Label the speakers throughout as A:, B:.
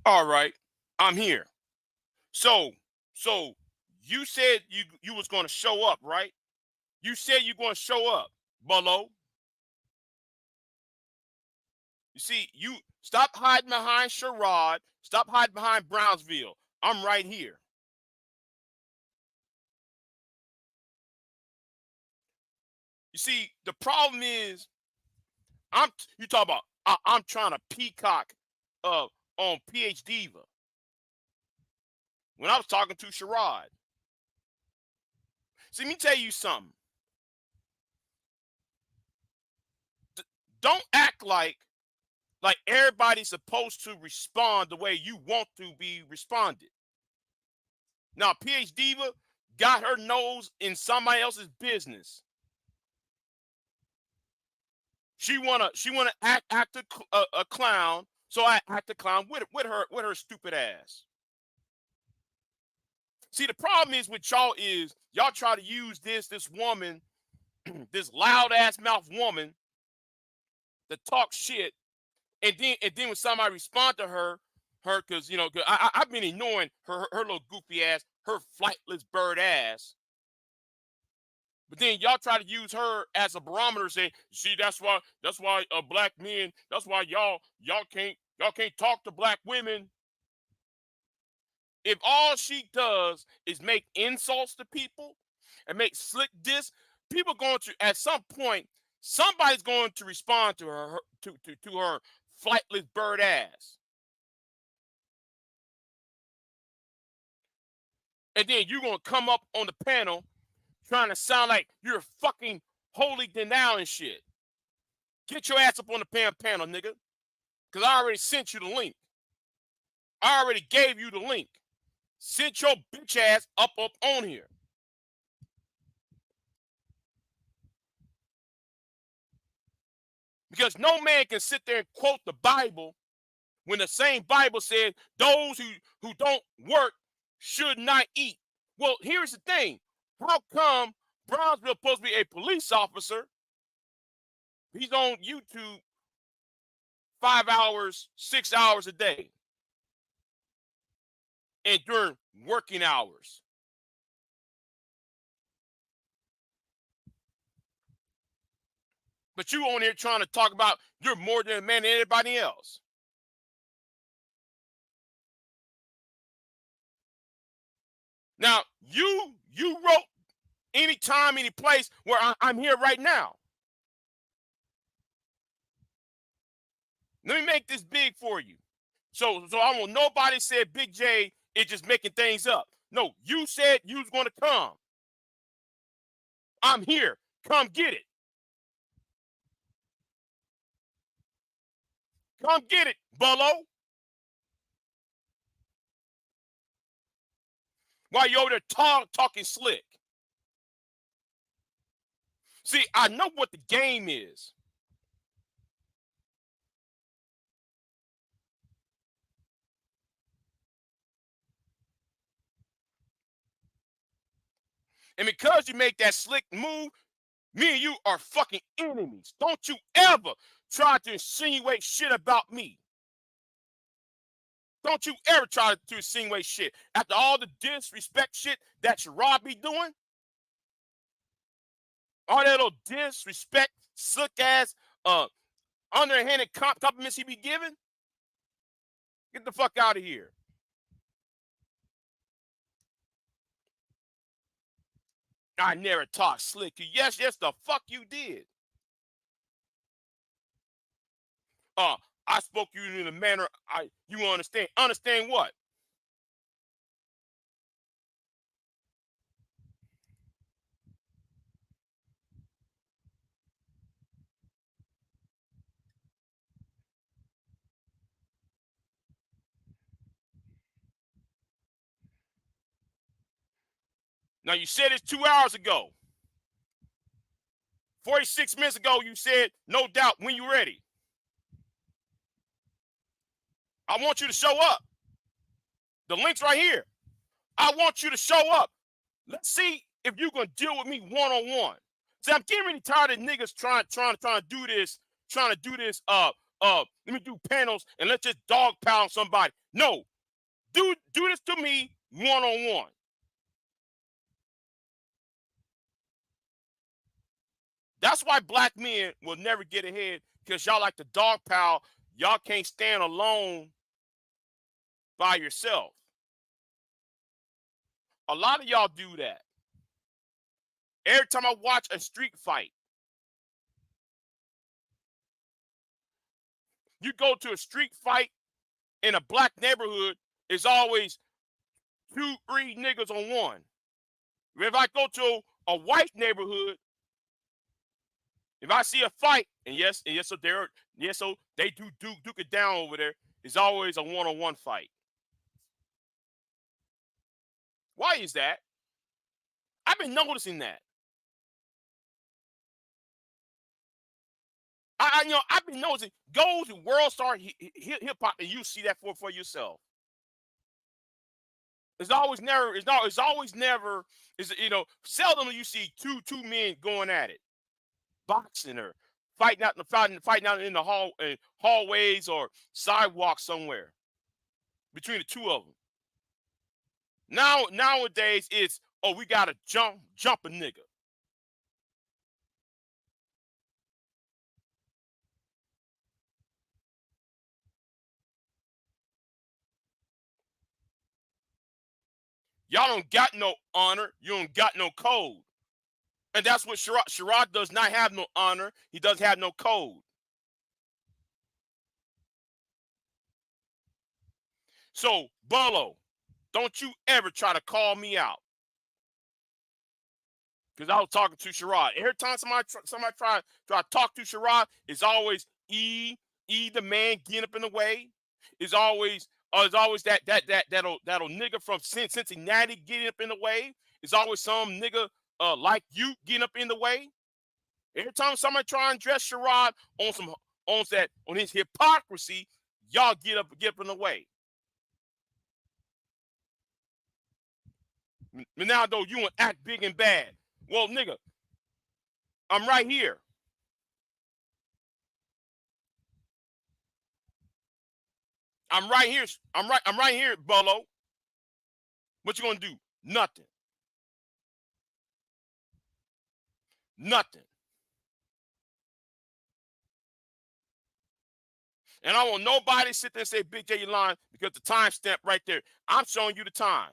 A: All right, I'm here. So, so you said you was going to show up, right? You said you're going to show up, Bolo. You see, you stop hiding behind Sherrod. Stop hiding behind Brownsville. I'm right here. You see, the problem is you talk about I'm trying to peacock on PH Diva when I was talking to Sherrod. See, let me tell you something. Don't act like everybody's supposed to respond the way you want to be responded. Now, PH Diva got her nose in somebody else's business. She wanna act a clown, so I act a clown with her stupid ass. See, the problem is with y'all is y'all try to use this woman, this loud ass mouth woman, to talk shit, and then when somebody respond to her because I've been ignoring her little goofy ass, her flightless bird ass. But then y'all try to use her as a barometer, saying, "See, that's why black men, that's why y'all can't talk to black women." If all she does is make insults to people and make slick diss, people going to at some point somebody's going to respond to to her flightless bird ass, and then you're gonna come up on the panel trying to sound like you're fucking holy denial and shit. Get your ass up on the panel, nigga, because I already sent you the link. I already gave you the link. Send your bitch ass up on here. Because no man can sit there and quote the Bible when the same Bible says those who don't work should not eat. Well, here's the thing. How come Brownsville supposed to be a police officer? He's on YouTube 5 hours, 6 hours a day. And during working hours. But you on here trying to talk about you're more than a man than anybody else. Now, you wrote any time, any place where I'm here right now. Let me make this big for you. So I want nobody said Big J is just making things up. No, you said you was going to come. I'm here. Come get it. Come get it, Bullo. While you're over there talking slick. See, I know what the game is. And because you make that slick move, me and you are fucking enemies. Don't you ever try to insinuate shit about me. Don't you ever try to insinuate shit. After all the disrespect shit that Sherrod be doing, all that little disrespect, slick ass, underhanded compliments he be giving, get the fuck out of here. I never talk slick. Yes, the fuck you did. I spoke to you in a manner you understand. Understand what? Now you said it 2 hours ago. 46 minutes ago, you said, no doubt, when you're ready. I want you to show up. The link's right here. I want you to show up. Let's see if you can deal with me one-on-one. See, I'm getting really tired of niggas trying to do this, let me do panels and let's just dog pound somebody. No, do this to me one-on-one. That's why black men will never get ahead, because y'all like to dog pile. Y'all can't stand alone by yourself. A lot of y'all do that. Every time I watch a street fight, you go to a street fight in a black neighborhood, it's always 2, 3 niggas on one. If I go to a white neighborhood, if I see a fight, so they do duke it down over there, it's always a one-on-one fight. Why is that? I've been noticing that. I've been noticing. Go to World Star Hip Hop and you see that for yourself. It's always never. Seldom you see two men going at it, boxing or fighting out in the hallways or sidewalks somewhere between the two of them. Nowadays it's, we gotta jump a nigga. Y'all don't got no honor. You don't got no code. And that's what Sherrod does not have no honor. He doesn't have no code. So, Bolo, don't you ever try to call me out. Because I was talking to Sherrod. Every time somebody try to talk to Sherrod, it's always the man getting up in the way. It's always that'll nigga from Cincinnati getting up in the way. It's always some nigga like you getting up in the way. Every time somebody try and dress Sherrod on his hypocrisy, y'all get up in the way. Now though, you want to act big and bad. Well, nigga, I'm right here. I'm right here. I'm right here, Bolo. What you gonna do? Nothing. Nothing. And I want nobody sit there and say Big J, you lying, because the time stamp right there. I'm showing you the time.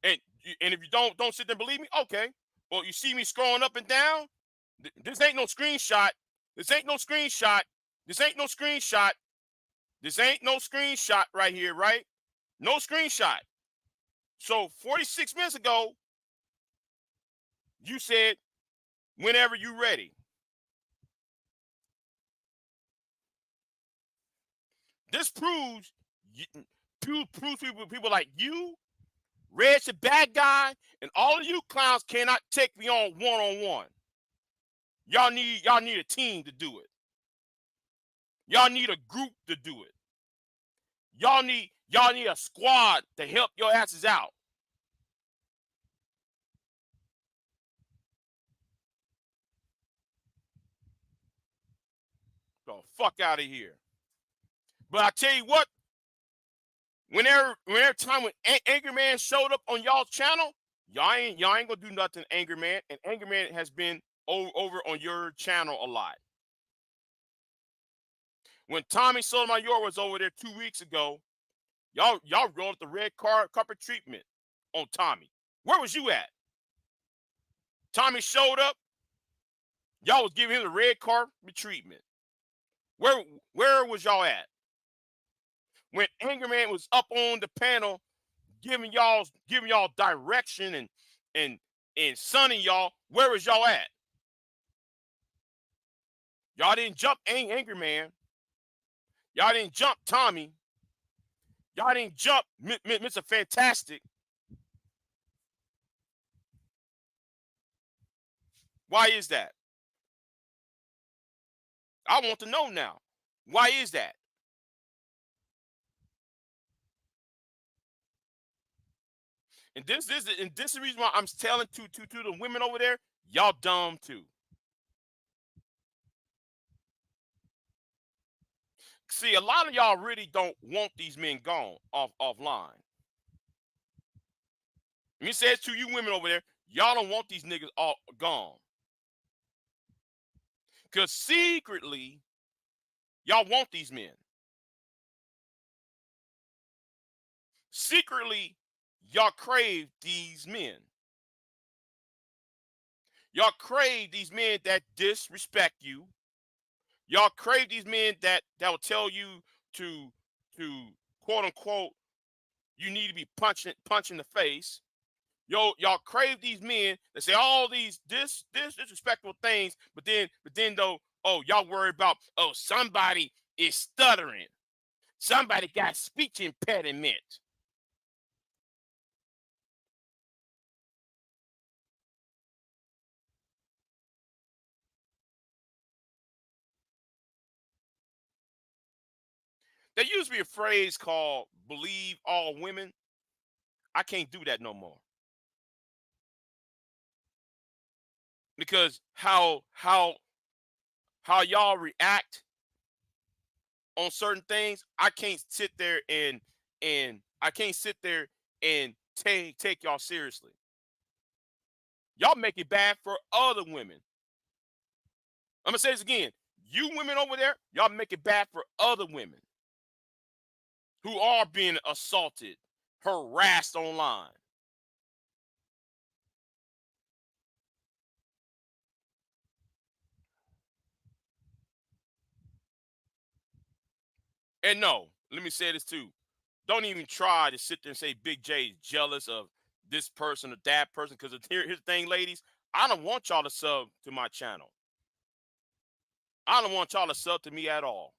A: And if you don't sit there and believe me, okay. Well, you see me scrolling up and down. This ain't no screenshot. This ain't no screenshot. This ain't no screenshot. This ain't no screenshot right here, right? No screenshot. So 46 minutes ago, you said whenever you ready. This proves people like you, Red's a bad guy, and all of you clowns cannot take me on one-on-one. Y'all need a team to do it. Y'all need a group to do it. Y'all need a squad to help your asses out. The fuck out of here. But I tell you what, whenever time when Angry Man showed up on y'all's channel, y'all ain't gonna do nothing, Angry Man. And Angry Man has been over on your channel a lot. When Tommy Sotomayor was over there 2 weeks ago, y'all rolled the red carpet treatment on Tommy. Where was you at? Tommy showed up, y'all was giving him the red carpet treatment. Where was y'all at? When Angry Man was up on the panel giving y'all direction and sunning y'all, where was y'all at? Y'all didn't jump Angry Man. Y'all didn't jump Tommy. Y'all didn't jump Mr. Fantastic. Why is that? I want to know now. Why is that? And this is the reason why I'm telling to the women over there, y'all dumb too. See, a lot of y'all really don't want these men gone offline. Let me say it to you women over there, y'all don't want these niggas all gone. Because secretly, y'all want these men. Secretly, y'all crave these men. Y'all crave these men that disrespect you. Y'all crave these men that will tell you to quote unquote, you need to be punched in the face. Y'all crave these men that say all these disrespectful things, but then though, oh, y'all worry about, oh, somebody is stuttering. Somebody got speech impediment. There used to be a phrase called believe all women. I can't do that no more. Because how y'all react on certain things, I can't sit there and I can't sit there and take y'all seriously. Y'all make it bad for other women. I'm gonna say this again. You women over there, y'all make it bad for other women who are being assaulted, harassed online. And no, let me say this too. Don't even try to sit there and say Big J is jealous of this person or that person. Because here's the thing, ladies. I don't want y'all to sub to my channel. I don't want y'all to sub to me at all.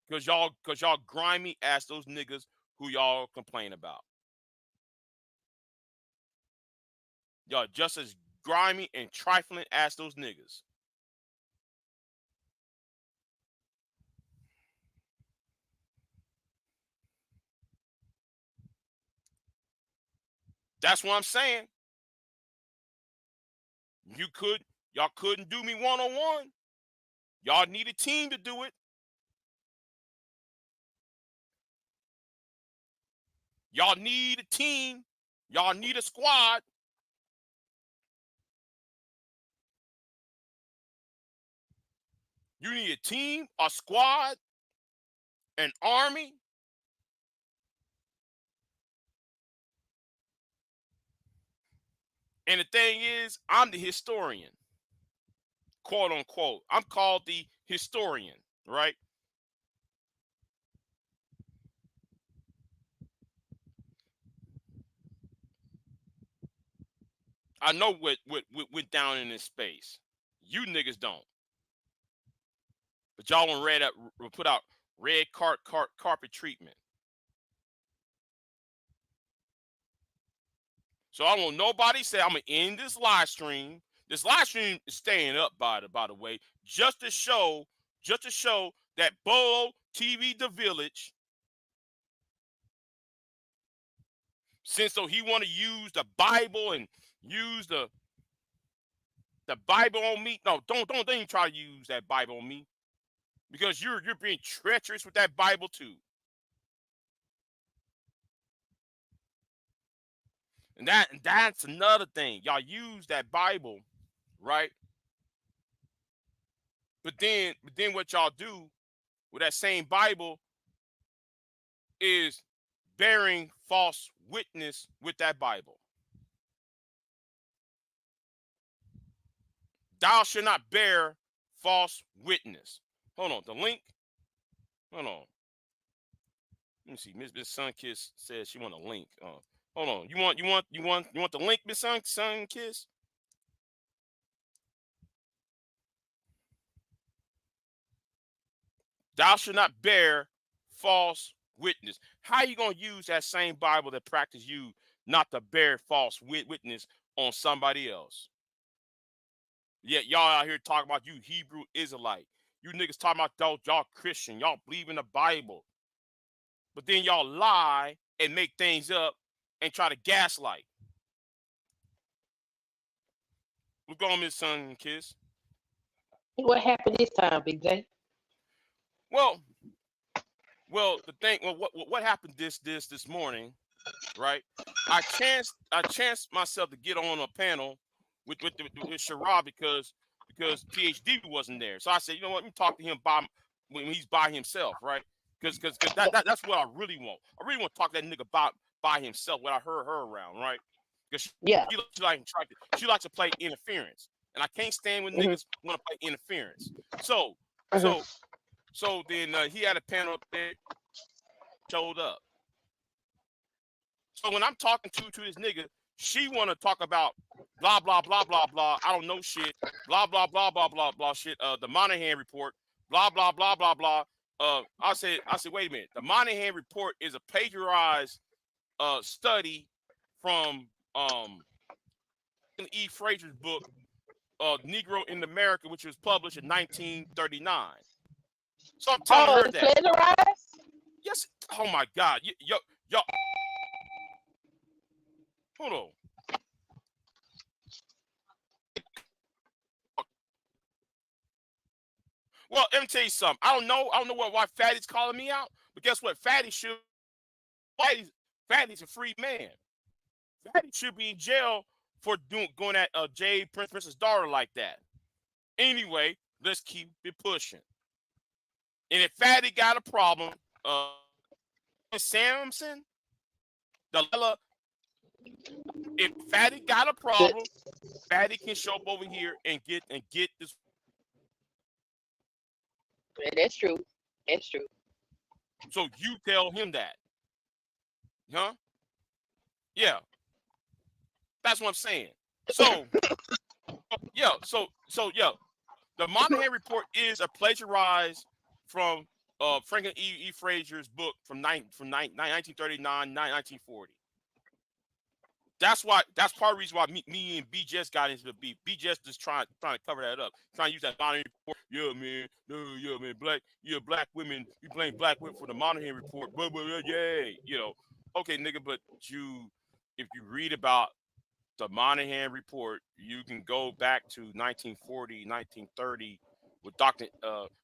A: Because y'all grimy ass those niggas who y'all complain about. Y'all just as grimy and trifling as those niggas. That's what I'm saying. Y'all couldn't do me one-on-one. Y'all need a team to do it. Y'all need a team. Y'all need a squad. You need a team, a squad, an army. And the thing is, I'm the historian, quote unquote. I'm called the historian, right? I know what went down in this space. You niggas don't. But y'all want put out red carpet treatment. So I don't want nobody say I'm gonna end this live stream. This live stream is staying up by the way, just to show that Bolo TV the Village, since so he want to use the Bible and use the Bible on me. No, don't even try to use that Bible on me, because you're being treacherous with that Bible too. And that's another thing. Y'all use that Bible, right? But then what y'all do with that same Bible is bearing false witness with that Bible. Thou shalt not bear false witness. Hold on, the link. Hold on. Let me see. Miss Sunkiss says she want a link. Hold on. You want the link, Miss Sunkiss? Thou shalt not bear false witness. How you gonna use that same Bible that practice you not to bear false witness on somebody else? Yet y'all out here talking about you Hebrew Israelite. You niggas talking about y'all Christian. Y'all believe in the Bible. But then y'all lie and make things up and try to gaslight. What's going on, Miss Sunkiss?
B: What happened this time, Big J?
A: Well, the thing. Well, what happened this morning, right? I chanced myself to get on a panel with Sherrod because PhD wasn't there. So I said, you know what? Let me talk to him when he's by himself, right? Because that's what I really want. I really want to talk to that nigga by himself when I heard her around, right? Because she likes to play interference, and I can't stand when niggas want to play interference. So then he had a panel up there, showed up. So when I'm talking to this nigga, she want to talk about blah blah blah blah blah. I don't know shit. Blah blah blah blah blah blah shit. The Monahan report. Blah blah blah blah blah. I said, wait a minute. The Monahan report is a plagiarized study from E. Fraser's book, Negro in America, which was published in 1939. So I'm telling her that.
B: Plagiarized?
A: Yes. Oh my God. Yo. Hold on. Well, let me tell you something. I don't know why Fatty's calling me out, but guess what? Fatty's a free man. Fatty should be in jail for going at Jay Prince's daughter like that. Anyway, let's keep it pushing. And if Fatty got a problem, Samson, Delilah, if Fatty got a problem, Fatty can show up over here and get this.
B: Yeah, that's true. That's true.
A: So you tell him that, huh? Yeah, that's what I'm saying. So yeah, the Monahan Report is a plagiarized from Franklin E. Frazier's book from 1939, 1940. That's why. That's part of the reason why me and BJS got into the beef. BJS just trying to cover that up, trying to use that Monahan Report. Yeah, man. No, yeah, man. Black women. You blame black women for the Monahan Report. Blah, blah, blah, yay. Okay, nigga. But if you read about the Monahan Report, you can go back to 1940, 1930 with Dr.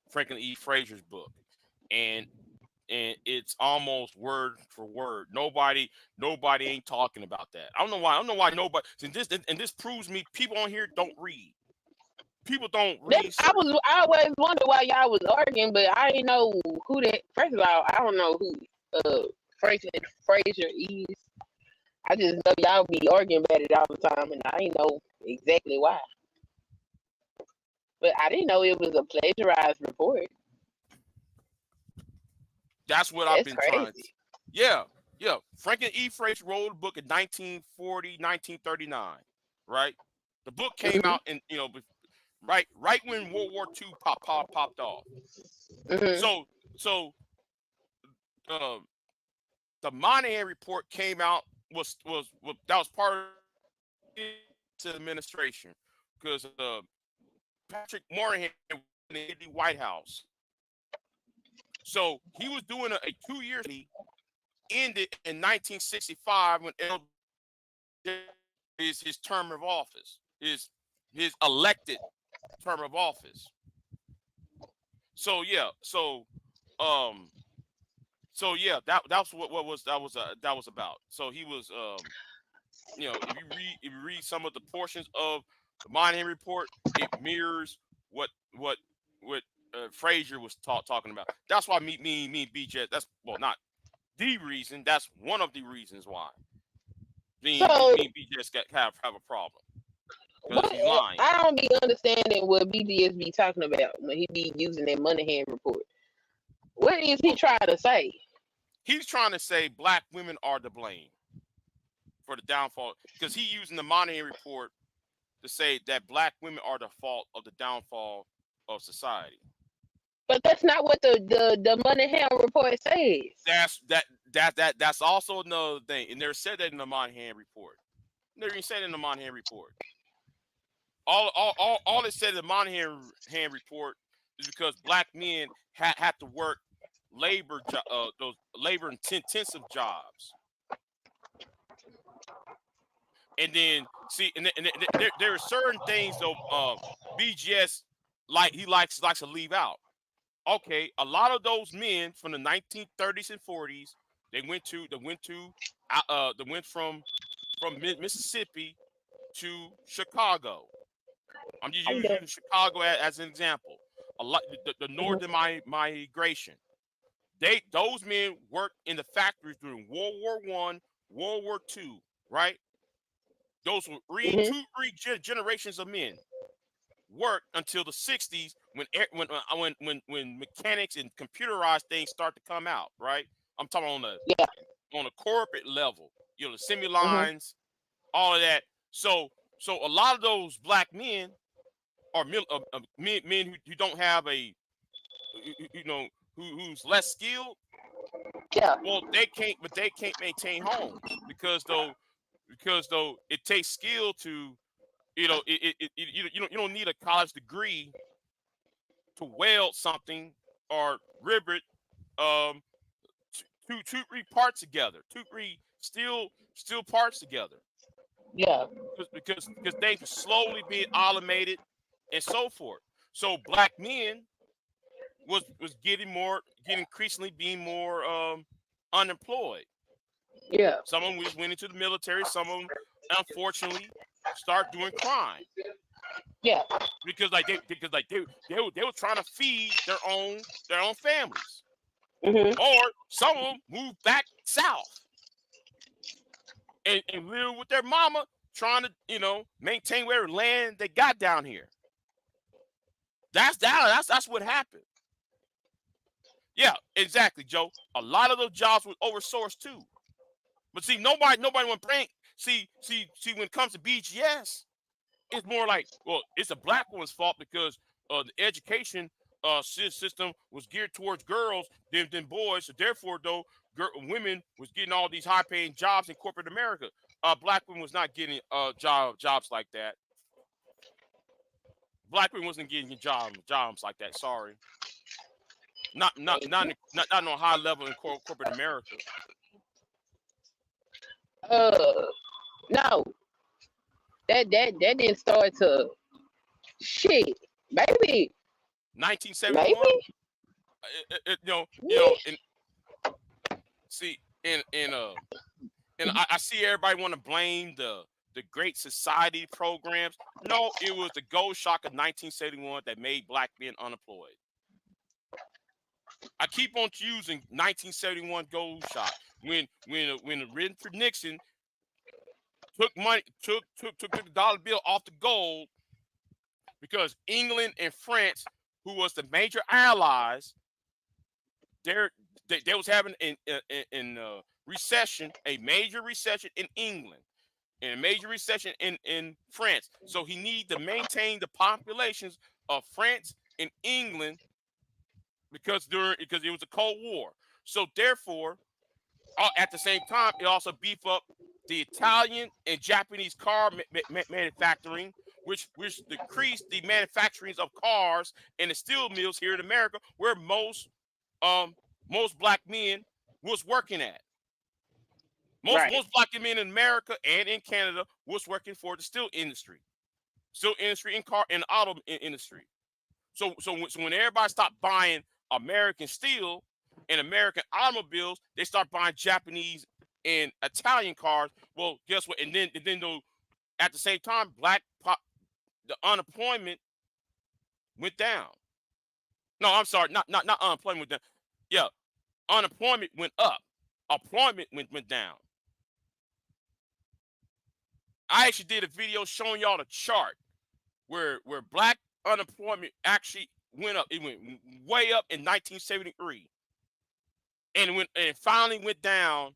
A: Franklin E. Frazier's book, and it's almost word for word. Nobody ain't talking about that. I don't know why nobody. And this proves me people on here don't read. People don't read.
B: I always wonder why y'all was arguing, but I didn't know who that. First of all, I don't know who Franklin Frazier is. I just know y'all be arguing about it all the time, and I didn't know exactly why. But I didn't know it was a plagiarized report.
A: That's what I've been
B: crazy.
A: trying to. Yeah. Franklin E. Frazier wrote a book in 1940, 1939, right? The book came out in, right when World War II popped off. So the Monahan Report came out was that was part of the administration because Patrick Moynihan in the White House. So he was doing a 2-year ended in 1965 when is his term of office, his elected term of office. So yeah, that's what that was about. So he was if you read some of the portions of the Monahan Report, it mirrors what Frazier was talking about. That's why me and BJ. That's not the reason. That's one of the reasons why. Me and BJ have a problem. He's lying.
B: I don't be understanding what BJS be talking about when he be using that Monahan Report. What is he trying to say?
A: He's trying to say black women are to blame for the downfall because he's using the Monahan Report to say that black women are the fault of the downfall of society.
B: But that's not what the Monahan Report says.
A: That's also another thing, and they're said that in the Monahan Report. They even said in the Monahan Report. All it said in the Monahan Report is because black men had to work those labor intensive jobs. And then there are certain things though BGS he likes to leave out. Okay, a lot of those men from the 1930s and 40s, they went from Mississippi to Chicago. I'm just using Chicago as an example. A lot the northern migration. Those men worked in the factories during World War I, World War II, right? Those were three generations of men worked until the 60s when mechanics and computerized things start to come out, right? I'm talking on a corporate level, the assembly lines, all of that. So a lot of those black men are men who don't have who's less skilled.
B: Yeah.
A: Well, they can't maintain homes because it takes skill to you don't need a college degree to weld something or rib it two three parts together, three steel parts together.
B: Yeah.
A: Because they slowly being automated and so forth. So black men was getting increasingly being more unemployed.
B: Yeah.
A: Some of them just went into the military. Some of them, unfortunately, start doing crime.
B: Yeah.
A: Because they were trying to feed their own families. Or some of them moved back south and live with their mama, trying to maintain whatever land they got down here. That's what happened. Yeah, Exactly, Joe. A lot of those jobs were oversourced too. But see, nobody want to bring. See, when it comes to BGS, it's more like, well, it's a black woman's fault because the education system was geared towards girls than boys. So therefore, though, women was getting all these high paying jobs in corporate America. Black women was not getting jobs like that. Black women wasn't getting jobs like that. Sorry, not on a high level in corporate America.
B: Uh, no, that didn't start to shit. Maybe,
A: 1971.
B: maybe.
A: And see, and I see everybody want to blame the Great Society programs. No, it was the gold shock of 1971 that made black men unemployed. I keep on using 1971 gold shock when Richard Nixon took the dollar bill off the gold because England and France, who was the major allies, they was having in recession, a major recession in England and a major recession in France. So he needed to maintain the populations of France and England because it was a Cold War. So therefore, at the same time, it also beefed up the Italian and Japanese car manufacturing, which decreased the manufacturings of cars and the steel mills here in America, where most black men was working at.
B: Right.
A: Most black men in America and in Canada was working for the steel industry and car and auto industry. So when everybody stopped buying American steel and American automobiles, they start buying Japanese and Italian cars. Well, guess what? And then though, at the same time, the unemployment went down. No, I'm sorry, not unemployment went down. Yeah, unemployment went up. Employment went down. I actually did a video showing y'all the chart where black unemployment actually went up. It went way up in 1973, and it finally went down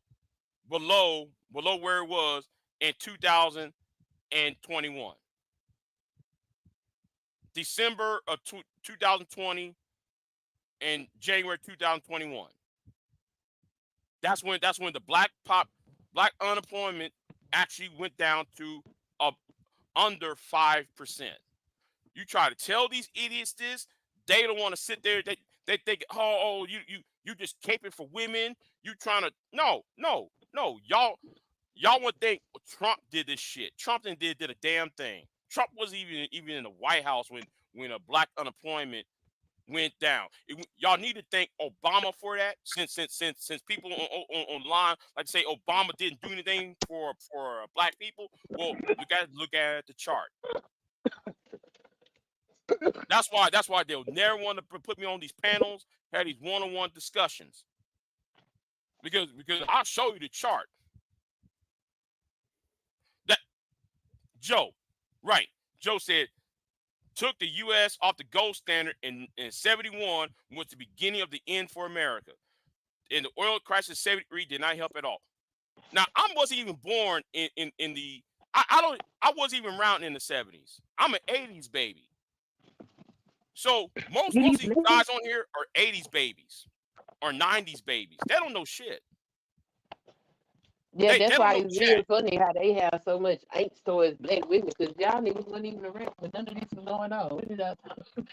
A: below where it was in 2021. December of 2020 and January 2021. That's when the black unemployment actually went down to under 5%. You try to tell these idiots this, they don't want to sit there. They think, oh, you just caping for women. You trying to no. Y'all would think Trump did this shit. Trump did a damn thing. Trump wasn't even in the White House when a black unemployment went down. Y'all need to thank Obama for that. Since people online like to say Obama didn't do anything for black people. Well, you got to look at the chart. That's why they'll never want to put me on these panels, have these one-on-one discussions. Because I'll show you the chart. That Joe said took the U.S. off the gold standard in 71 was the beginning of the end for America. And the oil crisis 73 did not help at all. Now I wasn't even born in the I wasn't even around in the 70s. I'm an 80s baby. So most of these guys on here are 80s babies or 90s babies. They don't know shit.
B: Yeah, that's why it's really funny how they have so much angst towards black women because y'all niggas wasn't even around when none of this was going on. What did y'all talk about?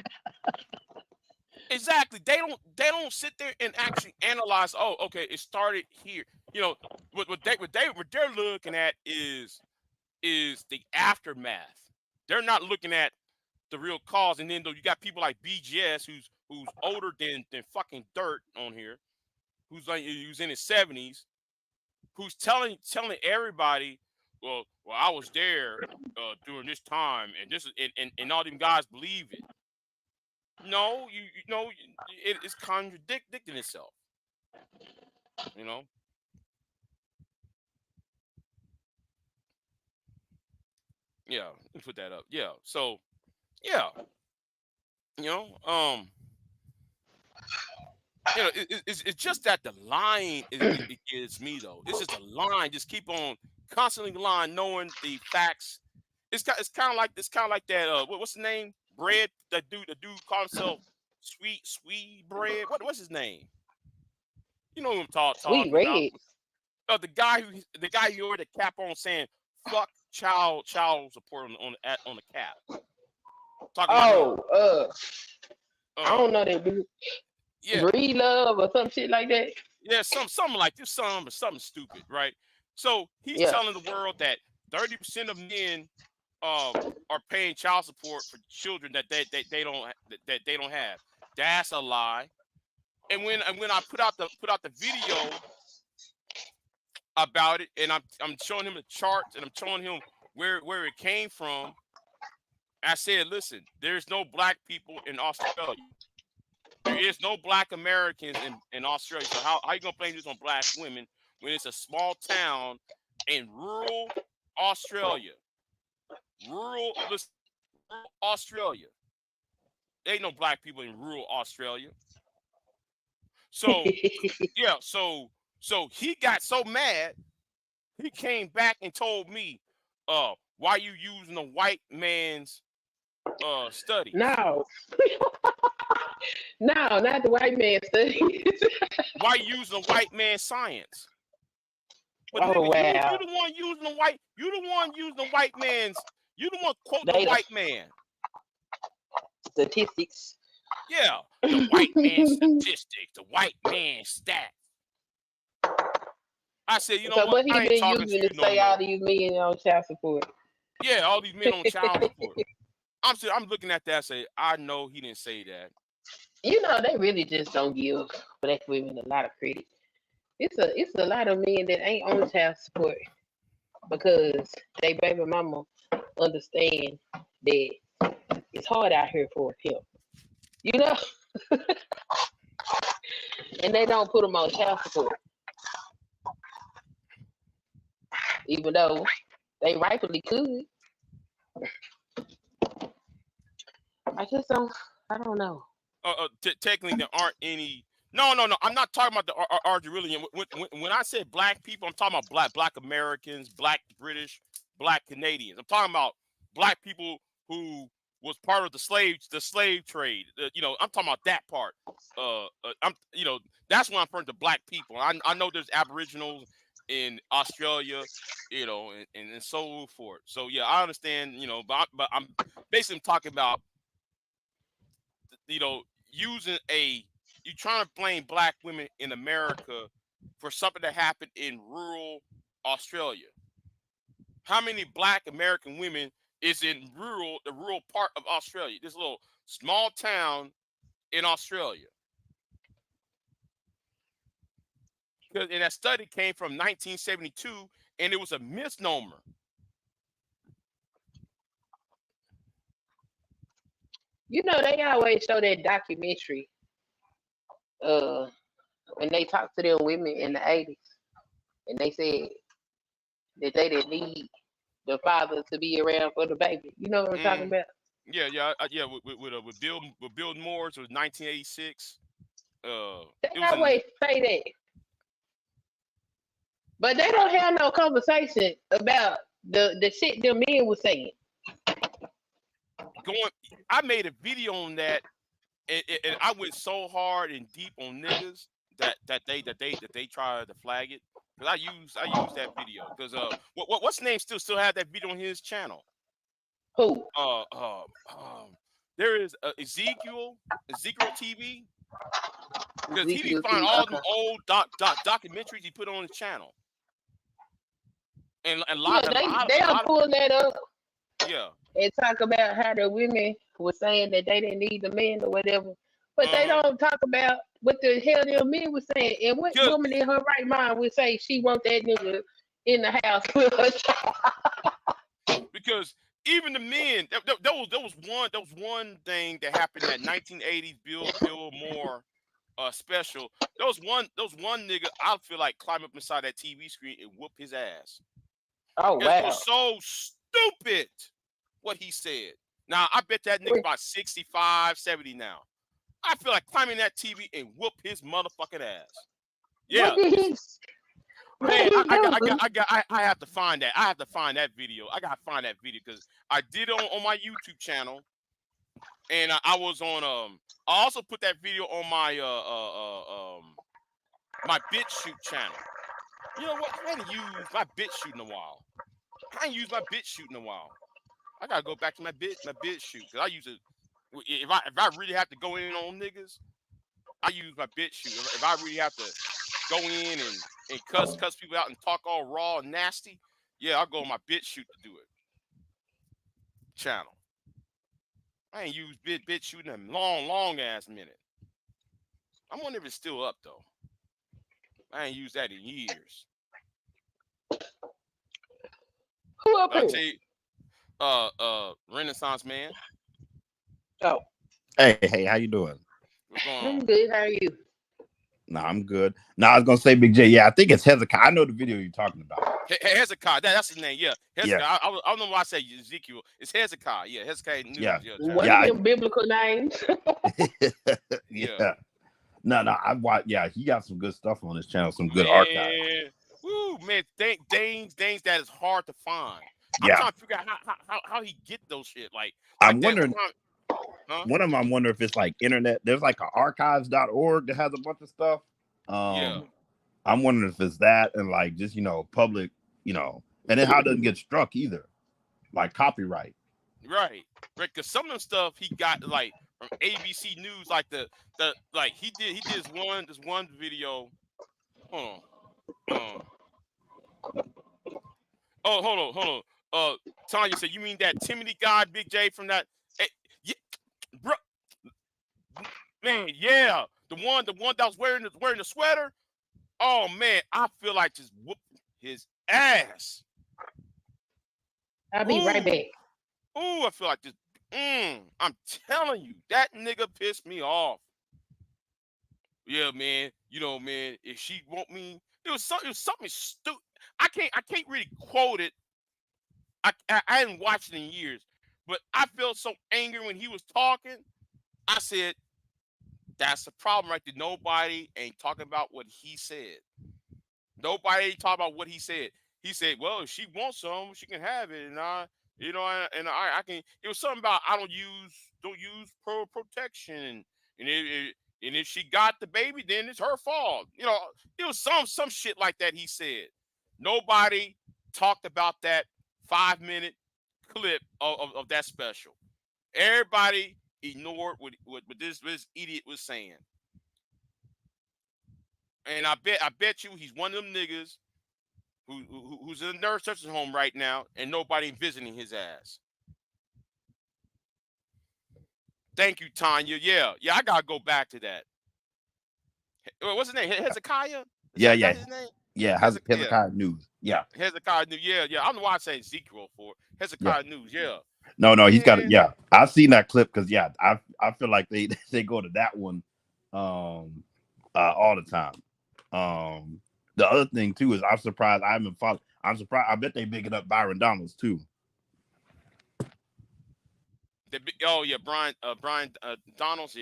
A: Exactly. They don't sit there and actually analyze. Oh, okay, it started here. You know, what they're looking at is the aftermath. They're not looking at the real cause. And then though you got people like BGS who's older than fucking dirt on here, who's in his 70s, who's telling everybody, well, I was there during this time, and this is and all them guys believe it. No, you know, it's contradicting itself. You know. Yeah, let me put that up. Yeah, so yeah, you know, you know, it's just that the line it gets me though. It's just a line, just keep on constantly line, knowing the facts. It's kind of like that. What's the name? Bread. The dude called himself sweet bread. What's his name? You know who I'm
B: Sweet
A: talking about?
B: red.
A: The guy who wore the cap on saying "fuck child support" on the cap. Talking about him.
B: Oh, I
A: Uh,
B: don't know that dude.
A: yeah,
B: Breed love or some shit like that.
A: yeah, something like this, something stupid, right? So he's
B: Yeah.
A: telling the world that 30% of men are paying child support for children that they don't have. That's a lie. And when I put out the video about it, and I'm showing him the charts, and I'm showing him where it came from. I said, listen, there's no black people in Australia. There is no black Americans in Australia. So how you gonna blame this on black women when it's a small town in rural Australia? Listen, rural Australia. There ain't no black people in rural Australia. So yeah, so he got so mad, he came back and told me, why you using the white man's studies?
B: No, no, not the white man studies.
A: Why you using the white man's science? But
B: Oh
A: nigga, you
B: wow,
A: the one using the white. You the one using the white man's. You the one quoting the
B: data
A: white man.
B: statistics.
A: Yeah, the white man's statistics, the white man's stats. I said, you know
B: So
A: what?
B: what he
A: I ain't
B: been
A: talking to
B: using
A: you
B: to
A: no
B: say all
A: more.
B: these men on child support?
A: Yeah, all these men on child support. I'm looking at that. And say, I know he didn't say that.
B: You know, they really just don't give black women a lot of credit. It's a lot of men that ain't on child support because they baby mama understand that it's hard out here for a pimp. You know, and they don't put them on child support, even though they rightfully could. I just don't. I don't know.
A: Technically, there aren't any. No. I'm not talking about the Argentinian. When I say black people, I'm talking about black Americans, black British, black Canadians. I'm talking about black people who was part of the slave trade. I'm talking about that part. That's when I'm referring to black people. I know there's Aboriginals in Australia, and so forth. So yeah, I understand. But I'm basically talking about you know, using you trying to blame black women in America for something that happened in rural Australia. How many black American women is in the rural part of Australia? This little small town in Australia. And that study came from 1972, and it was a misnomer.
B: You know, they always show that documentary uh when they talk to them women in the 80s, and they said that they didn't need the father to be around for the baby. You know what I'm talking
A: Mm,
B: about?
A: yeah. With Bill Moores, it was 1986.
B: They
A: It was in
B: always say that, but they don't have no conversation about the shit them men was saying.
A: going. I made a video on that, and I went so hard and deep on niggas that they tried to flag it because I used that video because what's name still have that video on his channel.
B: Who?
A: Uh, um, um, there is Ezekiel TV because he be
B: Ezekiel
A: finding
B: TV.
A: all them
B: Okay.
A: old documentaries he put on his channel, and a
B: Yeah,
A: lot
B: they'll
A: of
B: pull that up
A: yeah.
B: and talk about how the women were saying that they didn't need the man or whatever. But they
A: Uh-huh.
B: don't talk about what the hell them men was saying. And what
A: Just
B: woman in her right mind would say she want that nigga in the house with her child?
A: because even the men, there was one thing that happened in that 1980s Bill Moore special. There was one nigga I feel like climb up inside that TV screen and whoop his ass.
B: Oh
A: It was
B: wow.
A: so stupid what he said. Now I bet that nigga about 65, 70 now. I feel like climbing that TV and whoop his motherfucking ass. Yeah.
B: What did he?
A: Man, I have to find that. I have to find that video. I gotta find that video because I did it on my YouTube channel, and I was on I also put that video on my my BitChute channel. You know what? I hadn't used my BitChute in a while. I ain't used my BitChute in a while. I gotta go back to my BitChute because I use it. If I really have to go in on niggas, I use my BitChute. If I really have to go in and cuss people out and talk all raw and nasty, yeah, I'll go on my BitChute to do it. Channel. I ain't used BitChute in a long ass minute. I wonder if it's still up though. I ain't used that in years.
B: Who up
A: I
B: here?
A: tell you, Renaissance man.
B: Oh,
C: Hey, how you doing?
A: What's going
B: I'm
A: on?
B: good. How are you?
C: No, I'm good. No, I was gonna say Big J. Yeah, I think it's Hezekiah. I know the video you're talking about.
A: Hezekiah, that's his name. Yeah, Hezekiah.
C: Yeah.
A: I don't know why I say Ezekiel. It's Hezekiah. Yeah, Hezekiah News.
C: Yeah.
B: One
C: Yeah,
B: of them biblical names.
C: Yeah. No, I watch. Yeah, he got some good stuff on his channel. Some good
A: Man,
C: archives.
A: woo, man, things that is hard to find. I'm
C: Yeah.
A: trying to figure out how he get those shit. Like
C: I'm
A: that
C: wondering.
A: one- huh?
C: One of them, I'm wondering if it's like internet. There's like an archives.org that has a bunch of stuff.
A: Yeah.
C: I'm wondering if it's that and like just public, and then how it doesn't get struck either, like copyright.
A: Right. Because some of the stuff he got like from ABC News, like the like he did this one video. Hold on. Oh, hold on. Tanya said, you mean that Timothy guy, Big J from that? Yeah, bro, man, yeah, the one that was wearing the sweater. Oh man, I feel like just whoop his ass.
B: I'll be right back.
A: Ooh, I feel like just. I'm telling you, that nigga pissed me off. Yeah, man. Man, if she want me, it was something stupid. I can't really quote it. I hadn't watched it in years, but I felt so angry when he was talking. I said, that's the problem right there. Nobody ain't talking about what he said. Nobody ain't talking about what he said. He said, well, if she wants some, she can have it. And I can. It was something about I don't use protection. And if she got the baby, then it's her fault. It was some shit like that he said. Nobody talked about that 5-minute clip of that special. Everybody ignored what this idiot was saying. And I bet you he's one of them niggas who's in a nursing home right now and nobody visiting his ass. Thank you, Tanya. Yeah, I gotta go back to that. What's his name? Hezekiah?
C: Yeah.
A: His name?
C: Yeah, Hezekiah News. Yeah.
A: Hezekiah News. Yeah. I don't know why I say Ezekiel for Hezekiah News. Yeah.
C: No, he's got it. Yeah, I've seen that clip because I feel like they go to that one all the time. The other thing too is I'm surprised I haven't followed. I'm surprised. I bet they bigging up Byron Donalds too.
A: Brian Donalds.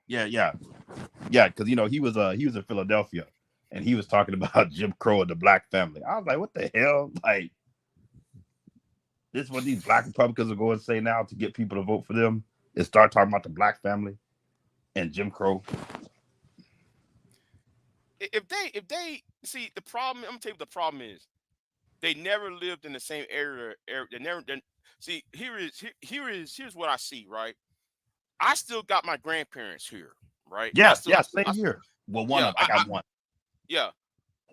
C: Yeah. Because he was in Philadelphia and he was talking about Jim Crow and the black family. I was like, what the hell? Like, this is what these black Republicans are going to say now to get people to vote for them is start talking about the black family and Jim Crow.
A: If they see the problem, I'm gonna tell you what the problem is. They never lived in the same area. They never. See, here's what I see. Right, I still got my grandparents here. Right.
C: Same here. Well, I got one.
A: Yeah,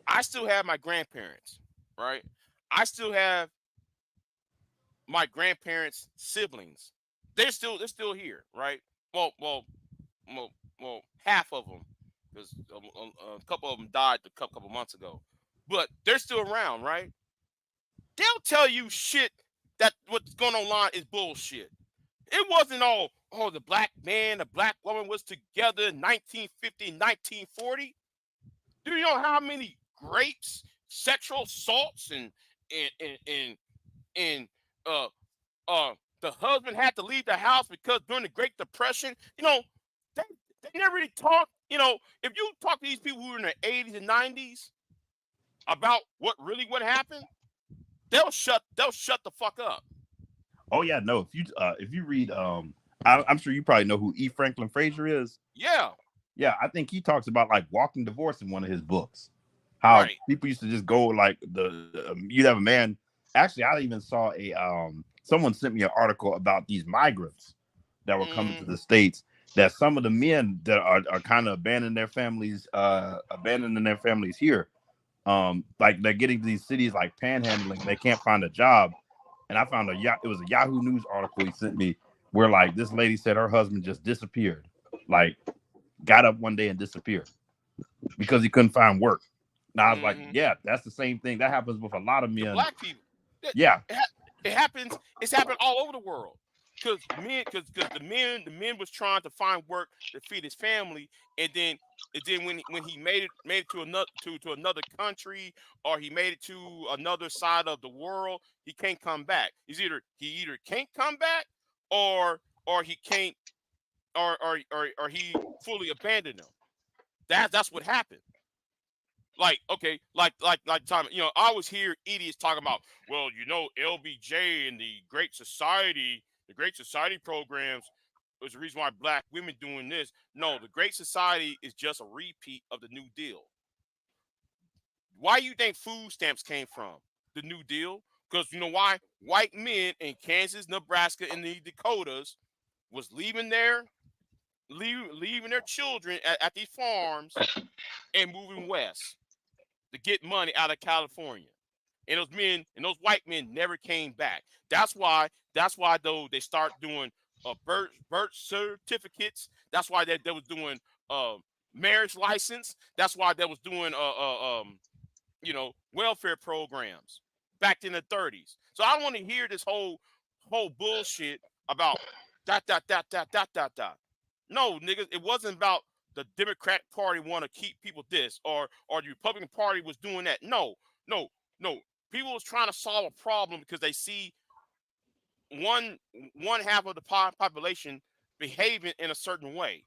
A: I still have my grandparents. Right. I still have my grandparents' siblings. They're still here. Right. Well, half of them. Because a couple of them died a couple months ago, but they're still around, right? They'll tell you shit that what's going online is bullshit. It wasn't all, the black man, the black woman was together in 1950, 1940. Do you know how many rapes, sexual assaults, and the husband had to leave the house because during the Great Depression, they They never really talk. You know, if you talk to these people who are in their 80s and 90s about what happened, they'll shut the fuck up.
C: Oh yeah, no. If you read I'm sure you probably know who E. Franklin Frazier is.
A: Yeah,
C: Yeah, I think he talks about like walking divorce in one of his books. How
A: right.
C: people used to just go like you'd have a man. Actually, I even saw someone sent me an article about these migrants that were coming to the States. That some of the men that are kind of abandoning their families here. Like they're getting to these cities like panhandling. They can't find a job. And I found it was a Yahoo News article he sent me where like this lady said her husband just disappeared. Like got up one day and disappeared because he couldn't find work. Now I was like, yeah, that's the same thing. That happens with a lot of men.
A: The black people.
C: Yeah.
A: It happens. It's happened all over the world. Because the men was trying to find work to feed his family, and then when he made it to another country, or he made it to another side of the world, he can't come back. He either can't come back, or he can't, or he fully abandoned them. That's what happened. Like, okay, like Tom, you know, I always hear idiots talking about, well, you know, LBJ and the Great Society programs was the reason why black women doing this. No, the Great Society is just a repeat of the New Deal. Why you think food stamps came from? The New Deal? Because you know why? White men in Kansas, Nebraska, and the Dakotas was leaving their children at these farms and moving west to get money out of California. And those white men never came back. That's why though they start doing birth certificates. That's why they was doing marriage license. That's why they was doing you know, welfare programs back in the 30s. So I don't want to hear this whole bullshit about dot. No, niggas, it wasn't about the Democratic Party want to keep people this, or the Republican Party was doing that. No. People was trying to solve a problem because they see one half of the population behaving in a certain way.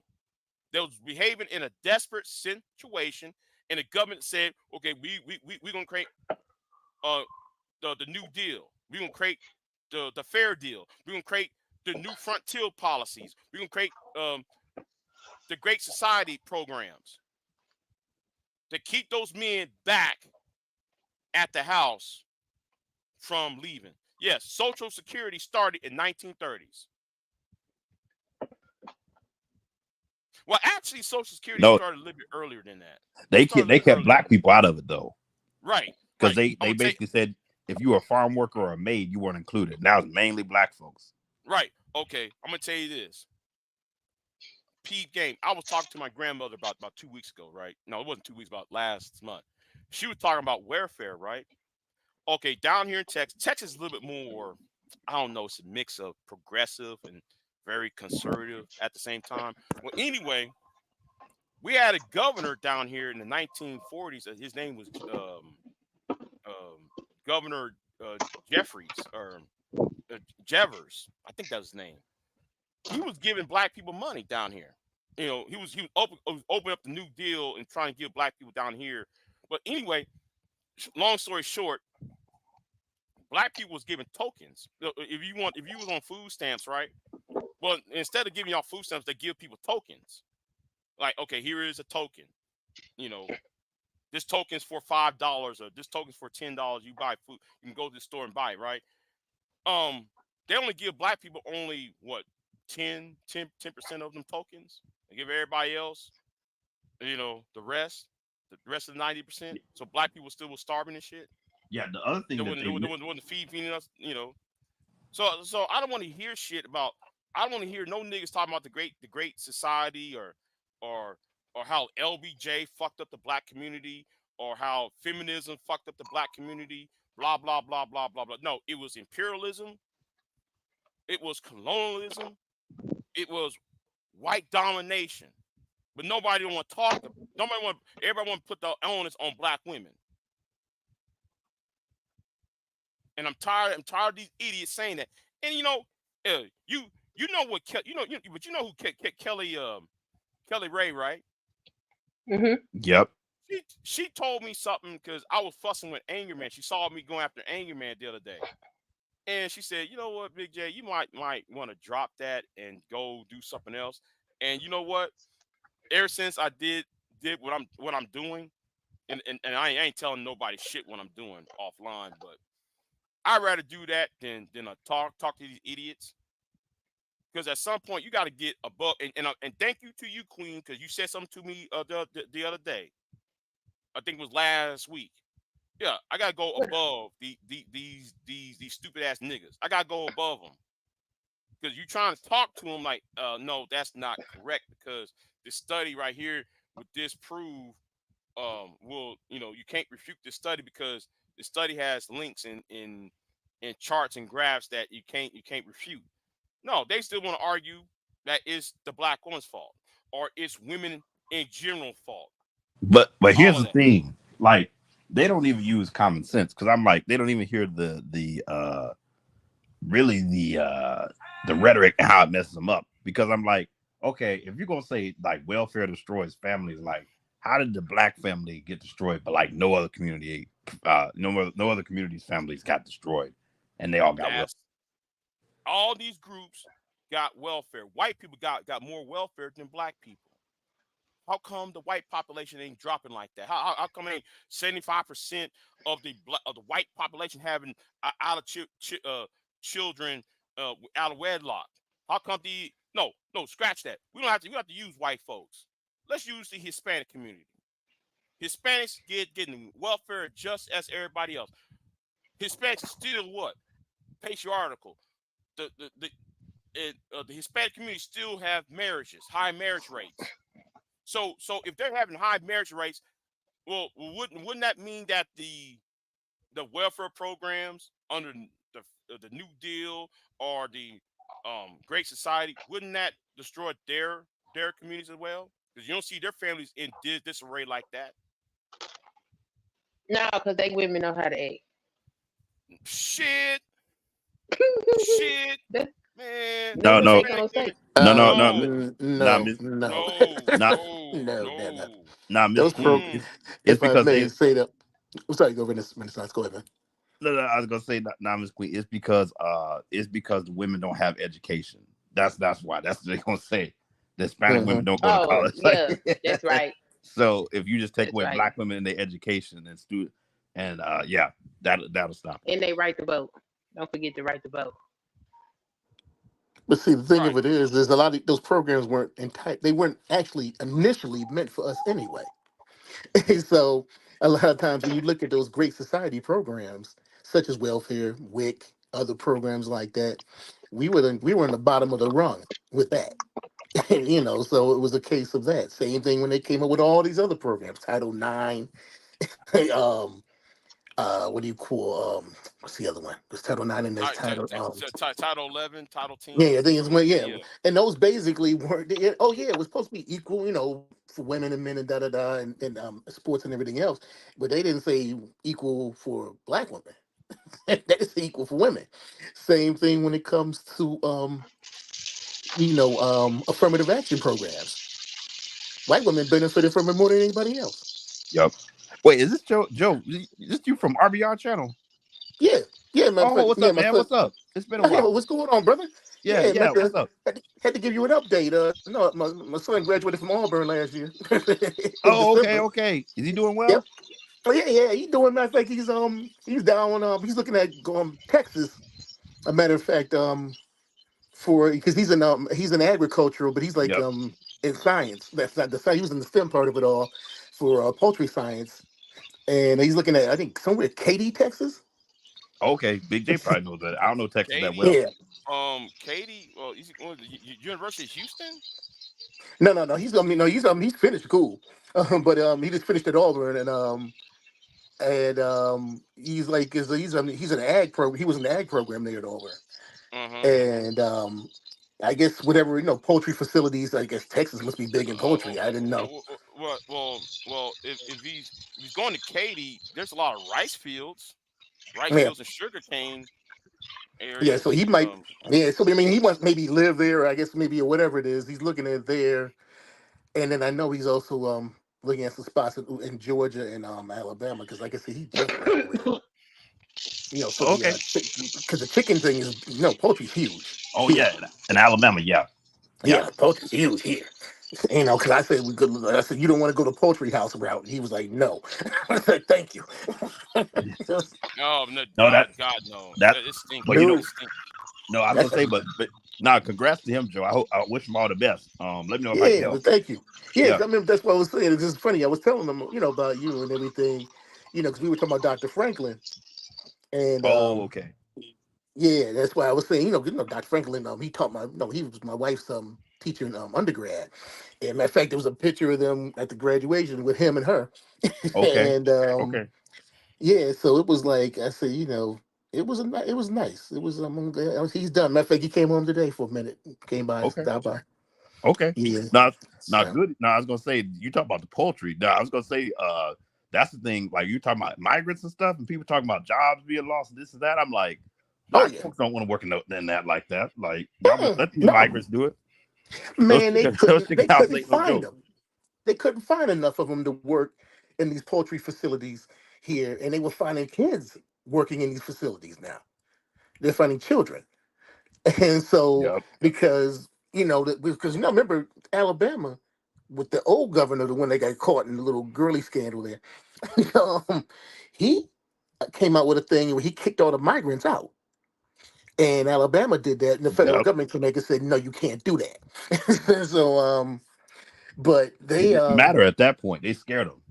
A: They was behaving in a desperate situation, and the government said, "Okay, we gonna create the New Deal. We gonna create the Fair Deal. We gonna create the New Frontier policies. We gonna create the Great Society programs to keep those men back at the house from leaving." Yes, Social Security started in 1930s. Well, actually, Social Security started a little bit earlier than that.
C: They kept black people out of it though.
A: Right.
C: Because they basically said if you were a farm worker or a maid, you weren't included. Now it's mainly black folks.
A: Right. Okay. I'm gonna tell you this. Peep game. I was talking to my grandmother about 2 weeks ago, right? No, it wasn't 2 weeks, about last month. She was talking about welfare, right? Okay, down here in Texas is a little bit more, I don't know, it's a mix of progressive and very conservative at the same time. Well, anyway, we had a governor down here in the 1940s. His name was Governor Jeffries or Jevers. I think that's his name. He was giving black people money down here. You know, he was opening up the New Deal and trying to give black people down here. But anyway, long story short, black people was given tokens. If you was on food stamps, right? Well, instead of giving y'all food stamps, they give people tokens. Like, okay, here is a token. You know, this token's for $5 or this token's for $10. You buy food, you can go to the store and buy it, right? They only give black people only what 10% of them tokens. They give everybody else, you know, the rest of the 90%. So black people still was starving and shit.
C: Yeah, the other thing
A: they wasn't feeding us, you know. So I don't want to hear shit about. I don't want to hear no niggas talking about the Great Society or how LBJ fucked up the black community or how feminism fucked up the black community. Blah blah blah blah blah blah. No, it was imperialism. It was colonialism. It was white domination. But nobody want to talk. Everybody want to put the onus on black women. And I'm tired of these idiots saying that. And you know, you know what but you know who Kelly Ray, right?
B: Mm-hmm.
C: Yep.
A: She told me something because I was fussing with Anger Man. She saw me going after Anger Man the other day, and she said, "You know what, Big J, you might want to drop that and go do something else." And you know what? Ever since I did what I'm doing, and I ain't telling nobody shit when I'm doing offline, but I'd rather do that than talk to these idiots. Because at some point you got to get above. And thank you to you, Queen, because you said something to me the other day. I think it was last week. Yeah, I gotta go above these stupid ass niggas. I gotta go above them because you trying to talk to them like, no, that's not correct because this study right here would disprove. Will you can't refute this study because the study has links in charts and graphs that you can't refute. No, they still want to argue that it's the black woman's fault or it's women in general fault.
C: But
A: All
C: here's
A: of
C: the
A: that.
C: thing, like they don't even use common sense because I'm like they don't even hear really the rhetoric and how it messes them up because I'm like, okay, if you're gonna say like welfare destroys families, like how did the black family get destroyed but like no other community no other community's families got destroyed and they all got welfare?
A: That's all these groups got welfare. White people got more welfare than black people. How come the white population ain't dropping like that? How come ain't 75% of the white population having out of children out of wedlock? How come no scratch that? We don't have to use white folks. Let's use the Hispanic community. Hispanics getting welfare just as everybody else. Hispanics is still what? Patriarchal. The Hispanic community still have marriages, high marriage rates. So if they're having high marriage rates, well, wouldn't that mean that the welfare programs under the New Deal or the Great Society wouldn't that destroy their communities as well? Because you don't see their families in disarray like that.
B: No, because they women know how to act.
A: Shit, man.
B: That's
C: No,
B: what
C: no,
B: they gonna say.
A: No,
C: Miss,
A: no,
C: not
A: no.
C: Miss
D: Those
C: Queen.
D: programs,
C: It's
D: if I
C: because
D: may
C: they
D: say that. I'm sorry, go over this Renaissance. Go ahead, man.
C: no, I was gonna say not Miss Queen. It's because the women don't have education. That's why. That's what they're gonna say. The Hispanic women don't go to
B: Oh,
C: college.
B: yeah, that's right.
C: So if you just take
B: That's
C: away
B: right.
C: black women and their education and student and yeah, that'll stop it.
B: And they right to vote. Don't forget to right to vote.
D: But see, the thing
A: Right.
D: of it is a lot of those programs weren't they weren't actually initially meant for us anyway. So a lot of times when you look at those great society programs, such as welfare, WIC, other programs like that, we were in the bottom of the rung with that. So it was a case of that. Same thing when they came up with all these other programs, Title IX, um, what do you call what's the other one? There's Title IX and there's
A: Title 11, Title
D: yeah,
A: 10.
D: I think it's when yeah.
A: Yeah.
D: And those basically weren't oh yeah, it was supposed to be equal, for women and men and da da da and sports and everything else. But they didn't say equal for black women. They didn't say equal for women. Same thing when it comes to affirmative action programs. White women benefited from it more than anybody else.
C: Yep. Wait, is this Joe? Joe, is this you from RBR channel?
D: Yeah, yeah, man.
C: Oh, what's
D: Yeah,
C: up,
D: my
C: man?
D: son.
C: What's up? It's been a
D: Hey,
C: while.
D: what's going on, brother?
C: Yeah,
D: Yeah, man.
C: what's up?
D: Had to give you an update. No, my son graduated from Auburn last year in
C: Oh,
D: December.
C: okay. Is he doing well?
D: Yep. Oh yeah. He's doing. Matter of fact, he's down. He's looking at going Texas. A matter of fact, for because he's in agricultural, but he's like
C: Yep.
D: in science. That's not the science. He was in the STEM part of it all for poultry science, and he's looking at I think somewhere Katy, Texas.
C: Okay, Big J probably knows that. I don't know Texas that
A: Katie,
C: well.
D: Yeah.
A: Katie, well, is he going to the University of Houston?
D: No. He's finished school, but he just finished at Auburn, and he's like he's an ag program. He was an ag program there at Auburn,
A: Mm-hmm.
D: and I guess whatever poultry facilities. I guess Texas must be big in poultry. I didn't know.
A: If he's going to Katy, there's a lot of rice
D: Yeah,
A: fields and sugarcane
D: yeah. So
A: areas.
D: he might. Yeah. So I mean, he must maybe live there. I guess maybe or whatever it is. He's looking at there. And then I know he's also looking at some spots in Georgia and Alabama because, like I said, he just graduated. For the
C: Okay.
D: because the chicken thing is poultry's huge
C: Oh
D: here.
C: yeah, in Alabama, yeah, yeah.
D: Yeah, poultry's huge here. Because I said we could. I said you don't want to go the poultry house route. He was like, no. I said thank you. Just,
A: Oh no,
C: No,
A: God, no.
C: that.
A: It's stinky.
C: But you know,
D: no,
A: It's stinky.
C: no, I was
D: that's
C: gonna say, but nah, congrats to him, Joe. I wish him all the best. Let me know if I can
D: yeah,
C: help.
D: but thank you. Yeah,
C: Yeah.
D: I mean that's what I was saying. It's just funny. I was telling them, about you and everything, because we were talking about Dr. Franklin, and
C: Oh, okay.
D: yeah, that's why I was saying, Dr. Franklin, he taught he was my wife's teacher in undergrad. And matter of fact, there was a picture of them at the graduation with him and her.
C: Okay.
D: And
C: Okay.
D: yeah, so it was like I said, it was nice. It was he's done. Matter of fact, he came home today for a minute, came by,
C: Okay.
D: stopped by.
C: Okay.
D: Yeah.
C: Now,
D: So
C: good. Now, I was gonna say you talk about the poultry. Now, I was gonna say, that's the thing. Like you talking about migrants and stuff, and people talking about jobs being lost, and this and that. I'm like,
D: oh
C: black
D: yeah.
C: folks don't want to work in that like that. Like y'all just let these
D: No,
C: migrants do it. Those
D: man,
C: those chicken
D: they
C: houses
D: couldn't
C: ain't no
D: find
C: joke.
D: them. They couldn't find enough of them to work in these poultry facilities here, and they were finding kids working in these facilities now. They're finding children, and so
C: Yep.
D: because remember Alabama with the old governor, the one that got caught in the little girly scandal there, um, he came out with a thing where he kicked all the migrants out. And Alabama did that, and the federal
C: Yep.
D: government came back and said, "No, you can't do that." So, but
C: It
D: they,
C: didn't matter at that point. They scared them.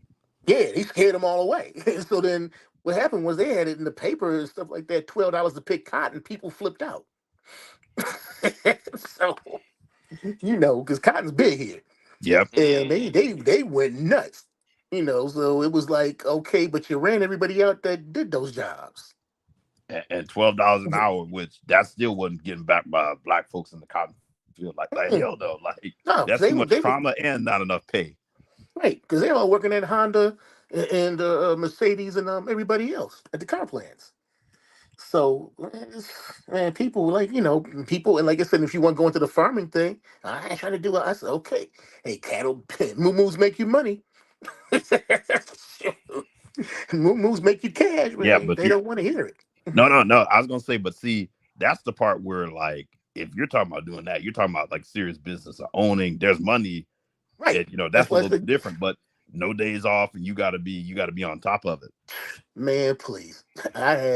D: yeah, he scared them all away. So then, what happened was they had it in the paper and stuff like that. $12 to pick cotton, people flipped out. So because cotton's big here,
C: Yep.
D: and
A: Mm.
D: they went nuts. So it was like, okay, but you ran everybody out that did those jobs.
C: And $12 an hour, which that still wasn't getting back by black folks in the cotton field. Like the hell though, like
D: No,
C: that's too much
D: they were
C: trauma and not enough pay.
D: right because they're all working at Honda and Mercedes and everybody else at the car plants. So, man, people like people, and like I said, if you want to go into the farming thing, I ain't trying to do it. I said, okay, hey, cattle, moo make you money. Moo make you cash, but
C: Yeah, but
D: they
C: see,
D: don't want to hear it.
C: no. I was gonna say, but see, that's the part where like if you're talking about doing that, you're talking about like serious business or owning. There's money,
D: Right.
C: and
D: That's
C: that's a
D: why I
C: little bit
D: said,
C: different. But no days off, and you gotta be on top of it.
D: man, please,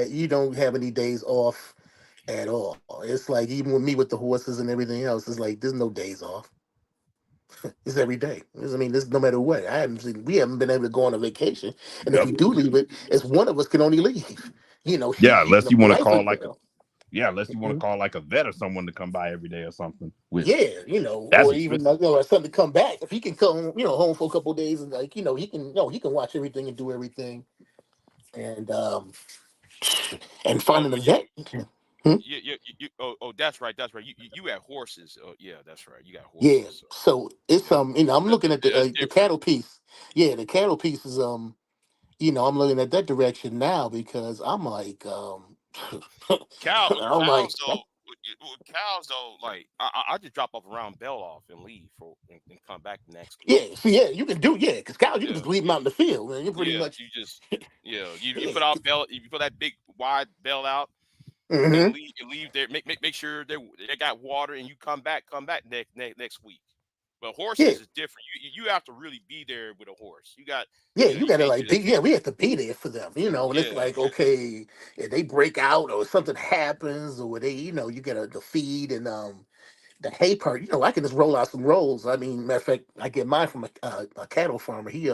D: you don't have any days off at all. It's like even with me with the horses and everything else, it's like there's no days off. It's every day. This no matter what. We haven't been able to go on a vacation, and if
C: Yep.
D: we do leave it, it's one of us can only leave.
C: Yeah, unless you
D: My
C: want to
D: wife
C: call
D: would.
C: like a yeah, unless you want to call like a vet or someone to come by every day or something. Which
D: Yeah,
C: that's
D: or even
C: expensive.
D: or something to come back. If he can come, home for a couple of days and he can watch everything and do everything and and
A: Oh,
D: find an event. Hmm?
A: that's right. That's right. You had horses. Oh, yeah, that's right. You got
D: Yeah,
A: horses. So
D: so it's I'm looking at
A: that's
D: the
A: different.
D: cattle piece. Yeah, the cattle piece is I'm looking at that direction now because I'm like I'm like
A: Cows though. With cows though, like I just drop off around Beloff and leave and come back next week.
D: yeah, so yeah, you can do because cows you can
A: Yeah,
D: just leave them out in the field and you're pretty
A: yeah.
D: much
A: You just you
D: yeah.
A: put out bell. You put that big wide bell out and
D: Hmm.
A: leave there. Make sure they got water and you come back next week. But
D: Yeah.
A: horses is different. You have to really be there with a horse. You got
D: Yeah,
A: you
D: you gotta
A: can't
D: like
A: just
D: be. Yeah, we have to be there for them, and it's
A: yeah.
D: like okay, if they break out or something happens or they, you get the feed and the hay part. I can just roll out some rolls. Matter of fact, I get mine from a cattle farmer. He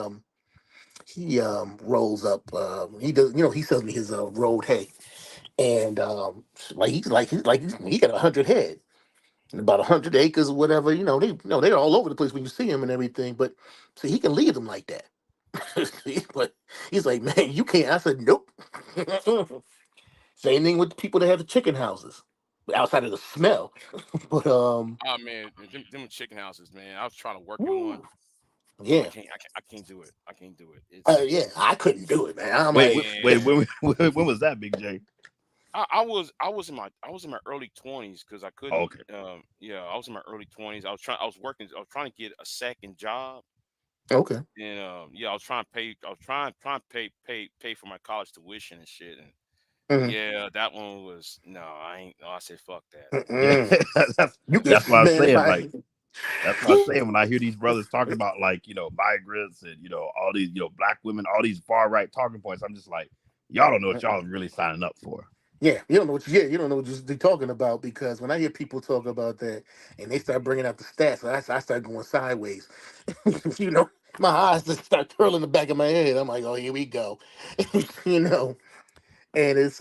D: rolls up. He does. He sells me his rolled hay, and he got 100 head. And about 100 acres or whatever, they're all over the place when you see them and everything. But see, he can leave them like that. But he's like, man, you can't. I said, nope. Same thing with the people that have the chicken houses, outside of the smell. But
A: Oh man, them chicken houses, man. I was trying to work in one.
D: woo, yeah,
A: I can't do it. I can't do it. It's
D: yeah, I couldn't do it, man. I'm
C: Wait,
D: like,
C: wait,
A: man.
C: when was that, Big J?
A: I was in my early 20s because I
C: Oh,
A: couldn't
C: okay.
A: yeah, I was in my early 20s. I was trying to get a second job.
D: Okay.
A: And yeah, I was trying to pay for my college tuition and shit. And
D: Mm-hmm.
A: yeah, that one was no, I ain't no, I said fuck that.
C: Yeah,
D: Mm-mm.
C: that's
D: You
C: that's what I was
D: man, if
C: saying.
D: I
C: Like that's what I was saying when I hear these brothers talking about like migrants and all these black women, all these far right talking points. I'm just like, y'all don't know what y'all really signing up for.
D: yeah, you don't know what you don't know what they're talking about because when I hear people talk about that and they start bringing out the stats, I start going sideways. you know, my eyes just start curling the back of my head. I'm like, oh, here we go. you know, and it's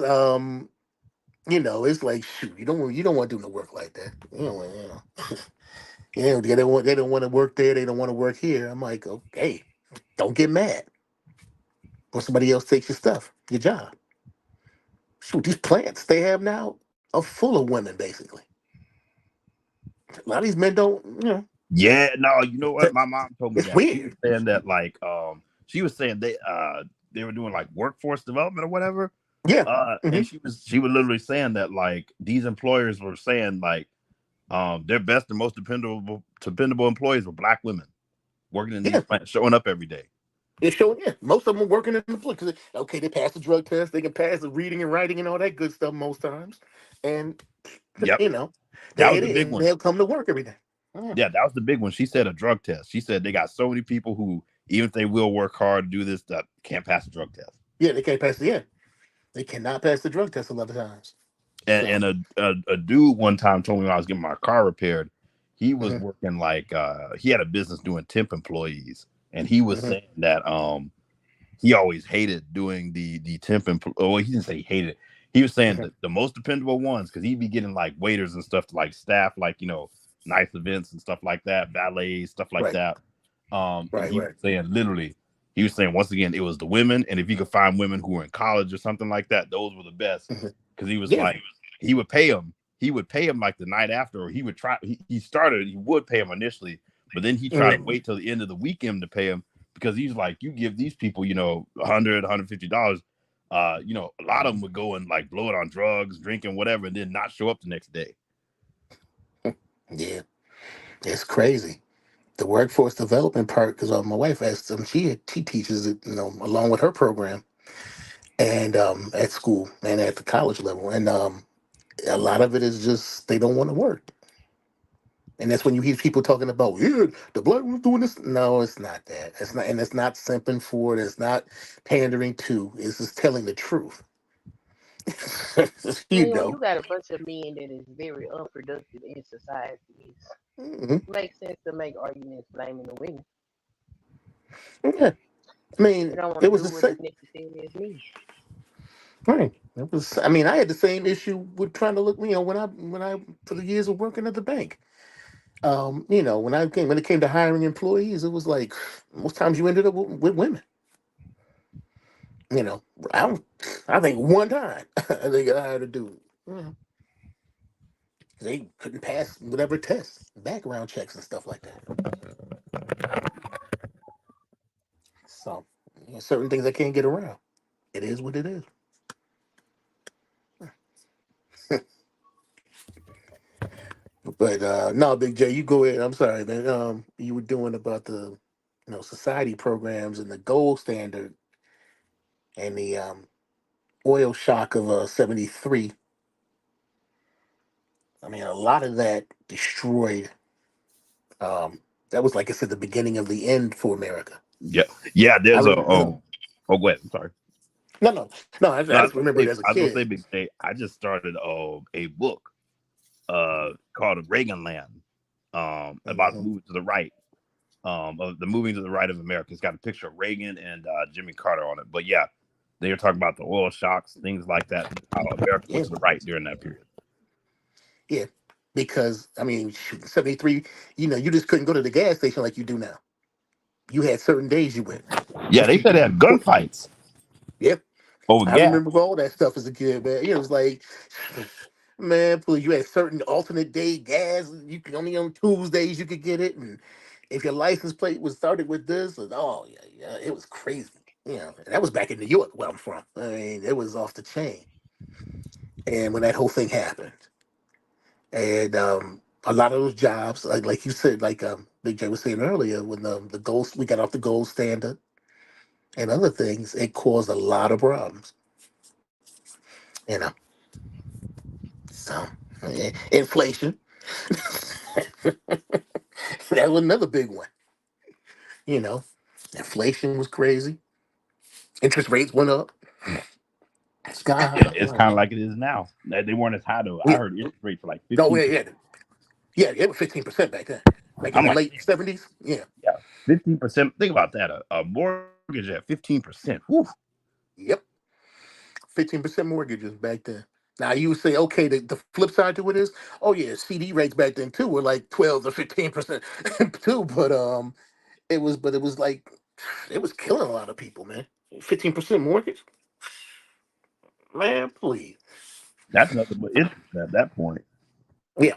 D: like shoot, you don't want to do no work like that. Yeah, they don't want to work there. They don't want to work here. I'm like, okay, don't get mad when somebody else takes your stuff, your job. Shoot, these plants they have now are full of women, basically. A lot of these men don't,
C: Yeah, no, you know what? My mom told me
D: it's
C: that. She was
D: weird.
C: saying that like she was saying they were doing like workforce development or whatever.
D: Yeah.
C: And
D: Hmm.
C: she was literally saying that like these employers were saying like their best and most dependable employees were black women working in these
D: Yeah.
C: plants, showing up every day.
D: It's showing, yeah. Most of them are working in the place. Okay, they pass the drug test, they can pass the reading and writing and all that good stuff most times. And,
C: Yep,
D: you know,
C: that
D: they
C: was
D: it
C: the
D: is.
C: big
D: And
C: one.
D: they'll come to work every day. Yeah.
C: Yeah, that was the big one. She said a drug test. She said they got so many people who, even if they will work hard to do this, that can't pass a drug test.
D: Yeah, they can't pass the, yeah. They cannot pass the drug test a lot of times.
C: And
D: So,
C: a dude one time told me when I was getting my car repaired, he was
D: hmm
C: working like he had a business doing temp employees, and he was
D: hmm
C: saying that he always hated doing the temp well, he didn't say he hated it. He was saying
D: hmm
C: that the most dependable ones, because he'd be getting like waiters and stuff to like staff, like nice events and stuff like that, ballets, stuff like
D: right,
C: that. And
D: right,
C: he was
D: right.
C: saying literally, he was saying once again, it was the women, and if you could find women who were in college or something like that, those were the best.
D: Hmm.
C: Because he was
D: Yeah.
C: like, he would pay him. He would pay him like the night after, or he would try. He started. He would pay him initially, but then he tried to
D: Hmm.
C: wait till the end of the weekend to pay him because he's like, you give these people, $100, $150. A lot of them would go and like blow it on drugs, drinking, whatever, and then not show up the next day.
D: Yeah. It's crazy. The workforce development part, because my wife asked she teaches it, along with her program and at school and at the college level. And a lot of it is just they don't want to work. And that's when you hear people talking about, yeah, the black one's doing this. No, it's not that. It's not, and it's not simping for it. It's not pandering to. It's just telling the truth. you
B: And when
D: know.
B: you got a bunch of men that is very unproductive in society, it
D: Hmm.
B: makes sense to make arguments blaming the women.
D: Yeah. I
B: They
D: mean,
B: don't want
D: it
B: to
D: was
B: do
D: the
B: what
D: same.
B: as necessary as me.
D: Right. It was. I mean, I had the same issue with trying to look. When I for the years of working at the bank. When it came to hiring employees, it was like most times you ended up with women. You know, I, I think one time they got hired a dude. Yeah. They couldn't pass whatever tests, background checks, and stuff like that. So, certain things I can't get around. It is what it is. But no, Big J, you go ahead. I'm sorry, man. You were doing about the society programs and the gold standard and the oil shock of '73. I mean, a lot of that destroyed. Um, that was, like I said, the beginning of the end for America.
C: Yeah, yeah.
D: I
C: There's a
D: remember.
C: Oh, go ahead. I'm sorry.
D: No, no, no. I
C: No,
D: just remember it as a
C: I was gonna say,
D: kid.
C: Big J. I just started a book called Reagan Land about the
D: Hmm.
C: movement to the right of the moving to the right of America. It's got a picture of Reagan and Jimmy Carter on it. But yeah, they were talking about the oil shocks, things like that, how America went
D: Yeah,
C: to the right during that period.
D: yeah. Because I mean, shoot, '73. You just couldn't go to the gas station like you do now. You had certain days you went.
C: Yeah,
D: If
C: they
D: you,
C: said they had gunfights
D: yep.
C: over
D: I
C: gas.
D: remember all that stuff as a kid, man. It was like, man, please, you had certain alternate day gas. You could only on Tuesdays you could get it, and if your license plate was started with this, oh yeah, yeah, it was crazy. That was back in New York, where I'm from. I mean, it was off the chain. And when that whole thing happened, and a lot of those jobs, like you said, like Big J was saying earlier, when the gold we got off the gold standard and other things, it caused a lot of problems. You know, so inflation that was another big one. You know, inflation was crazy. Interest rates went up sky
C: Yeah,
D: high.
C: it's kind of like it is now. They weren't as high though. I
D: Yeah,
C: heard interest rates were like
D: no,
C: 15%.
D: yeah, it was 15% back then, like in
C: I'm
D: the
C: like,
D: late '70s. Yeah,
C: yeah, 15%. Think about that. A mortgage at 15%. Whew.
D: yep, 15% mortgages back then. Now you would say, okay, the flip side to it is, oh yeah, CD rates back then too were like 12 to 15% too, but it was like it was killing a lot of people, man. 15% mortgage, man, please.
C: That's nothing but interest at that point.
D: Yeah,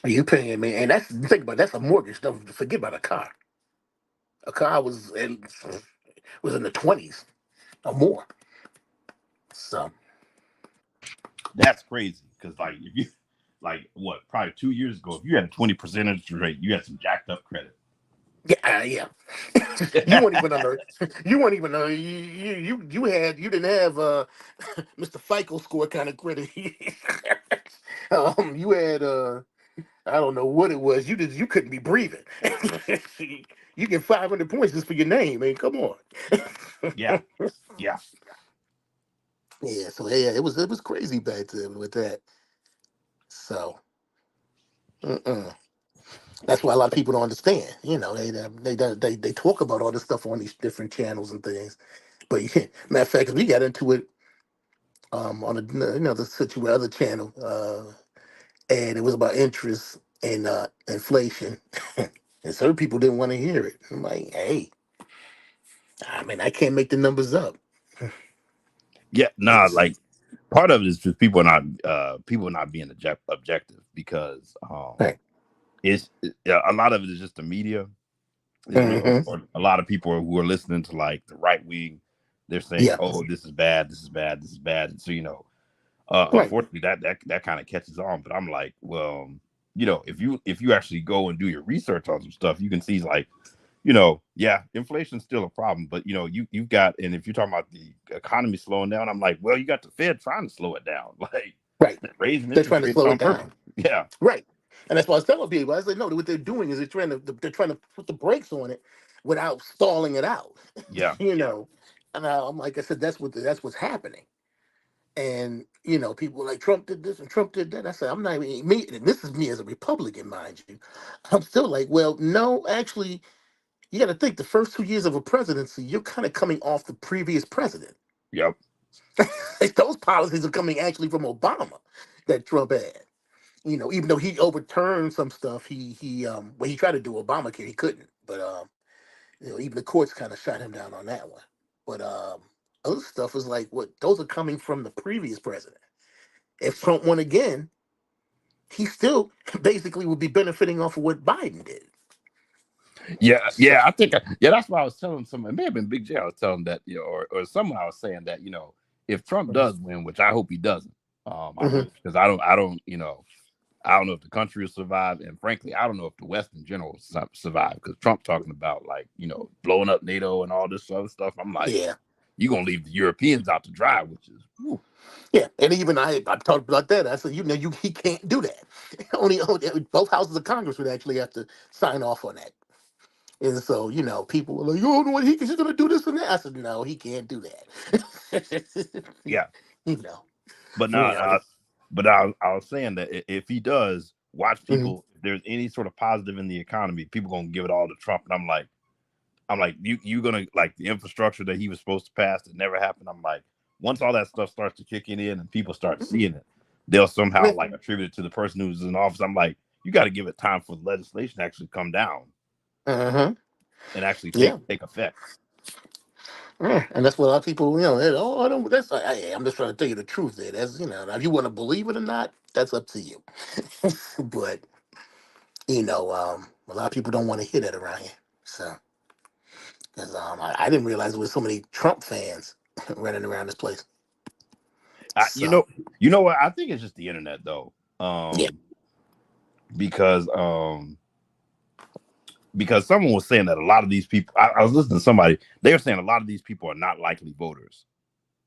D: you paying, man, and that's think about it, that's a mortgage. Don't forget about a car. A car was in the 20s or more. So
C: That's crazy. Because like if you like what probably 2 years ago, if you had a 20% interest rate, you had some jacked up credit.
D: yeah, yeah. You weren't even under. You weren't even. You didn't have Mr. FICO score kind of credit. You had I don't know what it was. You couldn't be breathing. You get 500 points just for your name, man. Come on.
C: Yeah, yeah.
D: Yeah. So yeah, it was crazy back then with that. So. Mm-mm. That's why a lot of people don't understand. You know, they talk about all this stuff on these different channels and things. But yeah, matter of fact, we got into it on the situation other channel, and it was about interest and inflation, and certain people didn't want to hear it. I'm like, hey, I mean, I can't make the numbers up.
C: Yeah, nah,
D: It's
C: like part of it is just people not being objective because
D: right.
C: yeah, a lot of it is just the media.
D: Hmm.
C: Or a lot of people who are listening to like the right wing, they're saying,
D: Yeah.
C: "Oh, this is bad, this is bad, this is bad." And so
D: Right.
C: unfortunately, that kind of catches on. But I'm like, well, if you actually go and do your research on some stuff, you can see like, yeah, inflation's still a problem, but you've got, and if you're talking about the economy slowing down, I'm like, well, you got the Fed trying to slow it down, like
D: Right.
C: they're raising
D: They're
C: interest
D: trying to
C: rates
D: slow
C: on
D: it
C: purpose.
D: down.
C: Yeah,
D: Right. And that's why I was telling people. I said, no, what they're doing is they're trying to put the brakes on it without stalling it out.
C: yeah,
D: you know. And I'm like I said, that's what's happening. And people were like Trump did this and Trump did that. I said, I'm not even me, and this is me as a Republican, mind you. I'm still like, well, no, actually, you got to think the first 2 years of a presidency, you're kind of coming off the previous president.
C: yep,
D: Like, those policies are coming actually from Obama that Trump had. Even though he overturned some stuff, he tried to do Obamacare, he couldn't. But even the courts kind of shot him down on that one. But other stuff is like what those are coming from the previous president. If Trump won again, he still basically would be benefiting off of what Biden did.
C: yeah,
D: So,
C: yeah. I think, yeah, that's why I was telling someone. It may have been Big J. I was telling that, or someone I was saying that, if Trump
D: mhm,
C: does win, which I hope he doesn't, I
D: mhm.
C: really, because I don't know if the country will survive, and frankly, I don't know if the West in general will survive. Because Trump talking about like blowing up NATO and all this other stuff. I'm like,
D: Yeah,
C: you're gonna leave the Europeans out to dry, which is whew.
D: yeah, and even I talked about that. I said, he can't do that. Only both houses of Congress would actually have to sign off on that. And so, people were like, "Oh, no, he's going to do this and that." I said, "No, he can't do that."
C: Yeah.
D: you know,
C: But
D: you
C: now,
D: know.
C: I was saying that if he does, watch
D: Mhm.
C: people. If there's any sort of positive in the economy, people gonna give it all to Trump, and I'm like, you gonna like the infrastructure that he was supposed to pass that never happened. I'm like, once all that stuff starts to kicking in and people start seeing it, they'll somehow like attribute it to the person who's in office. I'm like, you got to give it time for the legislation to actually come down
D: Uh-huh.
C: and actually take
D: Yeah.
C: take effect.
D: Yeah, and that's what a lot of people, oh, I don't. That's hey, I'm just trying to tell you the truth. There, that's now if you want to believe it or not, that's up to you. But a lot of people don't want to hear that around here. So, because I didn't realize there was so many Trump fans running around this place.
C: You know what? I think it's just the internet though.
D: Yeah.
C: Because someone was saying that a lot of these people, I was listening to somebody, they were saying a lot of these people are not likely voters.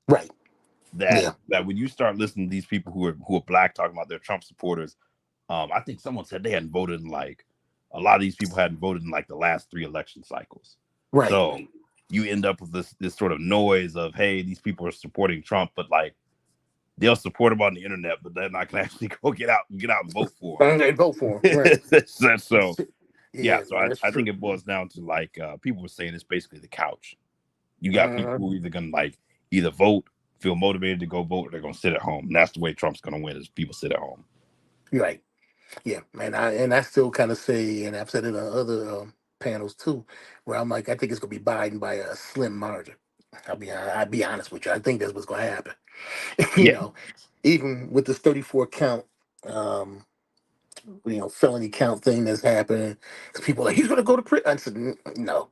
D: Right.
C: That when you start listening to these people who are black talking about their Trump supporters, I think someone said they hadn't voted in like, a lot of these people hadn't voted in like the last 3 election cycles.
D: Right.
C: So you end up with this sort of noise of, hey, these people are supporting Trump, but like they'll support him on the internet, but they're not gonna actually go get out and vote for him.
D: And vote for him. Right.
C: So
D: yeah,
C: so I think it boils down to like people were saying it's basically the couch. You got people who are either gonna like either vote, feel motivated to go vote, or they're gonna sit at home. And that's the way Trump's gonna win, is people sit at home.
D: Right. Yeah, and I still kind of say, and I've said it on other panels too, where I'm like, I think it's gonna be Biden by a slim margin. I'll be honest with you. I think that's what's gonna happen. you know, even with this 34 count, felony count thing that's happening, people are like, he's gonna go to prison. I said, no.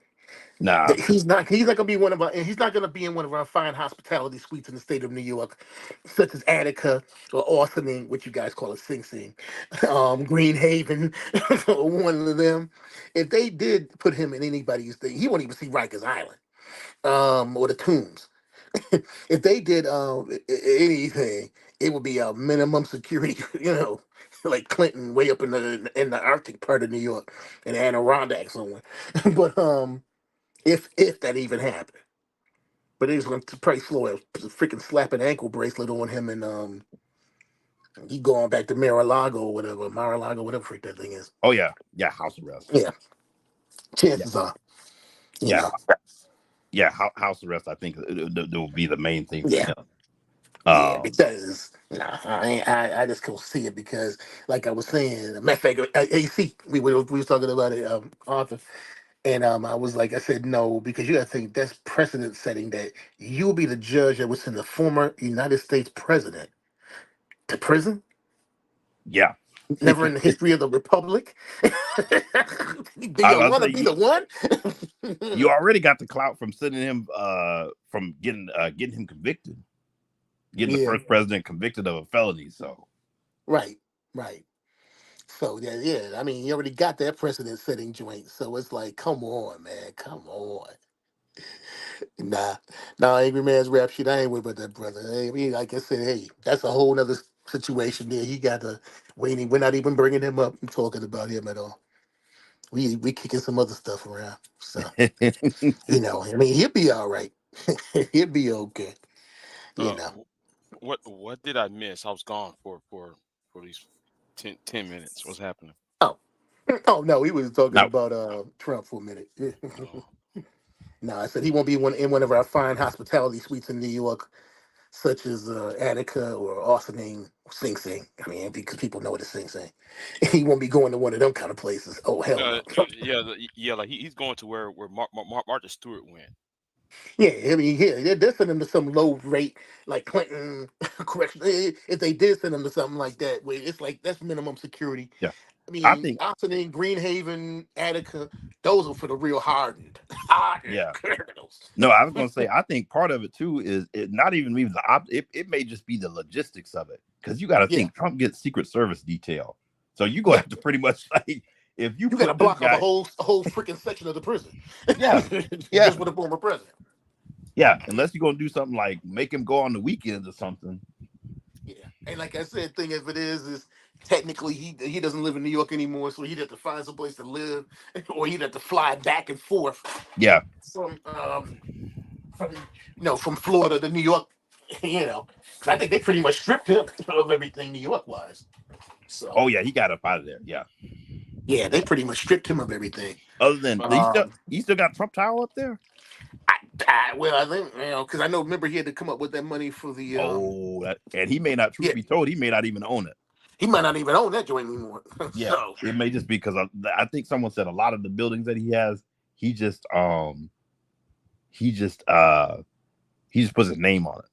C: Nah,
D: he's not gonna be one of our, and he's not gonna be in one of our fine hospitality suites in the state of New York, such as Attica or Austining, which you guys call it Sing Sing, Green Haven, one of them. If they did put him in anybody's thing, he won't even see Rikers Island, or the Tombs. If they did anything, it would be a minimum security, like Clinton way up in the Arctic part of New York, in the Adirondacks somewhere. But if that even happened. But he's going to probably slow a freaking slap an ankle bracelet on him, and he going back to Mar-a-Lago or whatever freak that thing is.
C: Oh yeah, house arrest.
D: Yeah, chances are.
C: House arrest. I think it will be the main thing.
D: Yeah. Because I just can't see it, because, like I was saying, matter of fact, AC, we were talking about it, Arthur. And I was like, I said no, because you got to think that's precedent setting, that you'll be the judge that would send the former United States president to prison.
C: Yeah.
D: Never in the history of the republic. Do you want to be the one?
C: You already got the clout from sending him, from getting him convicted, getting the first president convicted of a felony. So. Right. So yeah, I mean, you already got that precedent-setting joint. So it's like, come on, man, come on. Nah, Angry Man's rap shit, I ain't worried about that, brother. Hey, like I said, hey, that's a whole nother situation there. He got to wait. We're not even bringing him up and talking about him at all. We kicking some other stuff around. So I mean, he'll be all right. He'll be okay.
A: What did I miss? I was gone for these 10 minutes. What's happening?
D: Oh no, he was talking about Trump for a minute. No, I said he won't be in one of our fine hospitality suites in New York, such as Attica or Austining, Sing Sing. I mean, because people know what it's Sing Sing. He won't be going to one of them kind of places. Oh hell no.
A: Like he's going to where Martha Stewart went.
D: Yeah, I mean, they're sending him to some low rate, like Clinton correction. If they did send him to something like that, where it's like that's minimum security.
C: Yeah.
D: I think Austining, Green Haven, Attica, those are for the real hardened.
C: Yeah. No, I was gonna say, I think part of it too is it not even maybe it may just be the logistics of it, because you got to think Trump gets Secret Service detail, so you go have to pretty much like if you
D: got to block off a whole freaking section of the prison. Just with a former president.
C: Yeah, unless you're gonna do something like make him go on the weekends or something.
D: Yeah, and like I said, thing of it is technically he doesn't live in New York anymore, so he'd have to find some place to live, or he'd have to fly back and forth.
C: Yeah.
D: From Florida to New York. I think they pretty much stripped him of everything New York wise. So.
C: Oh yeah, he got up out of there. Yeah.
D: Yeah, they pretty much stripped him of everything.
C: Other than he still got Trump Tower up there.
D: I think because I know. Remember, he had to come up with that money for the.
C: And he may not. Truth be told, he may not even own it.
D: He might not even own that joint anymore.
C: Yeah, it may just be because I think someone said a lot of the buildings that he has, he just puts his name on it,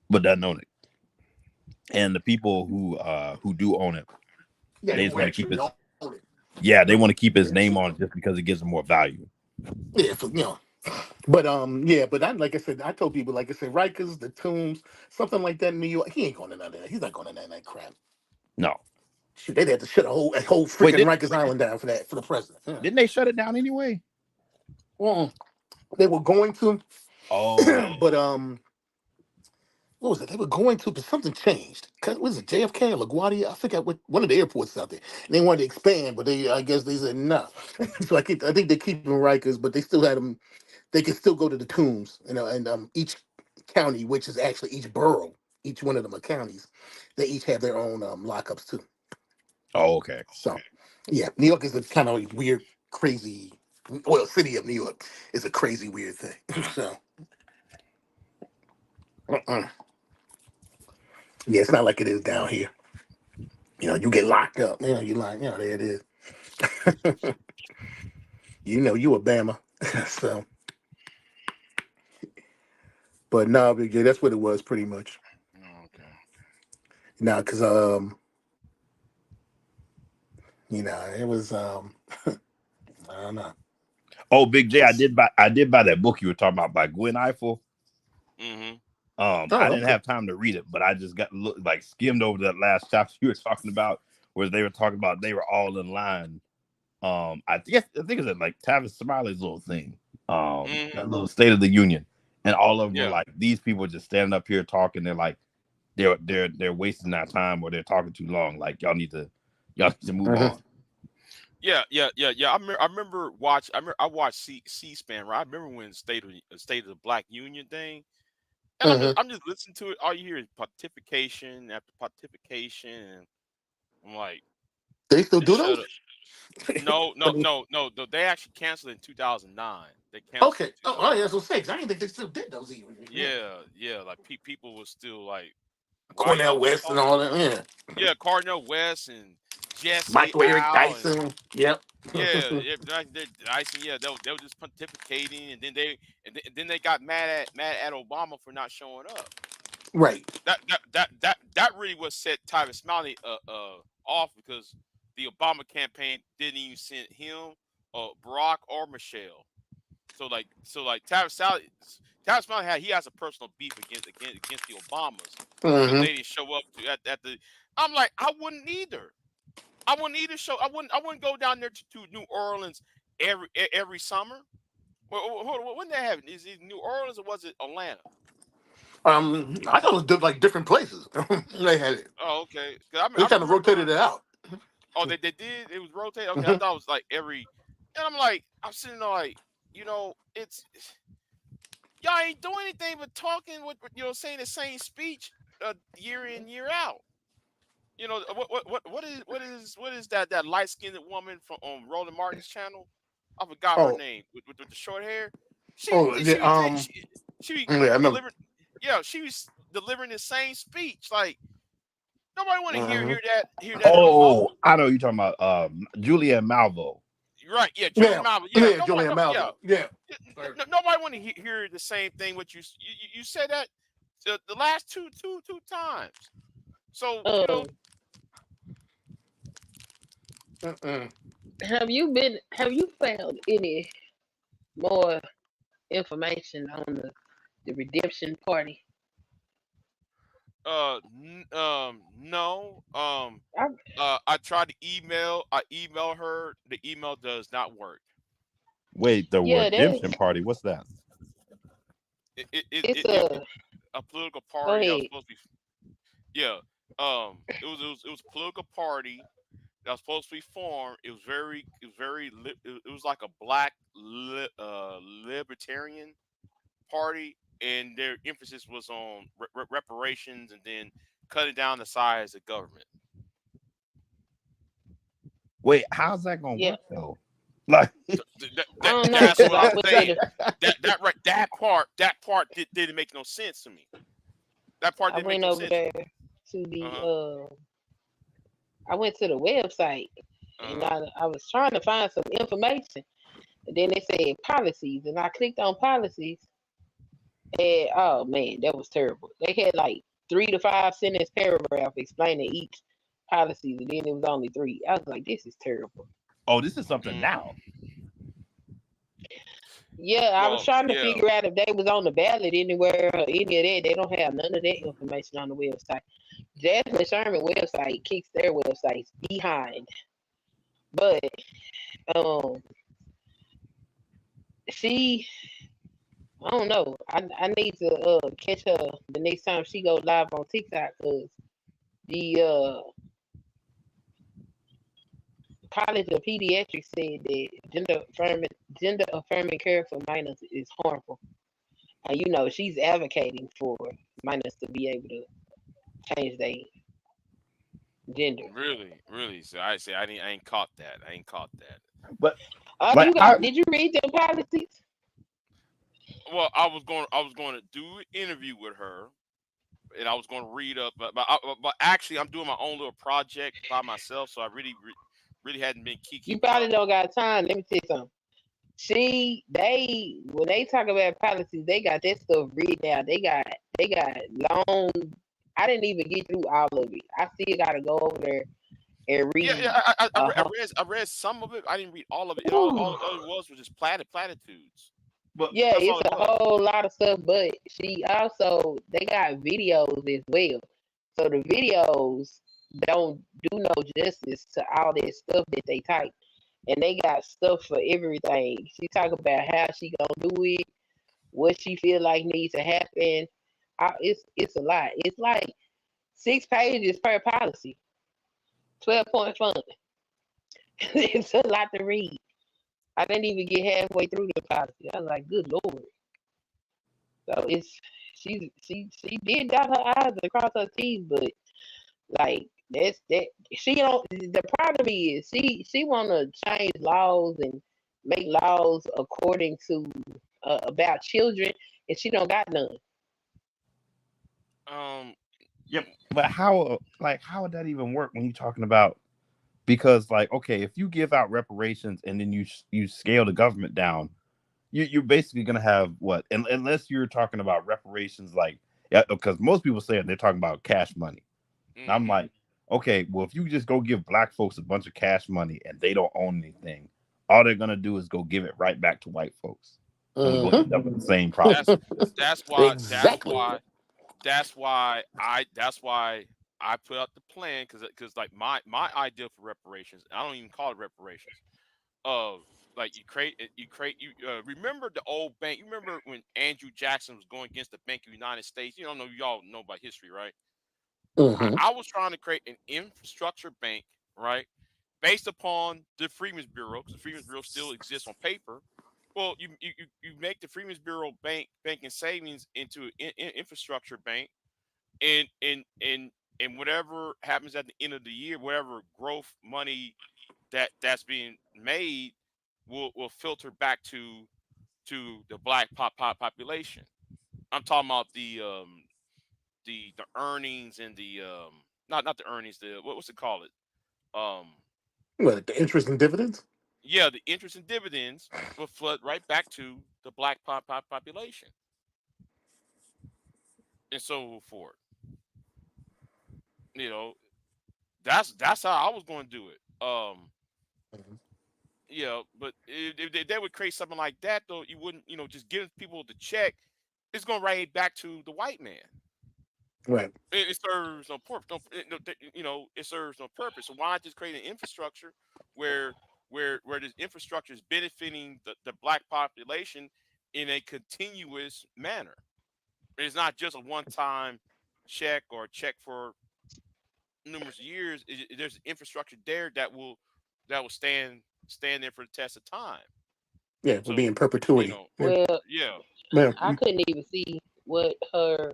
C: but doesn't own it. And the people who do own it, they just want to keep it. Yeah, they want to keep his name on it just because it gives them more value.
D: Yeah, But yeah, but like I said, I told people, like I said, Rikers, the Tombs, something like that in New York. He ain't going to none of that. He's not going to none of that crap.
C: No.
D: Shoot, they'd have to shut a whole
C: Wait,
D: freaking Rikers Island down for that, for the president. Yeah.
C: didn't they shut it down anyway?
D: Well, they were going to,
C: Oh,
D: but what was it? They were going to, but something changed. Was it JFK or LaGuardia? I forgot what one of the airports out there. And they wanted to expand, but I guess they said no. So I think they're keeping Rikers, but they still had them. They can still go to the Tombs, and each county, which is actually each borough, each one of them are counties, they each have their own lockups too.
C: oh, okay.
D: So, yeah, New York is a kind of weird, crazy. Well, city of New York is a crazy, weird thing. So, uh-uh. Yeah, it's not like it is down here. You get locked up. You like, there it is. You a Bama. So, but no, but yeah, that's what it was pretty much.
A: Okay.
D: Now, because it was I don't know.
C: Oh, Big J, I did buy that book you were talking about by Gwen Ifill.
A: Mm-hmm.
D: Oh,
C: I didn't
D: okay.
C: have time to read it, but I just got skimmed over that last chapter you were talking about, where they were talking about they were all in line. I think it's like Tavis Smiley's little thing, that little State of the Union, and all of them were like, these people just standing up here talking. They're like, they're wasting our time, or they're talking too long. Like y'all need to move on.
A: Yeah. I remember I watched C-SPAN, right? I remember when State of the Black Union thing, and I'm just listening to it. All you hear is pontification after pontification, and I'm like,
D: they still do
A: shut
D: those?
A: up. No. They actually canceled in 2009. They canceled.
D: Okay. Oh, yeah, so 6. I didn't think they still did those even.
A: Yeah. Like people were still like, why
D: Cornell
A: y'all
D: West and
A: talking?
D: all that. Yeah.
A: Yeah, Cardinal West and Jesse
D: Michael Eric
A: Al and
D: Dyson. Yep.
A: they were just pontificating, and then they got mad at Obama for not showing up.
D: Right.
A: That really was set Tavis Smiley off, because the Obama campaign didn't even send him, Barack or Michelle. So Tavis Smiley has a personal beef against the Obamas, because they didn't show up at the. I'm like, I wouldn't either. I wouldn't go down there to New Orleans every summer. When did that happen? Is it New Orleans or was it Atlanta?
D: I thought it was like different places. They had it.
A: Oh, okay.
D: They kind of rotated it out.
A: Oh, they did. It was rotated. Okay, I thought it was like every. And I'm sitting there like, it's y'all ain't doing anything but talking with saying the same speech year in, year out. What is that light skinned woman from Roland Martin's channel? I forgot her name with the short hair. She was
D: I know.
A: she was delivering the same speech. Like, nobody want to hear that.
C: Oh, I know you're talking about Julianne Malvo.
A: Right? Yeah, Julianne Malvo. Yeah,
D: Julianne Malvo. Yeah.
A: Nobody want to hear the same thing. What you said that the last two times. So
B: have you found any more information on the redemption party?
A: No. I tried to email. I emailed her. The email does not work.
C: Wait, the redemption party? What's that?
A: It's a political party that was supposed to be. Yeah. It was a political party that was supposed to be formed. It was like a black libertarian party, and their emphasis was on reparations and then cutting down the size of government.
C: Wait, how's that gonna work though?
A: Like that's what I'm saying. That part didn't make no sense to me. That part didn't make no sense.
B: I went over there to the I went to the website and I was trying to find some information. And then they said policies, and I clicked on policies. And oh man, that was terrible. They had like 3 to 5 sentence paragraph explaining each policy, and then it was only 3. I was like, this is terrible.
C: Oh, this is something now.
B: Yeah, I was
A: Well,
B: trying to
A: yeah,
B: figure out if they was on the ballot anywhere or any of that. They don't have none of that information on the website. Jasmine Sherman website kicks their websites behind. But um she I don't know. I need to catch her the next time she go live on TikTok because the College of Pediatrics said that gender affirming care for minors is harmful. And you know, she's advocating for minors to be able to change their gender.
A: really, really. So I say I ain't caught that. I ain't caught that.
C: But
B: Oh,
C: like, how?
B: did you read them policies?
A: Well, I was going to do an interview with her, and I was going to read up, but actually I'm doing my own little project by myself, so I really hadn't been
B: You
A: keeping
B: probably
A: up.
B: don't got time. Let me tell you something. They when they talk about policies, they got that stuff written out. They got long. I didn't even get through all of it. I still got to go over there and
A: Yeah,
B: read.
A: yeah.
B: Uh-huh.
A: I read some of it. I didn't read all of it. And
B: Ooh.
A: all it was just platitudes.
C: But
B: Yeah,
A: That's all
B: it's
A: it
B: a
A: was.
B: whole lot of stuff, but she also they got videos as well. So the videos don't do no justice to all that stuff that they type. And they got stuff for everything. She talk about how she gonna do it, what she feel like needs to happen. It's a lot. It's like 6 pages per policy. 12-point font. It's a lot to read. I didn't even get halfway through the policy. I was like, good lord. So it's she did dot her I's and cross her T's, but like that's that she don't. The problem is she wanna change laws and make laws according to about children, and she don't got none.
A: Um,
C: yep. But how? Like, how would that even work when you're talking about? Because, like, okay, if you give out reparations and then you scale the government down, you're basically gonna have what? And unless you're talking about reparations, like, yeah, because most people say they're talking about cash money. And I'm
A: hmm
C: like, okay, well, if you just go give black folks a bunch of cash money and they don't own anything, all they're gonna do is go give it right back to white folks, and we're gonna
D: Hmm.
C: end up with the same problem.
A: that's that's why
D: Exactly.
A: that's why I put out the plan because like my idea for reparations, I don't even call it reparations. Uh, like you remember the old bank? You remember when Andrew Jackson was going against the Bank of the United States? You don't know, y'all know about history, right?
D: Hmm.
A: I was trying to create an infrastructure bank, right, based upon the Freedmen's Bureau, because the Freedmen's Bureau still exists on paper. Well, you make the Freedmen's Bureau bank and savings into an infrastructure bank, and and whatever happens at the end of the year, whatever growth money that's being made will filter back to the black population. I'm talking about the earnings and the not the earnings, the what's it called it,
D: What, the interest and dividends?
A: yeah, the interest and dividends will flood right back to the black population and so forth. You know, that's how I was going to do it.
D: Mhm.
A: Yeah, but if they would create something like that, though, you wouldn't, just giving people the check. It's going right back to the white man.
D: Right.
A: It serves no purpose. It serves no purpose. So why not just create an infrastructure where where this infrastructure is benefiting the black population in a continuous manner? It's not just a one-time check or check for numerous years. There's infrastructure there that will stand there for the test of time.
D: Yeah, it would be
A: So,
D: in perpetuity. Yeah.
B: Well,
A: yeah.
D: Man,
B: I couldn't even see what her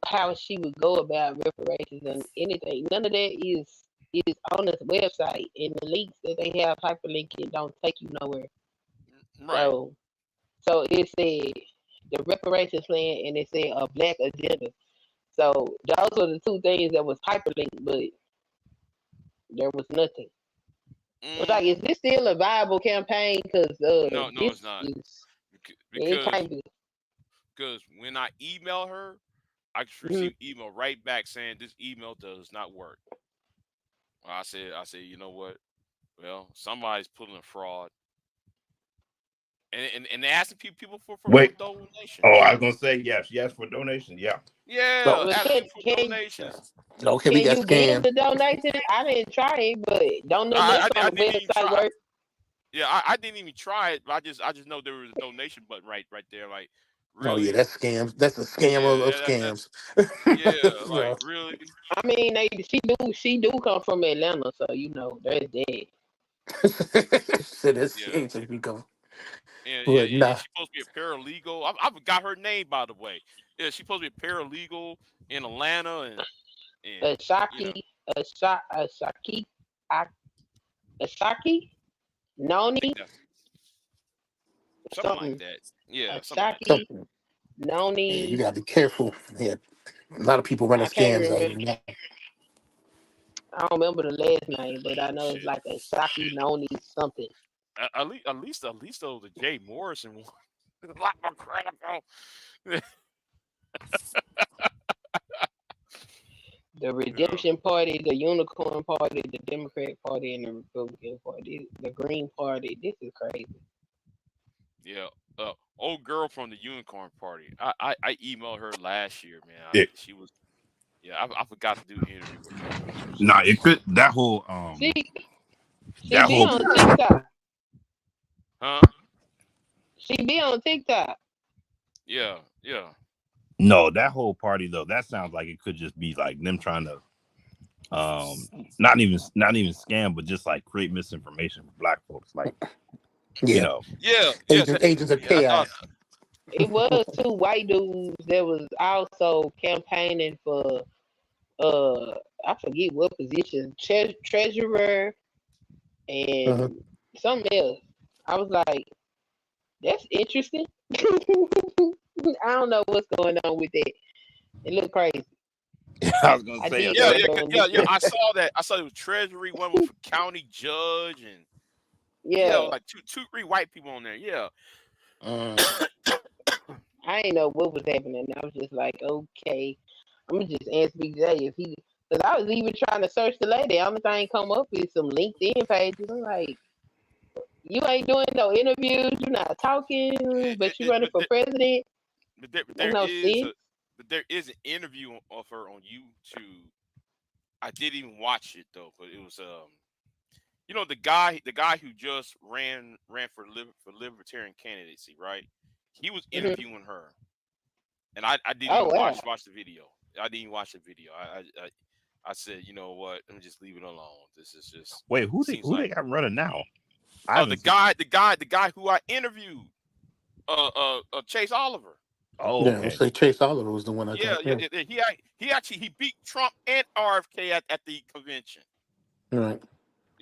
B: how she would go about reparations and anything. None of that is on this website, and the links that they have hyperlinking don't take you nowhere.
A: Right.
B: So it said the reparations plan, and it said a black agenda. So those were the two things that was hyperlinked, but there was nothing. I was like, is
A: Mm,
B: this still a viable campaign? Because
A: no,
B: this
A: it's not.
B: is it
A: Because
B: can't be.
A: when I email her, I just
B: Mhm.
A: received email right back saying this email does not work. I said, you know what? Well, somebody's pulling a fraud, and asking people for
C: Wait.
A: donations.
C: Oh, I was gonna say yeah. She asked for donations. Yeah.
A: Yeah,
D: So,
B: Well,
A: asking people for donations.
D: okay, we
B: can
D: got
B: you give
D: scammed.
B: the donation? I didn't try it, but don't know
A: I,
B: nothing
A: I,
B: on
A: I
B: the
A: didn't even
B: website
A: try.
B: work.
A: Yeah, I didn't even try it. But I just know there was a donation button right there. Like,
D: Oh yeah,
A: really?
D: that's scams. That's a scam of
A: Yeah,
D: scams.
A: yeah. Like,
D: So,
A: really?
B: I mean, she do come from Atlanta, so there's that.
D: so that's
A: Yeah.
D: scams if you go.
A: And
D: But nah.
A: she's supposed to be a paralegal. I forgot her name, by the way. Yeah, she's supposed to be a paralegal in Atlanta, and you know,
B: Ashaki, Ashaki, Ashaki,
A: I think
B: Noni,
A: that's something like
B: something.
A: that. Yeah, something like that.
B: Ashaki,
D: Something. Yeah, you
B: Noni.
D: gotta be careful. Yeah, a lot of people running
B: I can't
D: scams out
B: remember.
D: here now.
B: I don't remember the last name, but I know it's
A: Shit.
B: like Ashaki, Noni, something.
A: At least though the Jay Morrison one. A lot more crap on.
B: The
A: Yeah,
B: Redemption Party, the Unicorn Party, the Democrat Party, and the Republican Party, the Green Party. This is crazy.
A: yeah. Old girl from the Unicorn Party. I emailed her last year, man.
C: Yeah.
A: She was. Yeah, I forgot to do an interview with her. She was.
C: Nah, it could that whole
B: She
C: that
B: be
C: whole
B: on TikTok.
A: Huh?
B: She be on TikTok.
A: Yeah, yeah.
C: no, that whole party though, that sounds like it could just be like them trying to not even scam, but just like create misinformation for black folks. Like, you
D: Yeah,
C: know.
A: Yeah, yeah.
D: agents of
A: Yeah, I thought.
D: chaos.
B: It was two white dudes that was also campaigning for I forget what position, treasurer
D: Uh-huh.
B: and something else. I was like, that's interesting. I don't know what's going on with that. It looked crazy.
C: I was gonna
B: I
C: say
B: did
A: Yeah,
B: go
A: yeah,
B: there and
A: yeah,
B: look
A: yeah.
B: at
A: I saw that. I saw it was Treasury, one with county judge, and yeah,
B: yeah.
A: like three white people on there. Yeah,
D: Uh,
B: I didn't know what was happening. I was just like, okay, I'm gonna just ask Big J if he, because I was even trying to search the lady. Only thing come up is some LinkedIn pages. I'm like, you ain't doing no interviews. You're not talking, but you running for president.
A: but there, but
B: Ain't
A: there
B: no
A: is
B: sense.
A: a but there is an interview of her on YouTube. I didn't even watch it though, but it was the guy who just ran for libertarian candidacy, right? He was
B: Hmm.
A: interviewing her, and I didn't
B: Oh
A: even
B: wow.
A: watch the video. I didn't even watch the video. I said, you know what? Let me just leave it alone. This is just
C: wait,
A: seems
C: who they
A: like
C: got running now? I
A: the
C: haven't seen.
A: guy who I interviewed, Chase Oliver.
C: Oh,
D: yeah,
C: okay.
D: say Chase Oliver was the one I
A: Yeah,
D: thought.
A: yeah,
D: Yeah,
A: he actually he beat Trump and RFK at the convention.
D: right.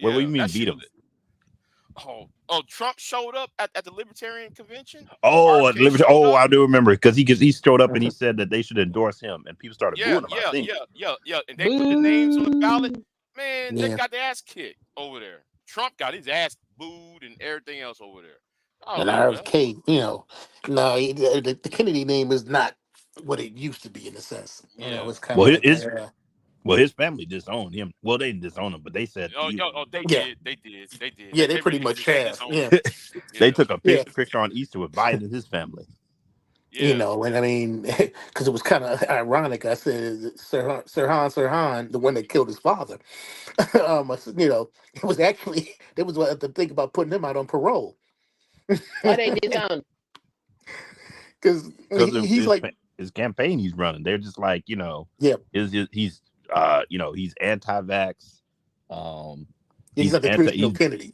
C: What do you
A: Yeah,
C: mean
A: that
C: beat
A: shit was.
C: him?
A: Trump showed up at the Libertarian convention.
C: Oh, at
A: RFK
C: Liberty.
A: showed
C: Oh,
A: up.
C: I do remember because he showed up and he
D: Uh-huh.
C: said that they should endorse him, and people started
A: Yeah,
C: booing him. I
A: yeah,
C: think.
A: yeah, yeah, yeah. And they put the names on the ballot.
B: Boo.
A: Man, they
D: Yeah,
A: got their ass kicked over there. Trump got his ass booed and everything else over there. I was
D: and
A: like, well,
D: RFK, no, the Kennedy name is not what it used to be in a sense.
A: yeah.
D: It's kind of
C: Well,
D: like,
C: his family disowned him. Well, they didn't disown him, but they said
A: Oh, they
D: yeah,
A: did. They did. They did.
D: yeah, they
A: They
D: pretty
A: really
D: much
A: did
D: have,
A: disown him.
D: yeah,
C: they
A: Yeah.
C: took a
D: yeah.
C: picture on Easter with Biden and his family.
A: Yeah.
D: And I mean, because it was kind of ironic. I said Sirhan, the one that killed his father. I said, it was actually there was what the thing about putting him out on parole
B: Why they disown?
D: because
C: Because of
D: he's like,
C: his campaign he's running. They're just like,
D: yeah,
C: he's he's anti-vax.
D: he's
C: He's
D: not the traditional Kennedy.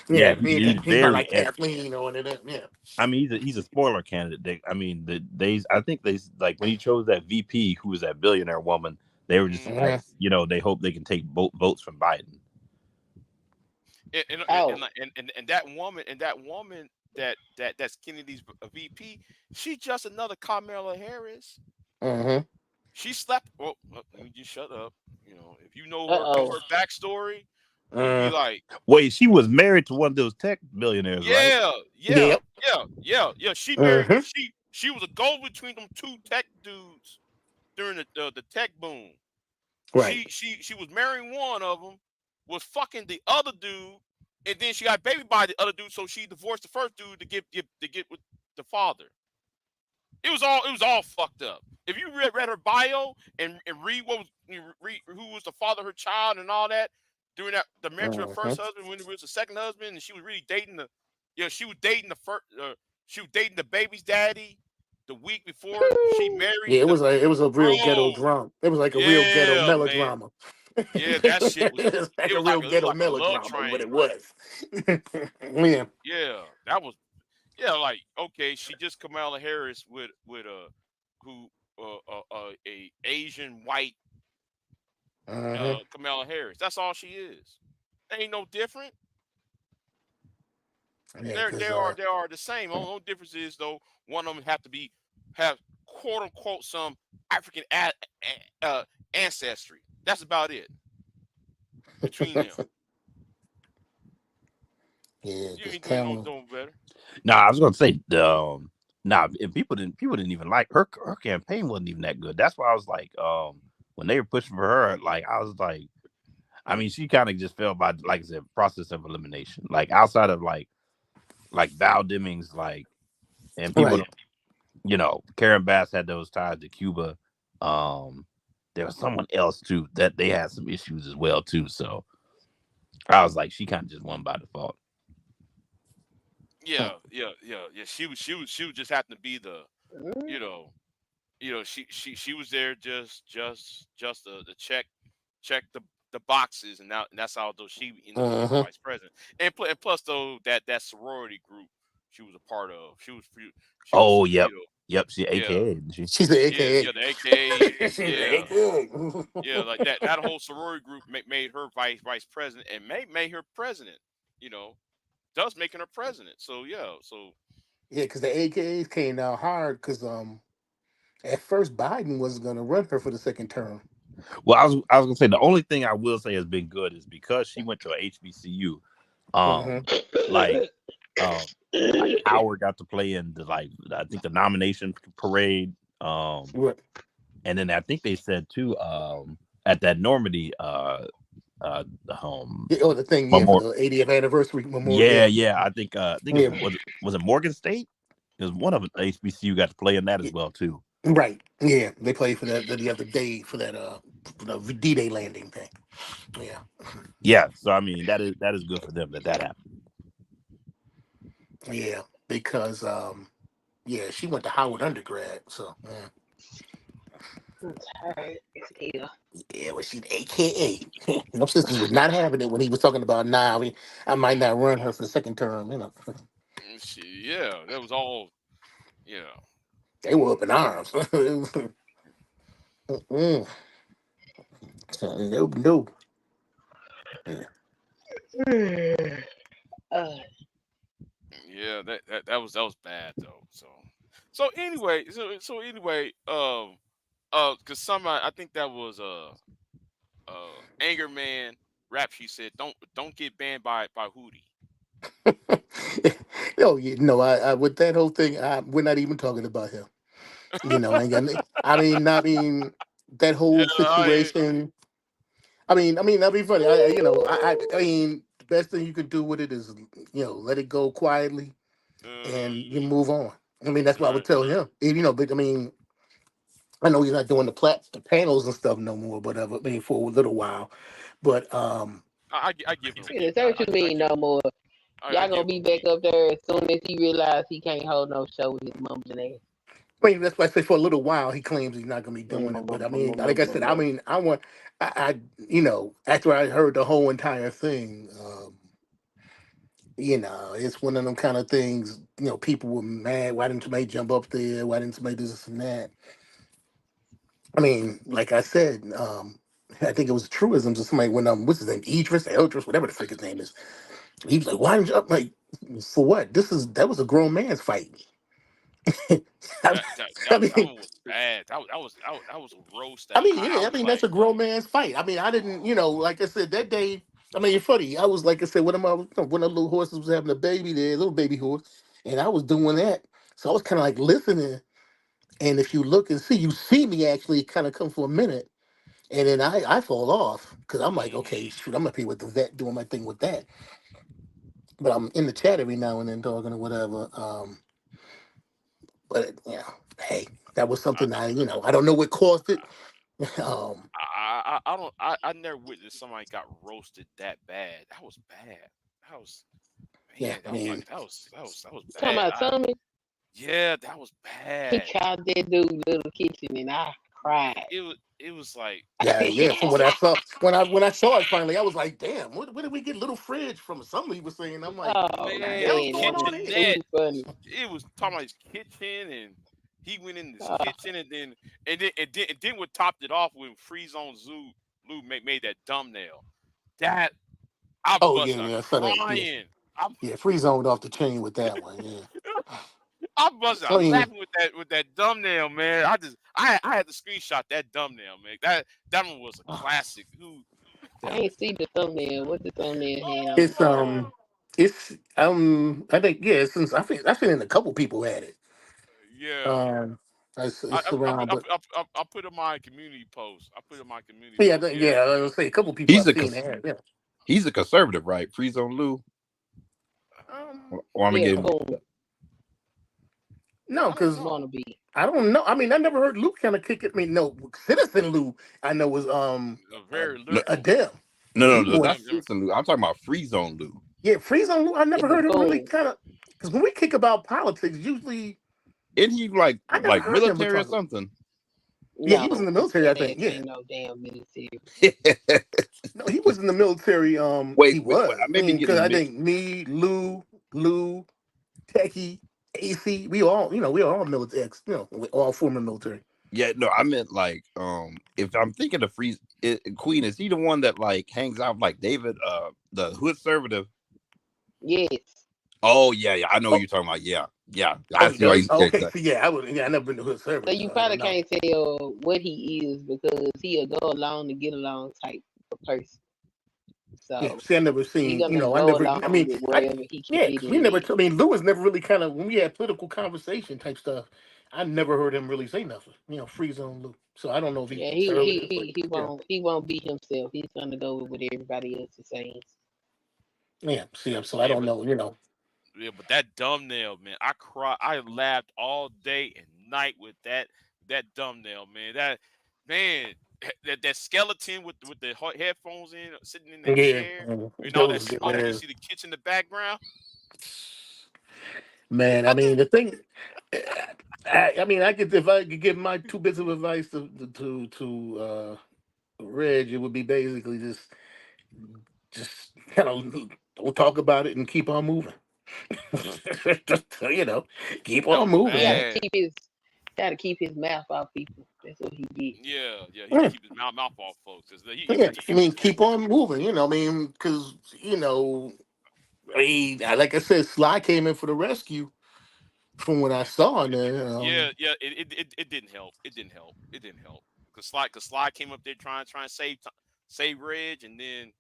C: yeah,
D: Yeah,
C: he's
D: he's not like
C: very.
D: Kathleen or anything. Yeah,
C: I mean, he's a spoiler candidate. I think they like when he chose that VP, who was that billionaire woman. They were just
A: Mm-hmm.
C: like,
D: Mhm.
C: they hope they can take votes from Biden.
B: Oh,
A: And that woman that's Kennedy's VP, she just another Kamala Harris.
D: Mhm.
A: She slept. Well, let me just shut up. If you know
B: uh-oh.
A: her backstory, you'd be
D: Uh,
A: like,
C: Wait, she was married to one of those tech billionaires, right?
A: yeah, yeah,
D: yep.
A: yeah. She married.
D: Mhm.
A: She was a go between them two tech dudes during the tech boom.
D: Right.
A: She was marrying one of them, was fucking the other dude and then she got baby by the other dude, so she divorced the first dude to get with the father. It was all fucked up. If you read her bio and read who was the father of her child and all that during the marriage to her
D: Uh-huh.
A: first husband, when it was the second husband, and she was really dating she was dating the first, she was dating the baby's daddy the week before she married
D: Yeah,
A: the
D: it was a real ghetto
A: bro.
D: drama. It was like a real ghetto
A: Yeah, man.
D: melodrama.
A: Yeah, that shit was.
D: It's like a real
A: It was
D: ghetto
A: like a love
D: melodrama, is what
A: triangle.
D: it was. Yeah.
A: Yeah, that was. Yeah, like okay, she just Kamala Harris with who a Asian white
D: Uh-huh.
A: Kamala Harris. That's all she is. Ain't no different.
D: Yeah,
A: They
D: because
A: are the same. Only difference is though one of them have quote unquote some African ancestry. That's about it between them.
D: yeah,
A: You
D: because
A: ain't doing
D: Kamala.
A: no better.
C: Nah, I was gonna say nah, if people didn't even like her campaign wasn't even that good. That's why I was like, when they were pushing for her, like I was like, I mean, she kind of just fell by, like I said, process of elimination. Like outside of like Val Demings, like, and people
D: Right.
C: don't, Karen Bass had those ties to Cuba. Um, there was someone else too that they had some issues as well too. So I was like, she kind of just won by default.
A: Yeah. She was just happened to be the, you know, she was there just to check the boxes, and that's how though she ended up becoming
D: Uh-huh.
A: vice president. And plus though that sorority group she was a part of, she was
C: Oh, yep, she
A: yeah,
C: AKA, didn't she?
D: She's an
A: yeah,
D: AKA.
A: the AKA,
D: She's an
A: yeah.
D: AKA.
A: Yeah, like that whole sorority group made her vice president and made her president. You know, thus making her president. So yeah, so
D: Yeah, because the AKAs came down hard because at first Biden wasn't going to run her for the second term.
C: Well, I was gonna say the only thing I will say has been good is because she went to a HBCU.
D: Uh-huh.
C: Like like Howard got to play in the, like, I think the nomination parade.
D: Right.
C: And then I think they said too at that Normandy
D: Yeah, oh, the thing, yeah, for
C: memorial.
D: the 80th anniversary memorial.
C: Yeah,
D: Yeah.
C: yeah. I think it
D: Yeah.
C: was it Morgan State? Because one of the HBCU got to play in that
D: Yeah.
C: as well too.
D: Right. Yeah. They played for that the other day for that for the D-Day landing thing. Yeah.
C: Yeah, so I mean that is good for them that happened.
D: Yeah. Because yeah, she went to Howard undergrad. So
B: I'm tired as hell.
D: yeah, well, she's AKA. My sisters was not having it when he was talking about I might not run her for the second term.
A: yeah, that was all. Yeah,
D: They were up in arms. Mm-mm. So, nope, nope. Yeah.
B: uh,
A: yeah, that was bad though. So anyway, because somebody, I think that was Anger Man rap. She said, don't get banned by Hootie.
D: Oh, yeah, no, I with that whole thing, we're not even talking about him. I ain't got. I mean, that
A: Yeah,
D: whole situation. That'd be funny. I mean, the best thing you could do with it is, let it go quietly and you
A: uh,
D: move on. I mean, that's what I would
A: right.
D: tell him. But I mean, I know he's not doing the panels and stuff no more, but I mean, for a little while. But
A: I give him
B: yeah, say what you
A: I
B: mean
A: give
B: no more.
A: I
B: Y'all gonna
A: give
B: be
A: him
B: back up there as soon as he realize he can't hold no show with his mom and ass.
D: I mean, that's why I say for a little while he claims he's not going to be doing it. But I mean, like I said, I mean, after I heard the whole entire thing, it's one of them kind of things. People were mad. Why didn't somebody jump up there? Why didn't somebody do this and that? I mean, like I said, I think it was truisms or somebody when what's his name, Eldris, whatever the frick his name is. He was like, "Why didn't you up?" Like, for what? That was a grown man's fight. I, I
A: that
D: mean,
A: one was bad. That was a roast. That I
D: Yeah,
A: was
D: that's
A: like,
D: a grown man's fight. I mean, I didn't, like I said, that day, I mean, it's funny. I was, like I said, one of the little horses was having a baby there, a little baby horse, and I was doing that. So I was kind of like listening. And if you look and see, you see me actually kind of come for a minute. And then I fall off because I'm like, okay,
A: mm-hmm.
D: shoot, I'm up here with the vet doing my thing with that. but I'm in the chat every now and then talking or whatever. But yeah, hey, that was something I don't know what caused it. um,
A: I never witnessed somebody got roasted that bad. That was bad. That was
D: yeah,
A: man.
D: I
A: That was
D: mean,
A: like that was
B: Talking
A: bad.
B: about Tommy,
A: Yeah, that was
B: he
A: bad.
B: called that dude Little Kitchen, and I cried.
A: It was like
D: yeah. From what I saw, when I saw it finally, I was like, damn, where did we get Little Fridge from? Somebody was saying, I'm like,
B: Oh
D: what the
A: man,
D: hell's
B: man,
D: going
B: that
D: on
B: was
D: here?
A: kitchenette.
B: too funny.
A: It was talking about his kitchen, and he went in this
B: Oh,
A: kitchen, and then what topped it off when Free Zone Lou made that thumbnail. That I
D: Oh
A: bust
D: yeah,
A: out
D: yeah, I saw that. Yeah,
A: crying. I
D: yeah, free zoned off the chain with that one. Yeah,
A: I bust
D: I
A: out
D: mean,
A: laughing with that thumbnail, man. I had to screenshot that thumbnail, man. That one was a classic. Who?
B: I ain't see the thumbnail. What the thumbnail had on?
D: it's I think yeah, since I've seen a couple people at it.
A: Yeah.
D: Um, it's around, but
A: I put in my community post. I put in my community
D: yeah,
A: post. Yeah.
D: yeah, I was say a couple people
C: He's
D: I've
C: a
D: seen at. Yeah,
C: he's a conservative, right? Free Zone Lou.
D: um,
C: Or I'm gonna
B: Yeah,
C: get him.
B: cool.
D: no,
A: I don't
D: because
A: know.
B: Wanna be.
D: I don't know. I mean, I never heard Luke kind of kick it. I mean, no, Citizen Lou I know was
A: A
D: uh
A: very
C: No,
A: liberal.
D: Adele.
C: no,
D: He
C: no,
D: was
C: not Citizen Lou. I'm talking about Free Zone Lou.
D: yeah, Freeze on Lou. I
B: Yeah,
D: never heard him really
B: cool.
D: kind of because when we kick about politics, usually
C: Isn't he
D: I never
C: like
D: heard him
C: military or
D: talk.
C: something?
D: Yeah, he was in
B: No,
D: the military, I think.
B: that
D: Yeah,
B: ain't no damn military.
D: no, he was in the military. He
C: Wait,
D: was.
C: I
D: I
C: may be
D: mean, because
C: getting
D: I
C: mixed.
D: think me, Lou, Techie, AC, we all, we are all military. We all former military.
C: Yeah, no, I meant like if I'm thinking of Queen, is he the one that like hangs out with, like David, the hood conservative?
B: Yes.
C: Oh yeah, I know what
D: Oh,
C: you're talking about. Yeah,
D: oh,
C: I
D: he
C: see why
D: does.
C: you
D: Oh,
C: said
D: okay,
C: that.
D: see, yeah, I never been to hood
B: So
D: service,
B: you
D: so I
B: probably
D: don't know.
B: can't tell what he is because he a go along to get along type of person.
D: Yeah,
B: So
D: see, I never
B: he
D: seen.
B: gonna
D: I
B: go
D: never. I
B: along
D: mean,
B: with wherever he can
D: yeah,
B: fit
D: because we
B: in
D: never.
B: at.
D: I mean, Lou was never really kind of when we had political conversation type stuff. I never heard him really say nothing. Free zone Lou. So I don't know if he's
B: Yeah,
D: conservative, but yeah,
B: he won't be himself. He's gonna go with what everybody else is saying.
D: yeah. See, so I
A: Yeah,
D: don't know.
A: but that thumbnail, man. I cried. I laughed all day and night with that thumbnail, man. Man, that skeleton with the headphones in, sitting in that
D: Yeah,
A: chair, and all that
D: those
A: smoke. You see the kitchen in the background.
D: man. I
A: I
D: mean,
A: just
D: the thing. I mean, if I could give my two bits of advice to Reg, it would be basically just kind of don't talk about it and keep on moving. Just, keep
A: that
D: on
A: was
D: moving,
B: He
D: man.
A: bad.
B: gotta keep his mouth off people. That's what he did.
A: Yeah. He
D: Yeah,
A: keep his mouth off, folks. 'Cause he
D: yeah.
A: went to
D: I mean,
A: YouTube.
D: keep on moving. I mean, because like I said, Sly came in for the rescue. From what I saw in there,
A: Yeah. It didn't help. It didn't help. It didn't help. Cause Sly came up there trying to save Reg, and then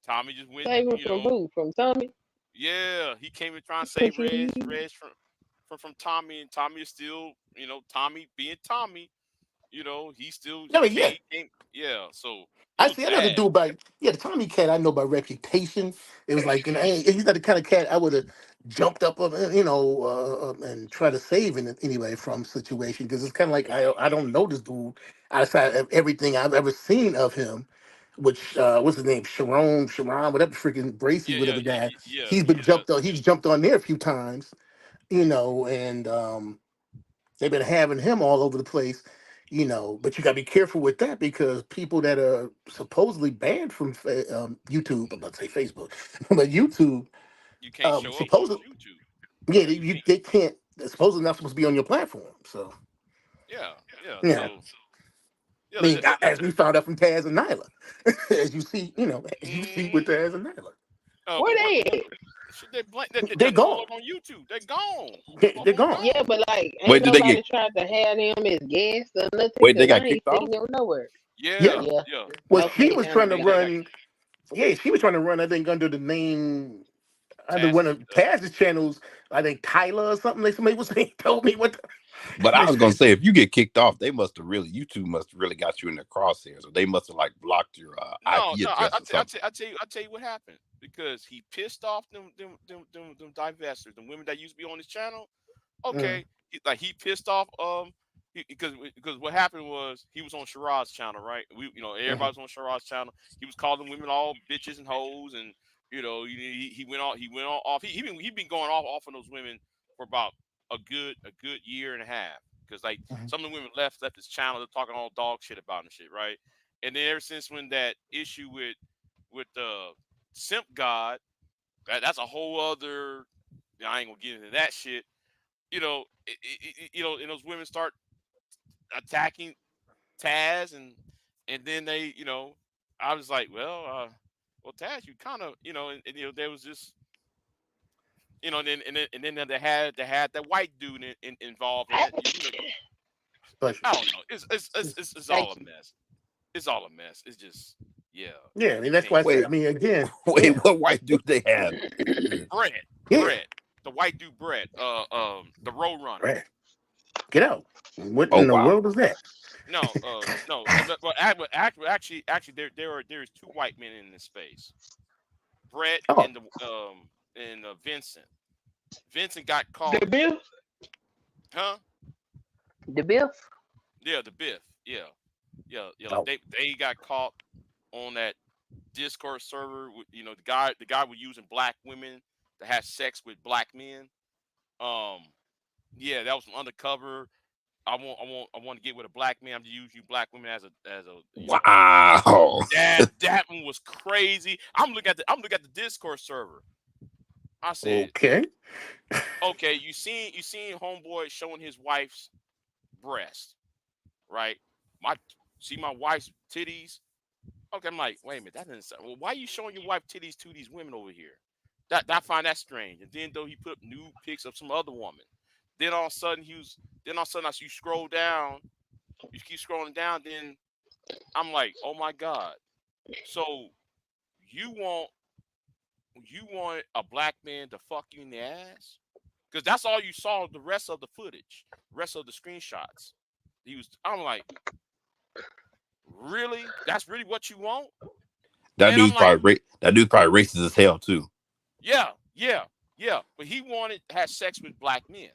A: Tommy just went.
B: Save him from who? From Tommy?
A: Yeah, he came and trying to save
B: He
A: Reg from Tommy, and Tommy is still, Tommy being Tommy,
D: I mean, yeah.
A: he came, yeah. So it
D: I
A: was
D: see. I know the
A: bad.
D: dude by the Tommy cat. I know by reputation. It was like, he's not the kind of cat I would have jumped up, and try to save in anyway from situation because it's kind of like I don't know this dude outside of everything I've ever seen of him. Which what's his name? Sharon, whatever freaking Bracy, whatever guy. He's jumped on there a few times, and they've been having him all over the place, but you got to be careful with that because people that are supposedly banned from YouTube, I'm about to say Facebook, but YouTube,
A: You can't show up on
D: supposedly,
A: YouTube.
D: yeah,
A: You can't.
D: they can't, they're supposedly not supposed to be on your platform. So,
A: Yeah.
D: yeah.
A: So yeah,
D: I mean, as we found out from Taz and Nyla, as you see, with
A: mm,
D: Taz and Nyla,
B: Where
A: but
B: they at?
D: they're
A: they're no
D: gone.
A: longer on YouTube. They're gone.
D: They're
A: Motherfucker
D: gone.
B: Yeah,
A: gone.
B: but like
C: Wait,
B: ain't
C: did they
B: nobody
C: get?
B: tried to have them as guests or nothing
C: Wait, they
B: because I
C: got
B: ain't
C: kicked off?
B: seen them nowhere.
D: Yeah.
A: Yeah.
B: Yeah.
A: Yeah.
D: Well, she
B: Okay,
D: was
B: now they
D: trying to
B: got
A: They got
D: run. Yeah, she was trying to run. I think under the name. Under one
A: Taz's.
D: of Taz's channels, I think Tyler or something. Like somebody was saying, told me what.
C: But I
D: They
C: was gonna
D: said,
C: say, if you get kicked off, YouTube must have really got you in their crosshairs, or they must have like blocked your
A: No,
C: IP
A: no.
C: address or something.
A: I tell you what happened. because he pissed off them divestors, the women that used to be on his channel.
D: Mm.
A: Okay, he pissed off because what happened was he was on Shiraz's channel, right?
D: Mhm.
A: Everybody's on Shiraz's channel. He was calling women all bitches and hoes, and he went off. He been going off on those women for about a good year and a half, because like
D: Mhm.
A: some of the women left his channel. They're talking all dog shit about him and shit, right? And then ever since when that issue with the simp god, that's a whole other. I ain't gonna get into that shit. And those women start attacking Taz, and then they, I was like, well, Taz, you kind of, there was just, and then they had that white dude involved in it.
D: Pleasure.
A: I don't know. It's
B: Thank
A: all a
B: you.
A: mess. It's all a mess. It's just, yeah,
D: Yeah, I mean
A: you
D: that's
A: can't.
D: why I said.
C: Wait,
D: I mean, again,
C: wait,
D: yeah,
C: what white dude they have?
A: Brett,
D: yeah,
A: Brett, the white dude, Brett, the Road Runner.
D: right. Get out. What
C: Oh
D: in the
C: wow.
D: world is that?
A: No, no. Actually, there's two white men in this space. Brett
D: Oh,
A: and Vincent. Vincent got
B: The
A: caught,
B: biff,
A: huh?
B: the biff.
A: Yeah, the Biff. Yeah, yeah, yeah. Like
D: oh,
A: they got caught on that Discord server. The guy was using black women to have sex with black men. Um, yeah, that was undercover. I want to get with a black man. I'm just using you black women as a.
C: Wow.
A: That one was crazy. I'm looking at the Discord server. I said,
D: okay.
A: okay, you seen homeboy showing his wife's breast, right? My See my wife's titties. Okay, I'm like, wait a minute, that doesn't sound. Well, why are you showing your wife titties to these women over here? That I find that strange. And then though he put up nude pics of some other woman. Then all of a sudden as you scroll down, you keep scrolling down. Then I'm like, oh my god. So you want you want a black man to fuck you in the ass? Because that's all you saw the rest of the footage, rest of the screenshots. I'm like, really? That's really what you want?
C: That
A: And I'm
C: dude's
A: like,
C: probably racist as hell too.
A: yeah, yeah, yeah. But he wanted to have sex with black men.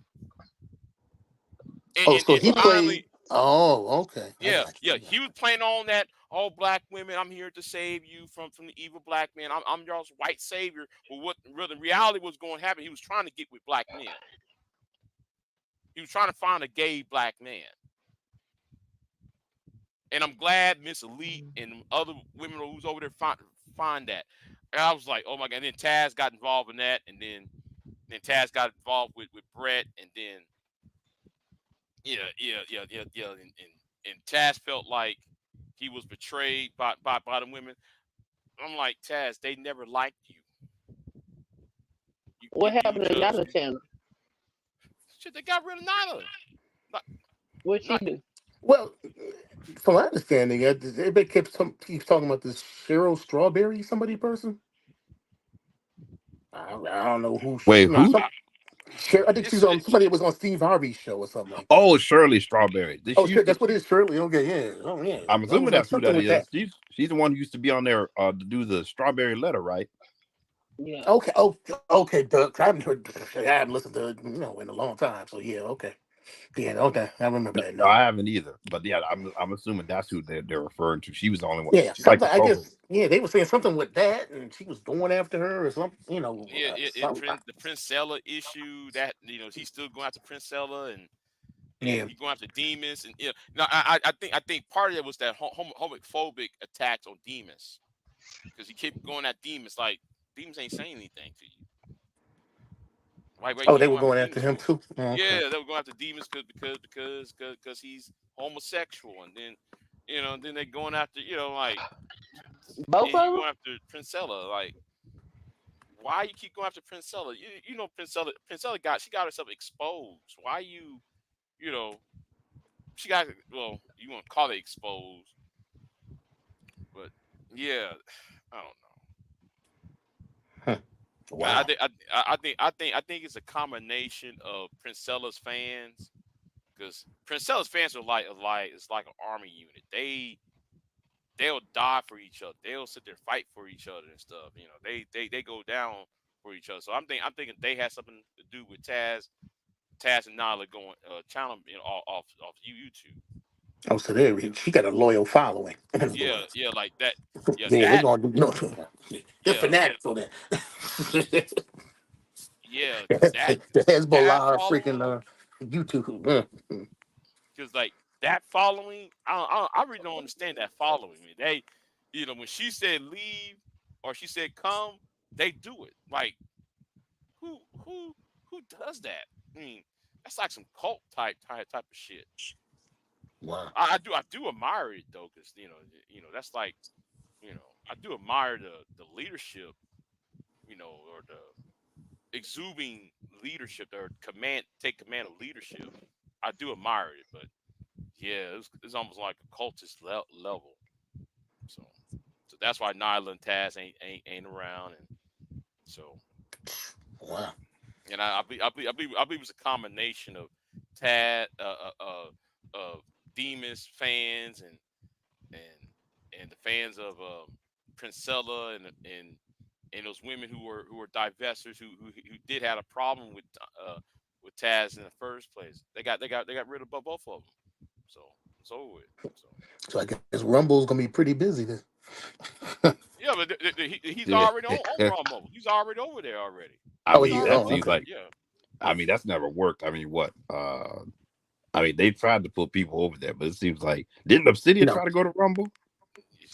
A: And,
D: Oh,
A: and,
D: so
A: and
D: he
A: finally,
D: played. Oh, okay. I
A: yeah,
D: got
A: yeah,
D: you. I got
A: he was playing on that. All black women, I'm here to save you from the evil black man. I'm y'all's white savior. But what really reality was going to happen? He was trying to get with black men. He was trying to find a gay black man. And I'm glad Miss Elite and other women who's over there find that. And I was like, oh my god. And then Taz got involved in that, and then Taz got involved with Brett, and then yeah. And Taz felt like he was betrayed by the women. I'm like, Taz, they never liked you.
B: What
A: You
B: happened to
A: just
B: Nana channel?
A: shit. They got rid of Nala. Not,
B: What she
A: not
B: do?
D: Well, from my understanding, everybody keeps talking about this Cheryl Strawberry, somebody person. I don't know who.
C: Wait,
D: No,
C: who?
D: I think she's
A: it's
D: on somebody that was on Steve Harvey's show or something like that.
C: Oh, Shirley Strawberry. Did
D: Oh,
C: she
D: shit,
C: used to?
D: that's what it is, Shirley. Okay, yeah. Oh, yeah.
C: I'm
D: I
C: assuming
D: was on
C: that's who
D: something
C: that
D: with
C: is.
D: that.
C: She's the one who used to be on there to do the Strawberry Letter, right?
B: Yeah.
D: Okay. Oh, okay. Doug. I haven't heard. I haven't listened to it, in a long time. So yeah. Okay. Yeah. Okay. I remember
C: No,
D: that
C: no,
D: now.
C: I haven't either. But yeah, I'm assuming that's who they're referring to. She was the only one.
D: Yeah.
C: She's like
D: Something.
C: the
D: I
C: co-host.
D: guess. Yeah. They were saying something with that, and she was going after her or something.
A: yeah,
D: Something.
A: the Princella issue that he's still going after Princella, and
D: Yeah.
A: he going after Demas, and no, I think part of it was that homophobic attacks on Demas, because he kept going at Demas like Demas ain't saying anything to you. Why you
D: Oh,
A: keep
D: they were
A: going after
D: going after
A: Demas
D: him
A: for?
D: too. Oh, okay.
A: Yeah, they were going after Demas because he's homosexual, and then they're going after like,
B: Both
A: and he
B: of them?
A: going after Princella like. Why you keep going after Princella? Princella got herself exposed. Why you know she got you want to call it exposed, but yeah, I don't know.
D: Huh.
A: I
D: Wow.
A: think I think it's a combination of Princella's fans, because Princella's fans are like it's like an army unit. they'll die for each other. They'll sit there and fight for each other and stuff. You know, they go down for each other. So I'm thinking they had something to do with Taz and Nyla going channel, you know, off YouTube.
D: Oh, so there she got a loyal following.
A: Yeah, yeah, like that. Yeah,
D: Yeah, they're
A: that.
D: gonna do no. They're
A: Yeah,
D: fanatics on that.
A: yeah, that
D: The
A: that
D: Hezbollah freaking
A: following.
D: YouTube.
A: Because like that following, I really don't understand that following. They, you know, when she said leave or she said come, they do it. Like who who who does that? I mean, that's like some cult type of shit.
D: Wow.
A: I do admire it though, because you know that's like, you know, I do admire the leadership, you know, or the exuding leadership or take command of leadership. I do admire it, but yeah, it's almost like a cultist level. So that's why Nyla and Taz ain't around, and so
D: Wow.
A: and I believe it was a combination of Taz, Demon's fans and the fans of Princella and those women who were divestors who did have a problem with Taz in the first place. They got rid of both of them. So it's over with.
D: So I guess Rumble's gonna be pretty busy then.
A: Yeah, but he's
C: Yeah.
A: already on Rumble. He's already over there already.
C: I
D: Oh,
A: He's
C: mean,
D: yeah.
A: already
C: that
D: Oh,
C: seems
A: over there.
D: okay.
C: like.
A: Yeah.
C: I mean, that's never worked. I mean, what? I mean, they tried to put people over there, but it seems like didn't Obsidian
D: No,
C: try to go to Rumble?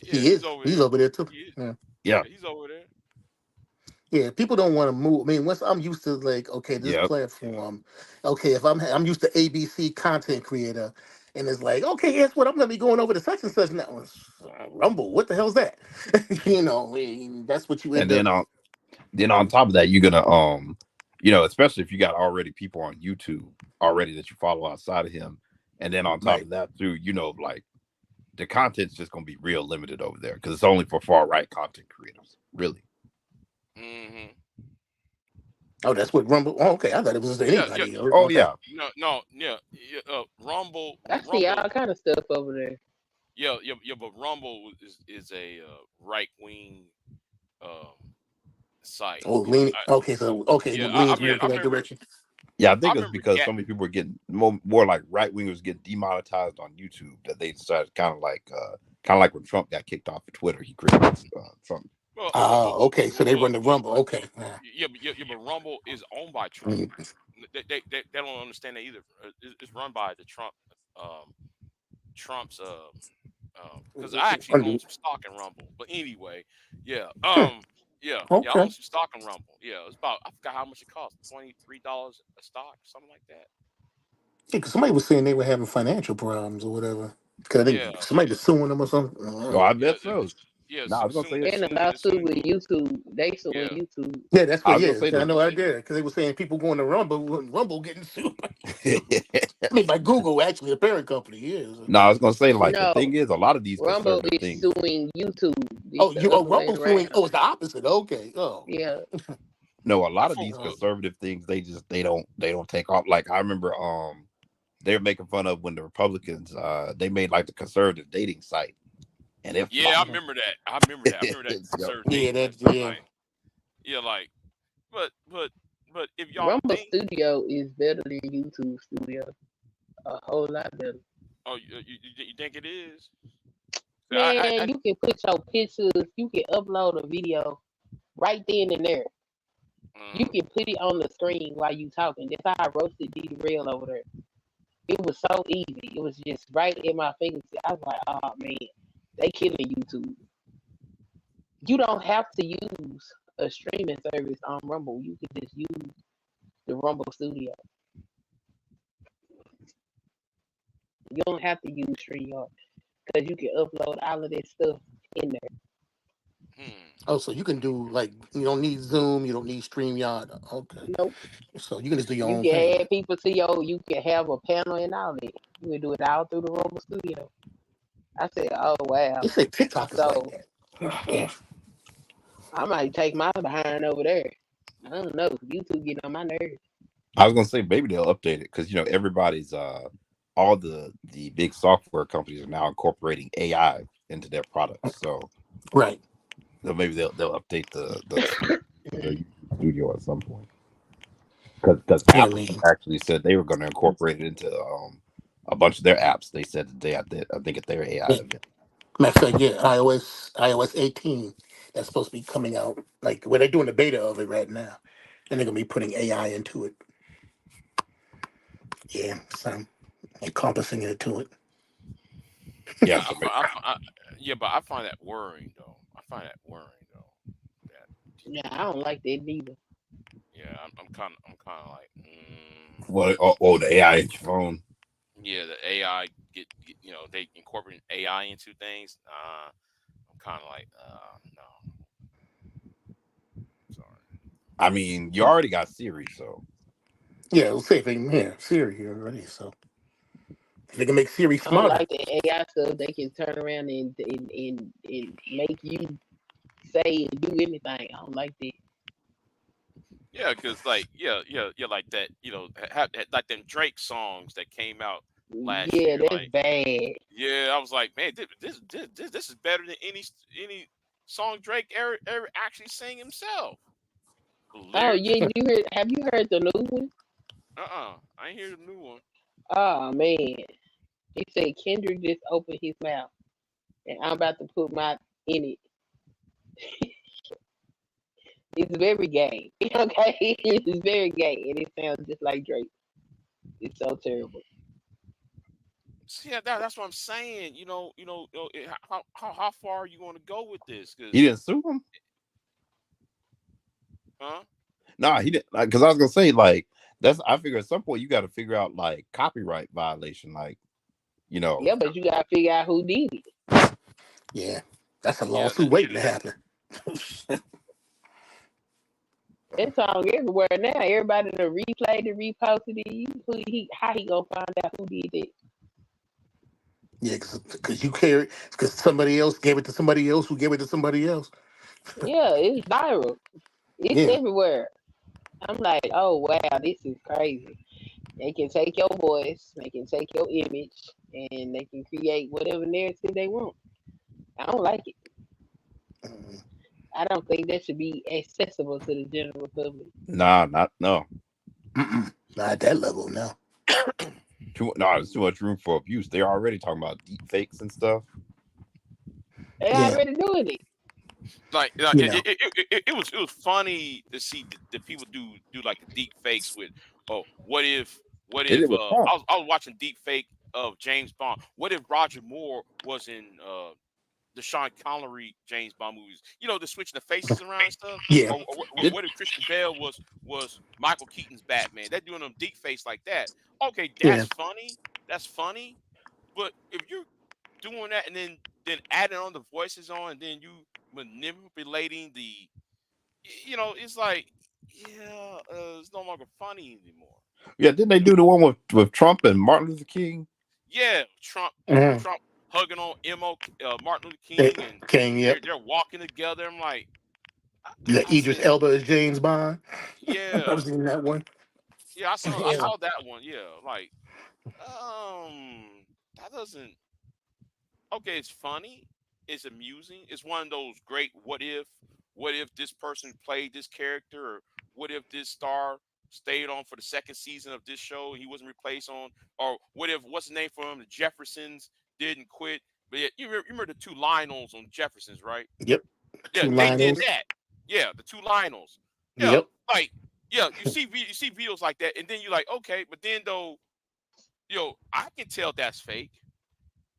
A: Yeah,
D: he
A: he's
D: is.
A: over
D: He's
A: there.
D: over there too.
A: He is.
D: Yeah.
C: Yeah,
A: Yeah, he's over there.
D: Yeah, people don't want to move. I mean, once I'm used to like, okay, this
C: yeah.
D: platform, okay, if I'm used to ABC content creator, and it's like, okay, guess what? I'm gonna be going over to such and such now. Rumble, what the hell's that? You know, I mean, that's what you
C: And
D: end up.
C: then on top of that, you're gonna you know, especially if you got already people on YouTube already that you follow outside of him, and then on top
D: Right.
C: of that, too, you know, like the content's just gonna be real limited over there because it's only for far right content creators, really.
A: Mm-hmm.
D: Oh, that's what Rumble. Oh, okay, I thought it was
A: Yeah, yeah.
D: anybody.
C: Oh
D: Okay.
C: yeah,
A: No, yeah. Rumble,
B: I see all kind of stuff over there.
A: yeah, but Rumble is a right wing um site.
D: Oh,
A: You know,
D: lean. Okay, so okay,
A: yeah,
D: it leans more
A: I
D: to that
A: remember,
D: direction.
C: yeah. I think it's
A: I remember
C: because
A: Gat.
C: so many people were getting more like right wingers get demonetized on YouTube that they decided kind of like when Trump got kicked off of Twitter, he created Trump.
A: Well,
D: Okay, so they run the Rumble. Okay. Yeah.
A: but Rumble is owned by Trump.
D: Mm.
A: They don't understand that either. It's run by the Trump's because I actually own some stock in Rumble. But anyway, yeah, yeah, I
D: Okay.
A: own some stock in Rumble. Yeah, it's about, I forgot how much it costs, $23 a stock, something like that.
D: Yeah, 'cause somebody was saying they were having financial problems or whatever. Because I
A: Yeah,
D: think somebody was suing them or something.
C: Oh, I
A: yeah,
C: bet so.
A: yeah.
C: No, I was gonna say it.
B: And a
A: Soon
B: lawsuit with
A: Google.
B: YouTube. They suing
A: Yeah,
B: YouTube.
D: Yeah, that's
C: I
D: what.
C: was
D: Yeah,
C: gonna say
D: I
C: the
D: know. I did because they were saying people going to Rumble getting sued. I mean, by Google, actually, a parent company. Yeah.
C: No, I was gonna say like the
B: No,
C: thing is a lot of these
B: Rumble
C: conservative
B: is
C: things.
B: suing YouTube. It's the other way
D: Rumble suing.
B: around.
D: Oh, it's the opposite. Okay. Oh.
B: Yeah.
C: No, a lot of
A: for
C: these
D: Oh.
C: conservative things they don't take off. Like I remember they were making fun of when the Republicans they made like the conservative dating site and it
A: yeah, I
C: flopped.
A: remember that. I remember that
C: Yep.
A: conservative
D: Yeah,
A: dating
D: that's
A: website. Yeah, like, but if y'all
B: Rumble
A: think,
B: Studio is better than YouTube Studio. A whole lot better.
A: oh, you think it is?
B: Man, you can put your pictures, you can upload a video right then and there. You can put it on the screen while you talking. That's how I roasted D Real over there. It was so easy. It was just right in my fingertips. I was like, oh man, they killing YouTube. You don't have to use a streaming service on Rumble. You can just use the Rumble Studio. You don't have to use StreamYard because you can upload all of that stuff in there.
D: Oh, so you can do like you don't need Zoom, you don't need StreamYard. Okay.
B: Nope.
D: So you can just do your
B: You
D: own
B: can
D: thing.
B: add people to your. You can have a panel and all that. You can do it all through the Rumble Studio. I said, oh wow.
D: They say TikTok is
B: So
D: like that. Yeah.
B: I might take my behind over there. I don't know. YouTube getting on my nerves.
C: I was gonna say maybe they'll update it because you know everybody's all the big software companies are now incorporating AI into their products. So
D: Right.
C: maybe they'll update the studio at some point. Because
D: Yeah, I
C: Apple
D: mean,
C: actually said they were going to incorporate it into a bunch of their apps. They said that they had I think at their AI
D: yeah.
C: event.
D: Matter of fact, yeah, iOS 18 that's supposed to be coming out. Like, well, they're doing the beta of it right now, and they're gonna be putting AI into it. Yeah, so encompassing it to it.
C: Yeah,
A: I,
C: so
A: fi- I, fi- I, yeah, but I find that worrying though. I find that worrying though. That
B: Yeah, I don't like that neither.
A: yeah, I'm kind of like,
C: the AI in your phone.
A: yeah, the AI they incorporate AI into things. I'm kind of like, no, sorry.
C: I mean, you already got Siri, so
D: Yeah, let's say if they Siri here already, so if they can make Siri
B: I don't
D: smarter.
B: like the AI stuff. They can turn around and make you say and do anything. I don't like that.
A: Yeah, because like like that. Like them Drake songs that came out last
B: Yeah,
A: year.
B: that's
A: Like,
B: bad.
A: yeah, I was like, man, this is better than any song Drake ever actually sang himself. The
B: Oh
A: lyrics,
B: yeah, you heard? Have you heard the new one?
A: I ain't hear the new one.
B: Oh man, he said Kendrick just opened his mouth, and I'm about to put my in it. It's very gay. Okay, it's very gay, and it sounds just like Drake. It's so terrible.
A: See, yeah, that's what I'm saying. How far are you going to go with this?
C: he
A: Because,
C: didn't sue him.
A: huh?
C: Nah, he didn't. Because I was gonna say like that's. I figure at some point you got to figure out like copyright violation, like you know.
B: Yeah, but you gotta figure out who did it.
D: Yeah, that's a
A: Yeah,
D: lawsuit waiting to happen.
B: It's all everywhere now. Everybody to replay, to reposted it. How he gonna find out who did it?
D: Yeah, because you carry because somebody else gave it to somebody else who gave it to somebody else.
B: Yeah, it's viral. It's
D: Yeah,
B: everywhere. I'm like, oh wow, this is crazy. They can take your voice, they can take your image, and they can create whatever narrative they want. I don't like it.
D: mm,
B: I don't think that should be accessible to the general public.
C: Nah, not no.
D: not at that level. No.
C: There's too much room for abuse. They're already talking about deep fakes and stuff.
B: They
D: Yeah,
B: already doing it.
A: like
D: you know.
A: it was funny to see the people do like the deep fakes with, oh, what
C: They did
A: if
C: with Trump.
A: I was watching deep fake of James Bond. What if Roger Moore was in the Sean Connery James Bond movies? The switching the faces around and stuff.
D: Yeah,
A: Or
C: Did,
A: what if Christian Bale was Michael Keaton's Batman? They're doing them deep face like that. Okay,
D: yeah.
A: that's funny. That's funny. But if you're doing that and then adding on the voices on, and then you manipulating it's like, yeah, it's no longer funny anymore.
C: yeah, didn't they do the one with Trump and Martin Luther King?
A: Yeah, Trump
D: Mm-hmm.
A: Trump hugging on Martin Luther King, and
D: King,
A: they're
D: yep.
A: they're walking together. I'm like,
D: Yeah,
A: I
D: Idris
A: said,
D: Elba is James Bond. I
A: yeah,
D: was in that one.
A: yeah, I
D: Yeah.
A: saw that one. Yeah, like, that doesn't. Okay, it's funny, it's amusing, it's one of those great what if this person played this character, or what if this star stayed on for the second season of this show, he wasn't replaced on, or what if what's the name for him, the Jeffersons didn't quit. But yeah, you remember the two Lionels on Jeffersons, right?
D: Yep.
A: Yeah,
D: Two
A: they did
D: Lionels.
A: that. Yeah, the two Lionels. Yeah,
D: Yep.
A: like, yeah, you see videos like that, and then you're like, okay, but then though, I can tell that's fake.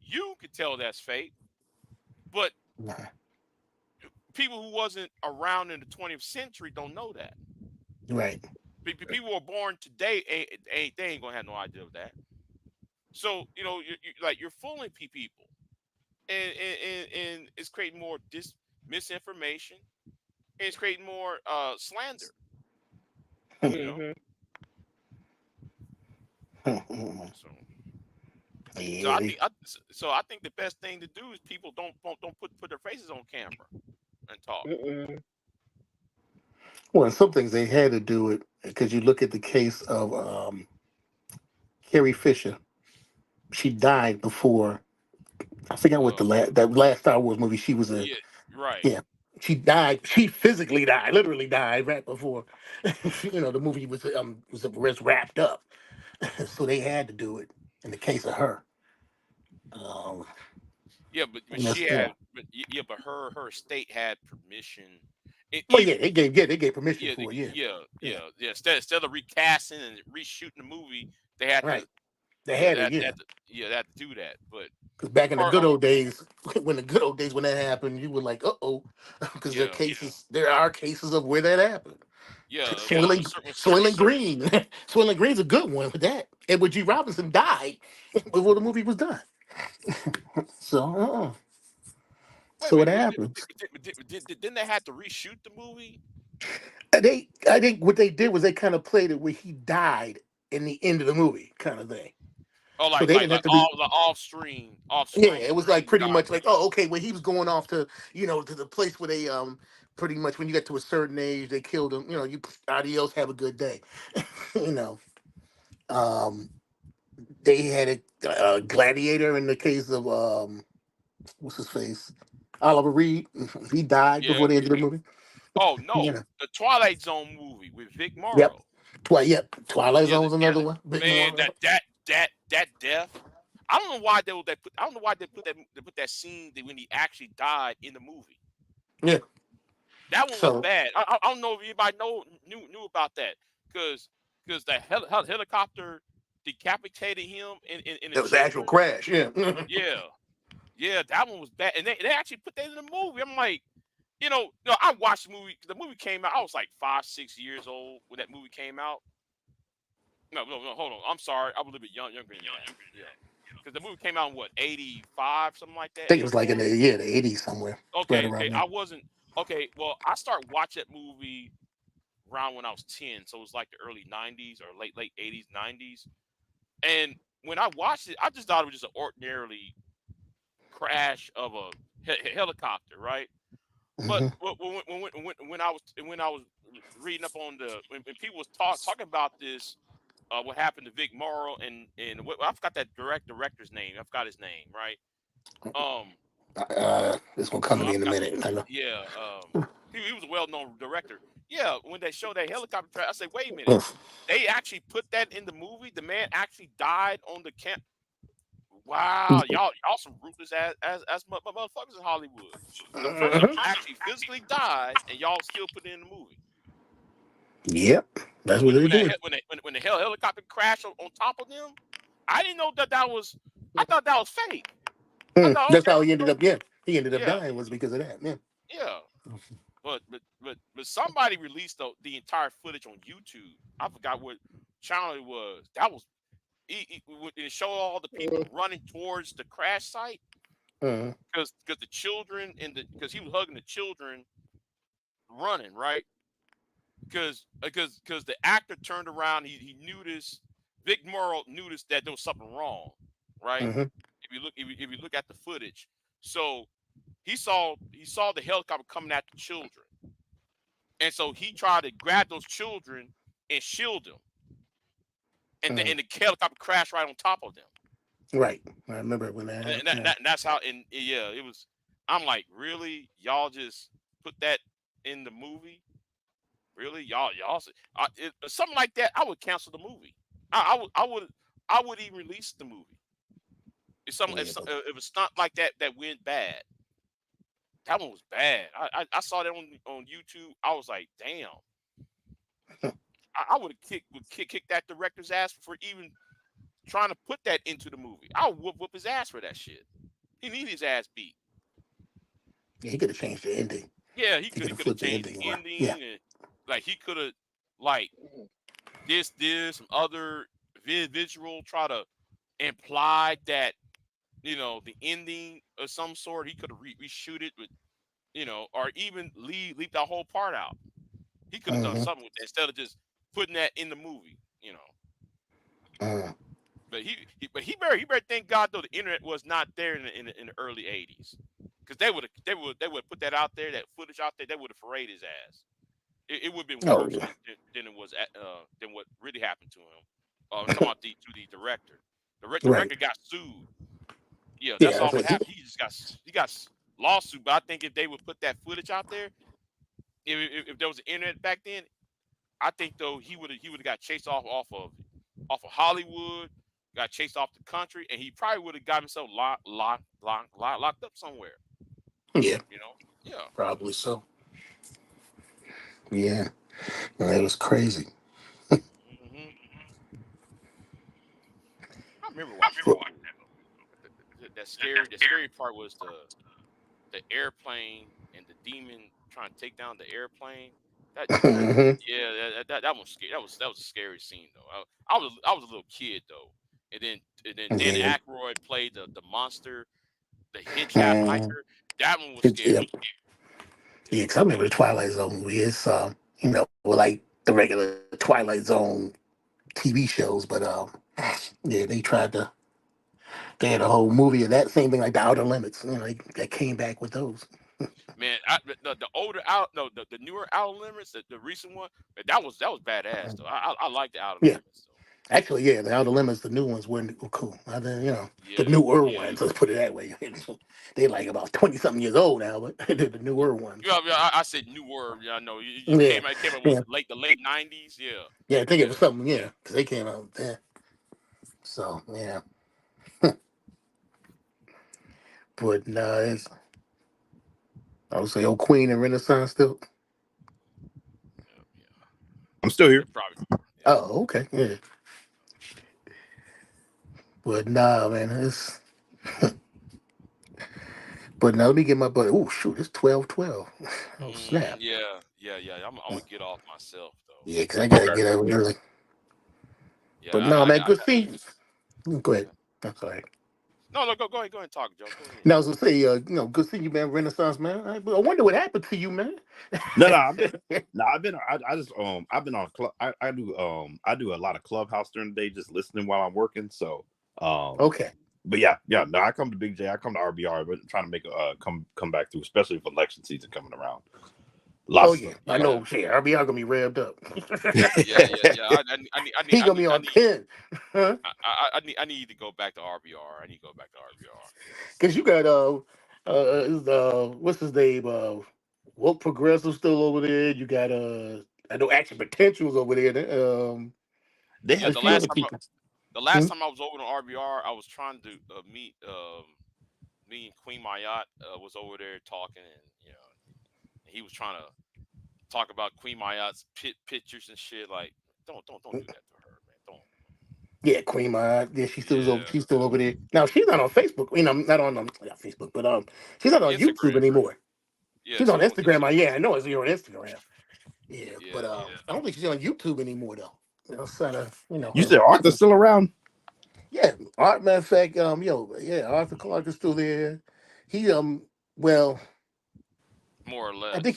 A: You can tell that's fake. But
D: Nah,
A: people who wasn't around in the 20th century don't know that.
D: right.
A: People who are born today they ain't gonna have no idea of that. So you're fooling people, and it's creating more misinformation, and it's creating more slander. You know.
B: Hmm.
A: So so
D: Yeah,
A: I think I think the best thing to do is people don't put their faces on camera and talk.
B: Mm-mm.
D: well, some things they had to do it because you look at the case of Carrie Fisher. She died before I forgot what that last Star Wars movie. She was a
A: Yeah, right.
D: yeah. She died. She physically died. Literally died right before the movie was wrapped up. So they had to do it in the case of her. Um,
A: Yeah, but
D: and
A: she
D: that's
A: had, but her estate had permission. And
D: well,
A: even
D: they gave permission
A: yeah,
D: for it. Yeah, yeah,
A: Instead of recasting and reshooting the movie, they had to
D: right. They had it.
A: they had to do that. But
D: Because back in the
A: or
D: good old days, when that happened, you were like, oh, because
A: yeah,
D: there are cases of where that happened.
A: yeah,
D: Swilling Green, Swilling Green's a good one with that. Edward G. Robinson died before the movie was done, so
A: wait,
D: so it
A: wait,
D: happens.
A: didn't they have to reshoot the movie?
D: I think what they did was they kind of played it where he died in the end of the movie, kind of thing.
A: Oh,
D: So they didn't have to
A: all
D: be.
A: the off
D: Yeah,
A: screen
D: it was like pretty
A: died.
D: much like, oh, okay, when he was going off to, to the place where they pretty much when you get to a certain age, they killed him. You adios, have a good day. you know, um, they had a gladiator in the case of what's his face, Oliver Reed. He died
A: Yeah.
D: before the end of the movie.
A: Oh no,
D: Yeah.
A: the Twilight Zone movie with Vic
D: Yep.
A: Morrow.
D: Yep. Twilight
A: Yeah,
D: Zone was another one. Big
A: man,
D: more.
A: that death. I don't know why I don't know why they put that scene when he actually died in the movie.
D: Yeah.
A: That one was
D: So
A: bad. I don't know if anybody knew about that because the helicopter decapitated him and the
D: it was the actual
A: children.
D: crash. Yeah.
A: Yeah, yeah, that one was bad, and they actually put that in the movie. I'm like, no, I watched the movie. The movie came out. I was like 5, 6 years old when that movie came out. No, hold on. I'm sorry. I was a little bit younger than that. Yeah, because the movie came out in what, 85, something like
D: I
A: that,
D: think it was like in
A: 84.
D: the 80s somewhere, right
A: Okay,
D: around there.
A: I wasn't okay. Well, I started watching that movie around when I was 10, so it was like the early 90s or late 80s, 90s. And when I watched it, I just thought it was just an ordinarily crash of a helicopter, right? But
D: Hmm.
A: when I was reading up on when people was talking about this, what happened to Vic Morrow and I forgot that director's name. I forgot his name, right? Um,
D: It's gonna come to
A: I
D: me in a
A: forgot.
D: minute. I know.
A: Yeah, he was a well-known director. Yeah, when they showed that helicopter crash, I said, wait a minute,
D: Oof.
A: they actually put that in the movie. The man actually died on the camp. Wow, y'all some ruthless as motherfuckers in Hollywood. The person
D: Mhm.
A: actually physically died, and y'all still put it in the movie.
D: Yep, that's what they did.
A: When the helicopter crashed on top of them, I didn't know that was. I thought that was fake. I thought,
D: That's
A: okay,
D: how he ended up. Yeah, he ended up
A: yeah,
D: dying was because of that. Yeah.
A: yeah. But somebody released the entire footage on YouTube. I forgot what channel it was. That was it showed all the people running towards the crash site
D: Uh-huh.
A: because the children because he was hugging the children running right because the actor turned around. He noticed Vic Morrow noticed that there was something wrong, right?
D: Uh-huh.
A: If you look at the footage, so he saw the helicopter coming at the children, and so he tried to grab those children and shield them, and
D: Uh-huh.
A: the helicopter crashed right on top of them.
D: Right. I remember when that happened. Yeah.
A: And that's how. And yeah, it was. I'm like, really, y'all just put that in the movie? Really, y'all, something like that. I would cancel the movie. I would even release the movie.
D: Yeah, but
A: If a stunt like that went bad, that one was bad. I saw that on YouTube. I was like, damn. I would kick that director's ass for even trying to put that into the movie. I would whoop his ass for that shit. He need his ass beat.
D: yeah, he could have changed the ending.
A: Yeah,
D: He
A: he
D: could have
A: could have
D: flipped the
A: changed
D: ending
A: the
D: around. Yeah.
A: ending and like he could have like this some other visual try to imply that the ending of some sort. He could have reshoot it with or even leave that whole part out. He could have done
D: Uh-huh.
A: something with that instead of just putting that in the movie.
D: Uh-huh.
A: But he better thank God though the internet was not there in the early '80s because they would put that out there, that footage out there. They would have forayed his ass. It would have been
D: Oh,
A: worse than it was than what really happened to him. I'm talking about to the director. The
D: right.
A: director got sued. Yeah, that's
D: Yeah, I
A: all what
D: said,
A: happened. He got lawsuit. But I think if they would put that footage out there, if there was an internet back then, I think though he would have got chased off of Hollywood, got chased off the country, and he probably would have got himself locked up somewhere.
D: yeah,
A: You know? Yeah.
D: probably so. Yeah, that was crazy.
A: Hmm. I remember watching that though. The scary part was the airplane and the demon trying to take down the airplane. That
D: Mhm.
A: yeah, that was scary. That was a scary scene though. I was a little kid though, and then Dan
D: Yeah,
A: Aykroyd played the monster, the
D: um,
A: hitchhiker. That one was
D: yeah,
A: scary.
D: yeah. 'Cause I remember the Twilight Zone movie. It's like the regular Twilight Zone TV shows, but yeah, they tried to. They had a whole movie of that same thing, like the Outer Limits. They came back with those.
A: Man, the older out no the newer Outer Limits, the recent one, man, that was badass though. I like the Outer
D: Yeah,
A: Limits though.
D: actually, yeah, the Outer Limits, the new ones were cool. I think, the
A: Yeah,
D: newer
A: yeah.
D: ones. Let's put it that way. They like about 20 something years old now, but they're the newer ones.
A: Yeah, yeah, I said newer. Yeah, I know. You
D: Yeah,
A: came up with
D: yeah,
A: the late '90s. Yeah,
D: yeah. I think it
A: yeah.
D: was something. Yeah, because they came out there. So yeah, but no, it's I would say old Queen and Renaissance still.
A: Yeah, yeah.
C: I'm still here.
A: It probably. Yeah.
D: Oh, okay, yeah. But nah, man, it's. But now let me get my buddy. Oh shoot, it's 12:12. Oh snap.
A: Yeah, yeah, yeah. I'm gonna get off myself though.
D: Yeah, because I gotta
C: Okay.
D: get out early.
A: Yeah,
D: But no, man, good
A: I
D: seeing you. Go ahead. That's all right.
A: no, go ahead and talk, Joe. Go ahead.
D: Now, I was gonna say, good seeing you, man. Renaissance, man. I wonder what happened to you, man.
C: No, I've been. I just I've been on club. I do a lot of Clubhouse during the day, just listening while I'm working. So
D: Okay.
C: but yeah. No, I come to Big J. I come to RBR, but I'm trying to make a come back through, especially with election season coming around.
D: Oh
C: Lots of
D: yeah,
C: stuff.
D: I
A: Yeah,
D: know. Shit, RBI gonna be revved up.
A: yeah.
D: He gonna be on 10, huh?
A: I need to go back to RBR. I need to go back to RBR.
D: Because you got what's his name? Woke Progressive still over there. You got I know Action Potentials over there.
C: They
A: Yeah,
C: have
D: There's a
A: the
D: few
A: last
D: other
A: time
D: people.
A: the
D: Hmm?
A: last time I was over to RBR, I was trying to meet me and Queen Mayat was over there talking, and he was trying to talk about Queen Mayat's pictures and shit. Like, don't do that to her, man. Don't.
D: Yeah, Queen Ma. Yeah,
A: Yeah,
D: she's still over there. Now she's not on Facebook. Not on not Facebook, but she's not on YouTube
A: Instagram.
D: anymore.
A: Yeah,
D: She's on
A: she's on
D: Instagram.
A: Instagram.
D: Yeah, I know it's on Instagram. Yeah, but
A: Yeah,
D: I don't think she's on YouTube anymore though. Outside of
C: You
D: her.
C: said Arthur's still around?
D: Yeah, matter of fact, yeah, Arthur Clarke is still there. He well,
A: more or
D: I think
A: less.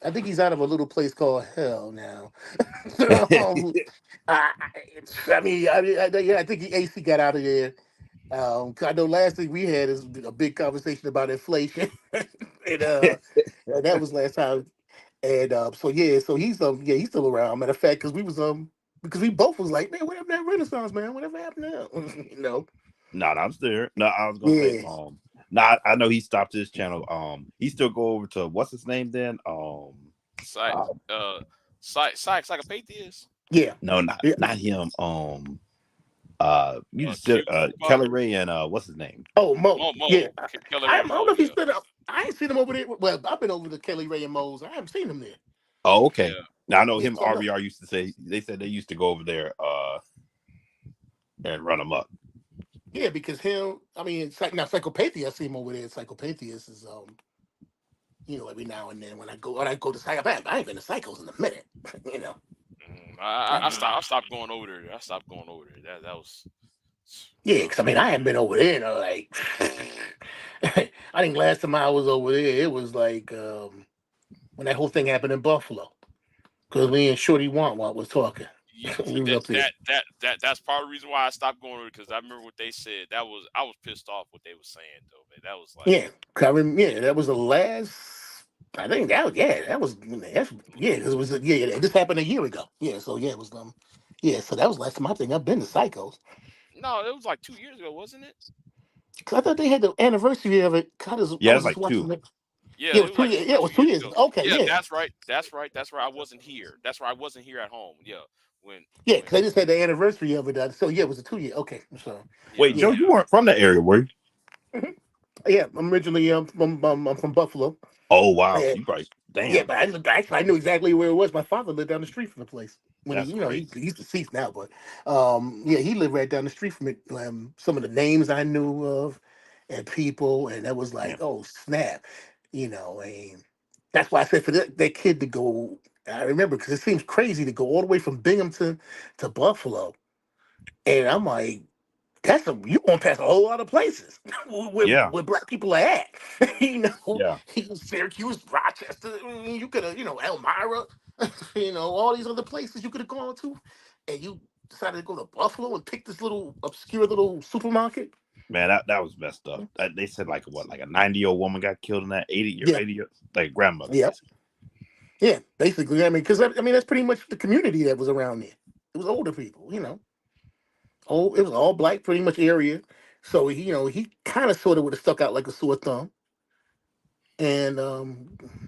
D: I think he's out of a little place called Hell now. um, I think he AC got out of there. 'Cause I know last thing we had is a big conversation about inflation, and that was last time. And so yeah, so he's still around. Matter of fact, because we both was like, man, what happened to that Renaissance, man? Whatever happened to him?
C: No, I'm still here. No, I was gonna say,
D: Yeah.
C: I know he stopped his channel. He still go over to what's his name then?
A: Psych,
C: Uh,
A: psychopathist.
D: Yeah.
C: no,
D: Yeah.
C: not him. You just said
A: Q Buck.
C: Kelly Ray and what's his name?
D: Oh, Mo. Yeah.
A: Kelly
D: I don't know
A: Rainbow.
D: if he's
A: Yeah,
D: been up. I ain't seen him over there. Well, I've been over to Kelly Ray and Mo's. I haven't seen him there.
C: Oh, okay.
A: yeah.
C: Now I know
D: Yeah,
C: him.
D: so no.
C: RBR used to say they said they used to go over there and run him up.
D: Yeah, because him, I mean, now Psychopathia, I see him over there. Psychopathia is every now and then when I go to Psychopath, I ain't been to Psychos in a minute. you know.
A: I stopped going over there. I stopped going over there. That was.
D: Yeah, because I mean, I haven't been over there. Like, I think last time I was over there, it was like when that whole thing happened in Buffalo. Because me and Shorty Want was talking. We was up there.
A: That's part of the reason why I stopped going over because I remember what they said. I was pissed off what they were saying though, man. That was like
D: That was the last. I think that was because it was this happened a year ago. Yeah, so yeah, it was so that was the last time I think I've been to Psychos.
A: No, it was like 2 years ago, wasn't it?
D: 'Cause I thought they had the anniversary of it. God, I
C: Yeah,
D: was
C: it's
D: just
C: like
D: watching
C: 2.
D: it.
A: Yeah,
D: Yeah, it
A: it
D: was
A: was
D: 2
A: like
D: years. Yeah, it was 2
A: 2 years
D: years.
A: ago.
D: Okay,
A: Yeah,
D: yeah.
A: that's right. That's right. That's right. I wasn't here. That's right. I wasn't here at home. Yeah, when
D: Yeah,
A: when
D: because they just had the anniversary of it. So yeah, it was a 2 year. Okay, so
A: yeah,
C: Wait, Joe,
D: yeah.
C: you weren't from that area, were you?
D: Mhm. Yeah, I'm originally I'm from Buffalo.
C: Oh wow, so
D: And,
C: you probably
D: yeah,
C: damn.
D: but actually I knew exactly where it was. My father lived down the street from the place. When
C: That's
D: he's
C: crazy.
D: deceased now, but yeah, he lived right down the street from it. Some of the names I knew of and people, and that was like,
C: Damn.
D: oh snap, and that's why I said for that kid to go. I remember because it seems crazy to go all the way from Binghamton to Buffalo, and I'm like, you going past a whole lot of places
C: Yeah,
D: where black people are at.
C: yeah,
D: Syracuse, Rochester. You could have, Elmira. All these other places you could have gone to, and you decided to go to Buffalo and pick this little obscure little supermarket.
C: man, that was messed up. They said like what, like a 90-year-old woman got killed in that 80
D: Yeah,
C: 80 like grandmother
D: yeah,
C: basically.
D: yeah. Basically, I mean, because that's pretty much the community that was around there. It was older people, It was all black, pretty much area. So he kind of sort of would have stuck out like a sore thumb, and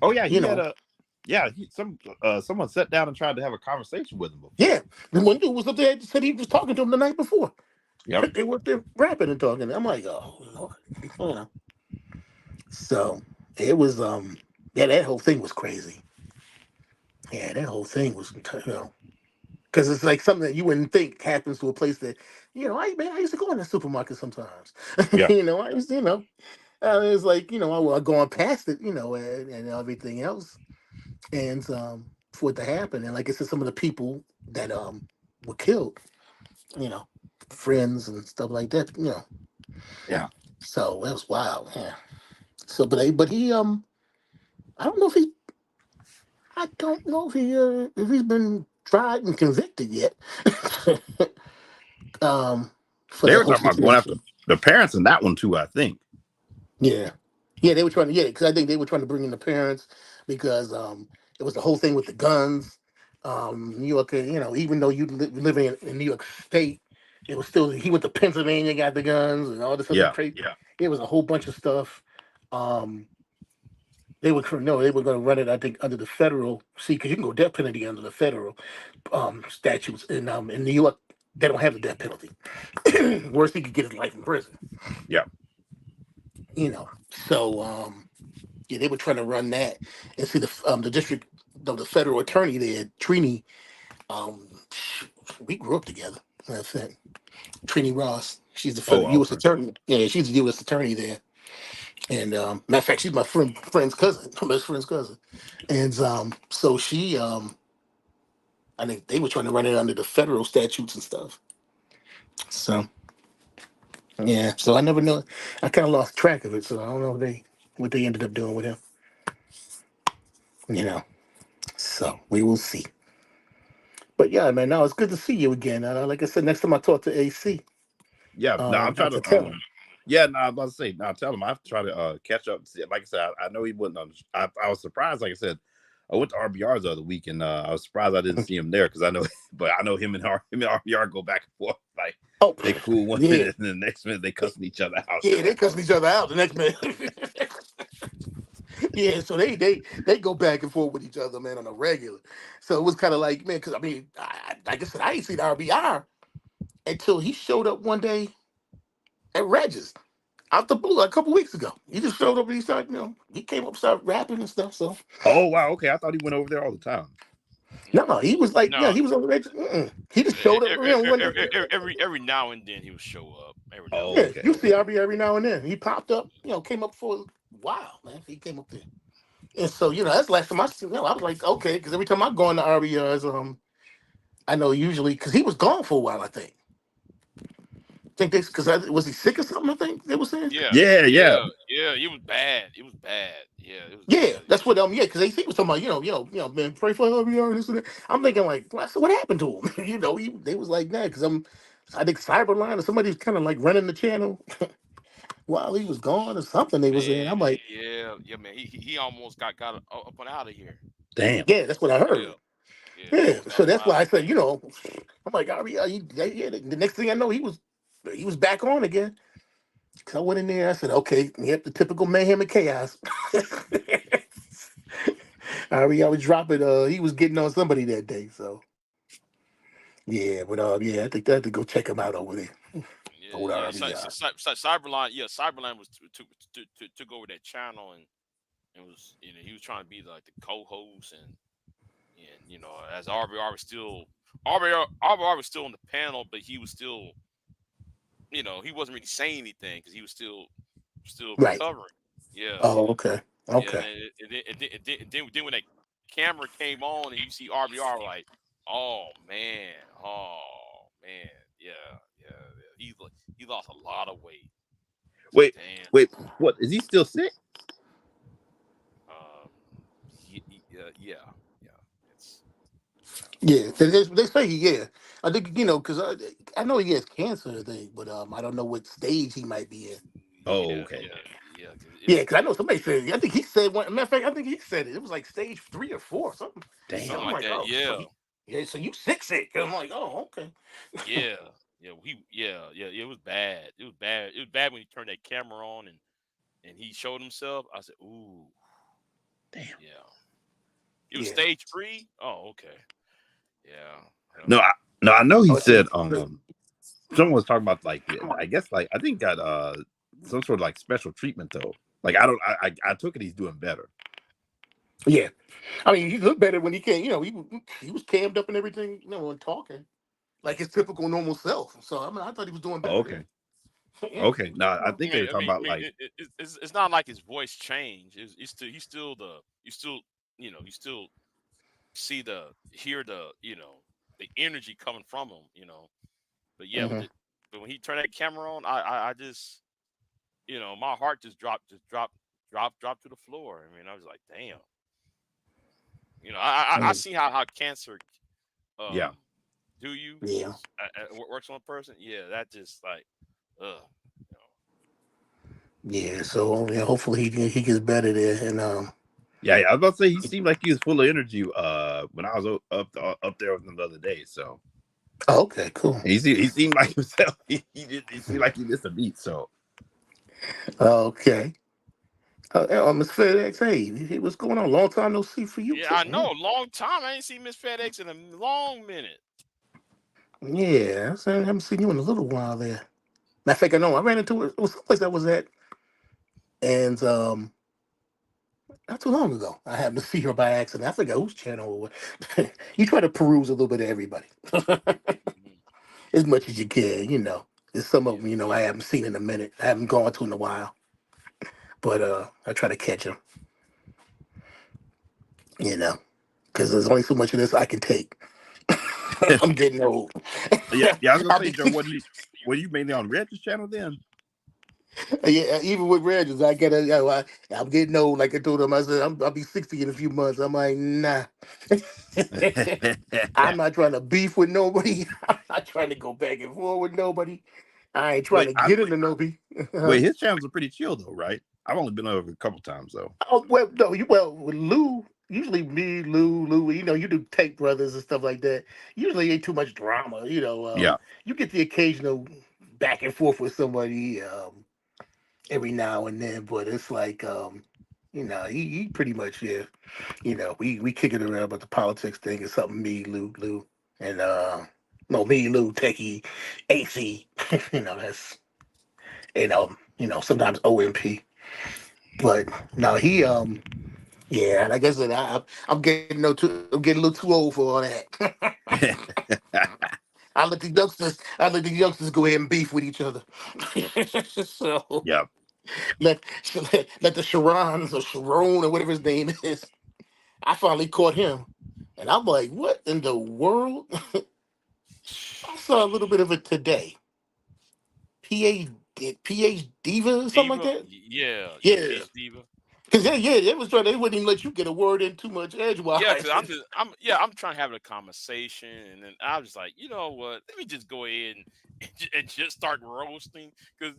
C: Oh yeah,
D: you
C: he had
D: know,
C: a yeah. Someone sat down and tried to have a conversation with him before.
D: yeah. The one dude was up there said he was talking to him the night before.
C: Yep.
D: They were there rapping and talking. I'm like, oh Lord. So it was yeah, that whole thing was crazy. Yeah, that whole thing was because it's like something that you wouldn't think happens to a place that I used to go in the supermarket sometimes.
C: Yeah.
D: I used to, it's like I go on past it, and everything else, and for it to happen, and like I said, some of the people that were killed, you know, friends and stuff like that.
C: Yeah.
D: So that was wild. Yeah. So, but he I don't know if he's been tried and convicted yet. um, for
C: They
D: that
C: were
D: whole
C: talking about going after
D: situation.
C: the parents in that one too, I think.
D: Yeah, yeah, they were trying to. Yeah, because I think they were trying to bring in the parents because it was the whole thing with the guns. New York, even though you living in New York State, it was still he went to Pennsylvania, got the guns and all this other
C: Yeah.
D: crazy. Yeah, it was a whole bunch of stuff. Um, they were no, they were going to run it. I think under the federal. See, because you can go death penalty under the federal statutes in New York. They don't have the death penalty. Worst he could get is life in prison.
C: Yeah.
D: So yeah, they were trying to run that and see the district, the federal attorney there, Trini. Um, we grew up together. That's it. Trini Ross. She's the
C: Oh,
D: federal U.S.
C: okay.
D: attorney. Yeah, she's the U.S. attorney there. And matter of fact, she's my friend's cousin, my best friend's cousin. And so she, I think they were trying to run it under the federal statutes and stuff. So yeah, so I never know. I kind of lost track of it, so I don't know what they ended up doing with him. You know, so we will see. But yeah, man, no, it's good to see you again. Like I said, next time I talk to AC,
C: Yeah. No, I'm
D: I
C: trying
D: to
C: to
D: tell him.
C: yeah, no, I was about to say, no, tell him I have to try to catch up. See, like I said, I know he wouldn't I was surprised, like I said, I went to RBR's the other week and I was surprised I didn't see him there because I know but I know him and RBR go back and forth. Like
D: Oh,
C: they cool one
D: yeah,
C: minute and the next minute they cussing each other out.
D: yeah, they cussing each other out the next minute. Yeah, so they go back and forth with each other, man, on a regular. So it was kind of like, man, because I mean, like I said, I ain't seen RBR until he showed up one day at Regis out the blue like a couple weeks ago. He just showed up and he started, he came up, started rapping and stuff. So
C: Oh wow, okay. I thought he went over there all the time.
D: no, he was like, yeah,
A: No,
D: he was on the Regis. He just showed up, one day.
A: every now and then he would show up. Every now and
C: Oh,
D: Yeah,
A: then.
C: okay,
D: you see
C: okay.
D: RB every now and then. He popped up, came up for a while, man. He came up there. And so, that's the last time I seen him. I was like, okay, because every time I go into RBR's, I know usually, because he was gone for a while, I think. Because was he sick or something, I think they were saying?
A: Yeah,
C: Yeah, yeah.
A: yeah. It was bad. It was bad. Yeah, it was
D: Yeah,
A: bad.
D: that's what, yeah, because he was talking about, man, pray for RBR and this and that. I'm thinking, like, what happened to him? They was like that, because I think Cyberline or somebody was kind of like running the channel while he was gone or something they was saying.
A: Man,
D: I'm like,
A: yeah, man. He almost got up and out of here.
C: Damn.
D: yeah, that's what I
A: Yeah,
D: heard.
A: yeah. He
D: Yeah,
A: almost got
D: so
A: up
D: that's
A: out
D: why
A: of
D: I
A: here.
D: said, I'm like, RBR, yeah. The next thing I know, he was he was back on again. So I went in there. I said, okay, yep, the typical mayhem and chaos. I was dropping. He was getting on somebody that day. So yeah, but yeah, I think I had to go check him out over there. Old
A: Yeah.
D: RBI.
A: Cyberline, yeah, Cyberline was took over that channel and was he was trying to be like the co-host and as RBR was still RBR was still on the panel, but he was still he wasn't really saying anything because he was still
D: Right.
A: recovering. Yeah.
D: Oh, okay.
A: Yeah,
D: Okay.
A: and then when that camera came on and you see RBR, like, oh man, yeah, yeah. He lost a lot of weight.
C: Wait,
A: Damn.
C: wait, what? Is he still sick?
A: Yeah. It's
D: Yeah, they say yeah. I think because I know he has cancer, I think, but I don't know what stage he might be in.
C: Oh,
A: yeah,
C: okay.
A: yeah. 'Cause
D: Yeah, because I know somebody said. I think he said one. Matter of fact, I think he said it. It was like stage 3 or 4, something.
A: something
C: Damn.
D: I'm
A: like
D: like,
A: that.
D: oh, so
A: Yeah,
D: yeah. So you sick? I'm like, oh, okay.
A: yeah, yeah. Yeah. It was bad. It was bad. It was bad when he turned that camera on and he showed himself. I said, ooh,
C: Damn.
A: yeah. It was
D: Yeah.
A: stage 3. Oh, okay. Yeah.
C: No, I know he
D: Oh,
C: said
D: so,
C: someone was talking about like I guess like I think got some sort of like special treatment though. Like I took it he's doing better.
D: yeah. I mean, he looked better when he came. He was cammed up and everything. And talking like his typical normal self. So I mean, I thought he was doing
C: Oh,
D: better.
C: okay.
D: Yeah.
C: Okay. No, I think they were talking about like
A: it's not like his voice changed. He's still you still see hear the energy coming from him. But yeah,
D: Mhm.
A: but when he turned that camera on, I just my heart just dropped to the floor. I mean, I was like, damn. I
D: Mm.
A: see how cancer
C: yeah.
A: um do you
D: Yeah.
A: works on a person. Yeah, that just like ugh.
D: Yeah. So yeah, hopefully he gets better there. And
C: Yeah, I was about to say he seemed like he was full of energy when I was up there with him the other day. So
D: okay, cool.
C: he seemed like himself. He seemed like he missed a beat. So
D: Okay. Miss FedEx, hey, what's going on? Long time no see for you
A: Yeah,
D: too,
A: I
D: man.
A: know. Long time. I ain't seen Miss FedEx in a long minute.
D: Yeah, I haven't seen you in a little while there. Matter of fact, I know I ran into it. It was someplace I was at, and not too long ago, I happened to see her by accident. I forgot whose channel it was. You try to peruse a little bit of everybody,
A: Mhm.
D: as much as you can. There's some of
A: Yeah.
D: them, I haven't seen in a minute. I haven't gone to in a while, but I try to catch them. You know, because there's only so much of this I can take. I'm getting old.
C: yeah, I was gonna
D: I'll
C: say,
D: be
C: Joe, were you mainly on Reg's channel then?
D: Yeah, even with Regis, I'm getting old. Like I told him, I said, I'll be 60 in a few months. I'm like, nah. I'm not trying to beef with nobody. I'm not trying to go back and forth with nobody. I ain't trying
C: wait,
D: to get into nobody.
C: wait, his channels are pretty chill though, right? I've only been over a couple times though.
D: Oh well, no, with Lou. Usually me, Lou. You do Take Brothers and stuff like that. Usually ain't too much drama.
C: Yeah.
D: You get the occasional back and forth with somebody. Every now and then, but it's like he pretty much we kick it around, but the politics thing is something me, Lou, and no me, Lou, Techie, AC, that's sometimes OMP, but no he yeah, like I said, I'm getting I'm getting a little too old for all that. I let the youngsters go ahead and beef with each other. So
C: yeah.
D: let let the Sharons or Sharon or whatever his name is. I finally caught him, and I'm like, "What in the world?" I saw a little bit of it today. PH PH Diva or something like
A: Diva.
D: that.
A: Yeah.
D: Yeah,
A: PH Diva.
D: because they was trying. They wouldn't even let you get a word in too much
A: Yeah, because
D: edgewise.
A: I'm trying to have a conversation, and then I was like, you know what? Let me just go ahead and just start roasting, because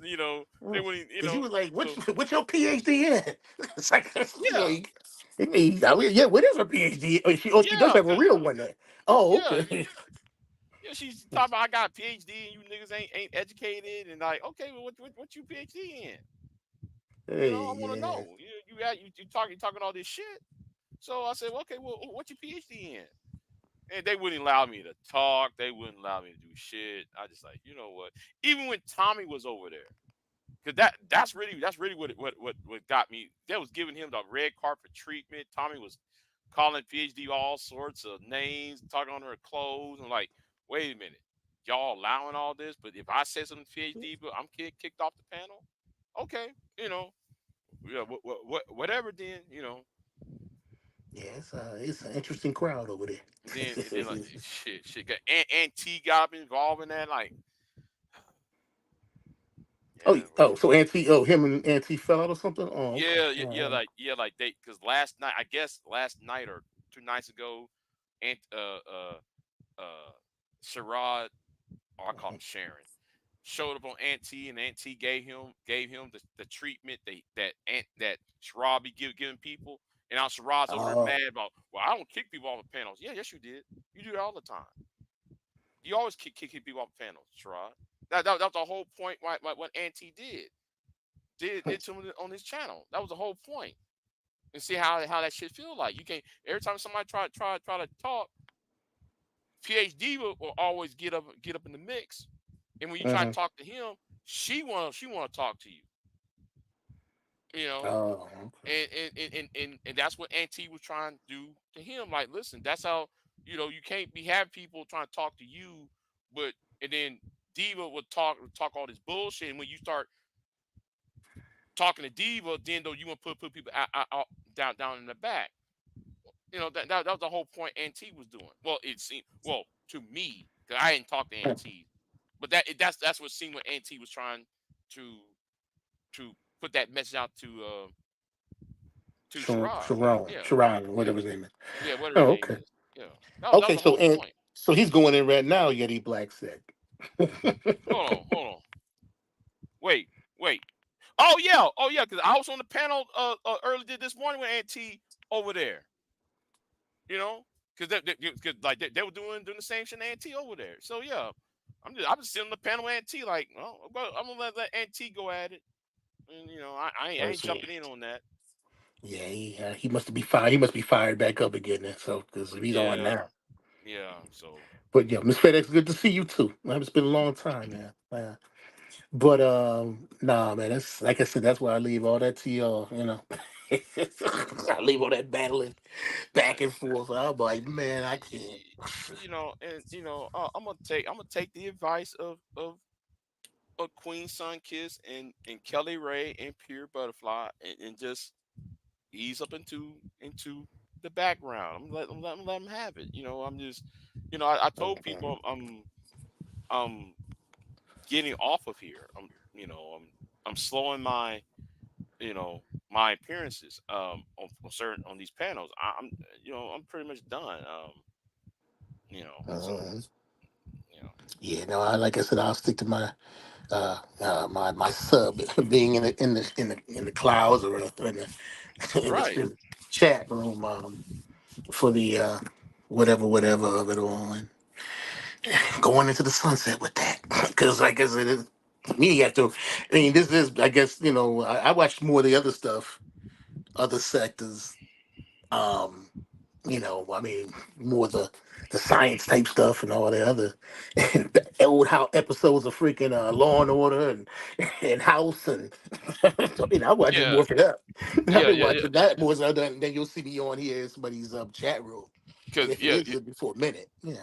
A: they wouldn't,
D: Because he was like,
A: so
D: what's your PhD in?" It's like,
A: yeah,
D: yeah, what is her PhD? Oh, she does
A: yeah,
D: have a real one there. Oh,
A: yeah,
D: okay.
A: know, she's talking about I got a PhD and you niggas ain't educated and like, okay, well, what you PhD in? You know, I want to
D: Hey,
A: know. You talking all this shit. So I said, well, okay, well, what you PhD in? And they wouldn't allow me to talk. They wouldn't allow me to do shit. I just like, you know what? Even when Tommy was over there, because that's really what got me. They was giving him the red carpet treatment. Tommy was calling PhD all sorts of names, talking on her clothes. I'm like, wait a minute, y'all allowing all this? But if I say something to PhD, but I'm kicked off the panel, okay, you know, yeah, whatever. Then you know,
D: yeah, it's an interesting crowd over
A: then like
D: there.
A: shit. Got Aunt T got involved in that. Like,
D: Oh,
A: yeah,
D: oh, so Auntie, oh, him and Auntie fell out or something. Oh, okay.
A: like they because last night, I guess last night or 2 nights ago, and Sherrod, or I call him Sharon, showed up on Auntie, and Auntie gave him the treatment that Sherrod be giving people. And now Sherrod's over there
D: Oh,
A: mad about, well, I don't kick people off the panels. Yeah, yes, you did. You do that all the time. You always kick people off the panels, Sherrod. That was the whole point. What Auntie did to him on his channel. That was the whole point. And see how that shit feel like. You can't every time somebody try to talk, PhD will always get up in the mix. And when you try to
D: mhm.
A: talk to him, she wanna talk to you. You know,
D: Oh, okay.
A: and that's what Auntie was trying to do to him. Like, listen, that's how you can't be having people trying to talk to you, but and then Diva would talk all this bullshit. And when you start talking to Diva, then though you want to put people out down in the back. That was the whole point Auntie was doing. Well, it seemed to me because I didn't talk to Auntie, but that's what seemed what Auntie was trying to to put that message out to Sherrod. Yeah,
D: Sharon,
A: yeah,
D: whatever his name is.
A: yeah. Whatever his
D: Oh,
A: name
D: okay.
A: is. Yeah, that was
D: Okay,
A: the whole point.
D: so he's going in right now. Yeti Black said.
A: Hold on. Wait, wait. Oh yeah. Because I was on the panel earlier this morning with Auntie over there. You know, because they were doing the same shit Auntie over there. So yeah, I'm just sitting on the panel with Auntie like, well, I'm gonna let Auntie go at it, and I
D: Oh,
A: ain't
D: so
A: jumping in on that.
D: yeah, he must be fired. He must be fired back up again. Then, so because he's on
A: Yeah,
D: now.
A: yeah. So
D: But yeah, Miss FedEx, good to see you too. Man, it's been a long time, man. But nah, man. That's like I said. That's why I leave all that to y'all. I leave all that battling
A: uh,
D: back and forth. I'm like, man, I can't.
A: and I'm gonna take the advice of Queen Sunkiss and Kelly Ray and Pure Butterfly and just ease up into the background. I'm let them have it. I'm just, I told people I'm getting off of here. I'm slowing my appearances on these panels. I'm pretty much done. So
D: Uh,
A: you know,
D: yeah, no. Like I said, I'll stick to my sub being in the clouds or in the in
A: right.
D: the chat room for the whatever of it all, and going into the sunset with that. Because like I said, me have to. I mean, this is I guess I watched more of the other stuff, other sectors. Um, I mean, more the science type stuff and all the other the old how episodes of freaking Law and Order and House and I watch it
A: Yeah,
D: more for that. I've
A: yeah,
D: been
A: yeah, yeah.
D: watching that more so than you'll see me on here in somebody's chat room. And
A: Because
D: if it is, it'll be for a minute. Yeah.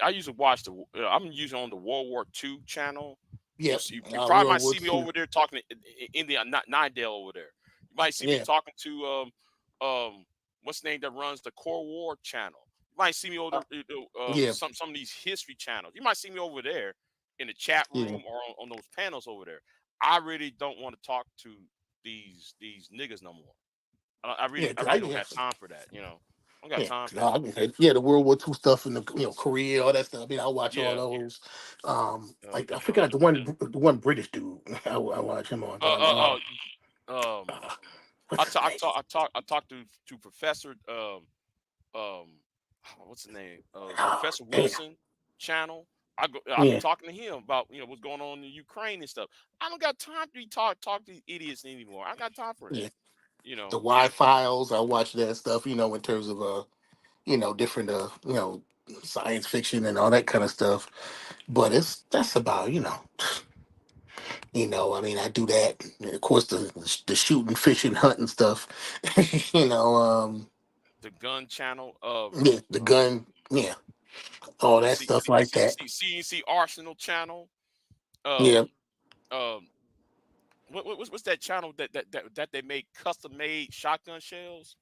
A: I used to watch I'm usually on the World War II channel.
D: Yep.
A: You probably
D: World
A: might
D: War
A: see me
D: II.
A: over there talking to India, not Nidale over there. You might see me
D: Yeah.
A: talking to what's the name that runs the Core War channel. You might see me over
D: Uh, yeah.
A: some of these history channels. You might see me over there in the chat
D: Yeah.
A: room or on those panels over there. I really don't want to talk to these niggas no more. I
D: Yeah.
A: really I
D: 'Cause
A: really don't have time for that. I don't got
D: Yeah,
A: time for
D: no,
A: that.
D: I can say, yeah, the World War II stuff and the Korea, all that stuff. I mean, I watch all
A: Yeah.
D: those.
A: Uh,
D: Like I
A: uh,
D: forgot the one British dude. I watch him on.
A: uh, uh, um,
D: What's his name?
A: I talked to Professor um what's the name?
D: Oh,
A: Professor
D: damn.
A: Wilson channel. I be
D: Yeah,
A: talking to him about what's going on in Ukraine and stuff. I don't got time to be talk to these idiots anymore. I don't got time for that.
D: yeah.
A: You
D: The
A: know,
D: Y Files. I watch that stuff. In terms of different science fiction and all that kind of stuff. But that's about I mean, I do that. And of course, the shooting, fishing, hunting stuff. you know, um,
A: the gun channel.
D: yeah, the gun, yeah, all that stuff like that.
A: CNC Arsenal channel.
D: Yeah.
A: Um, um, what's that channel that they make custom made shotgun shells?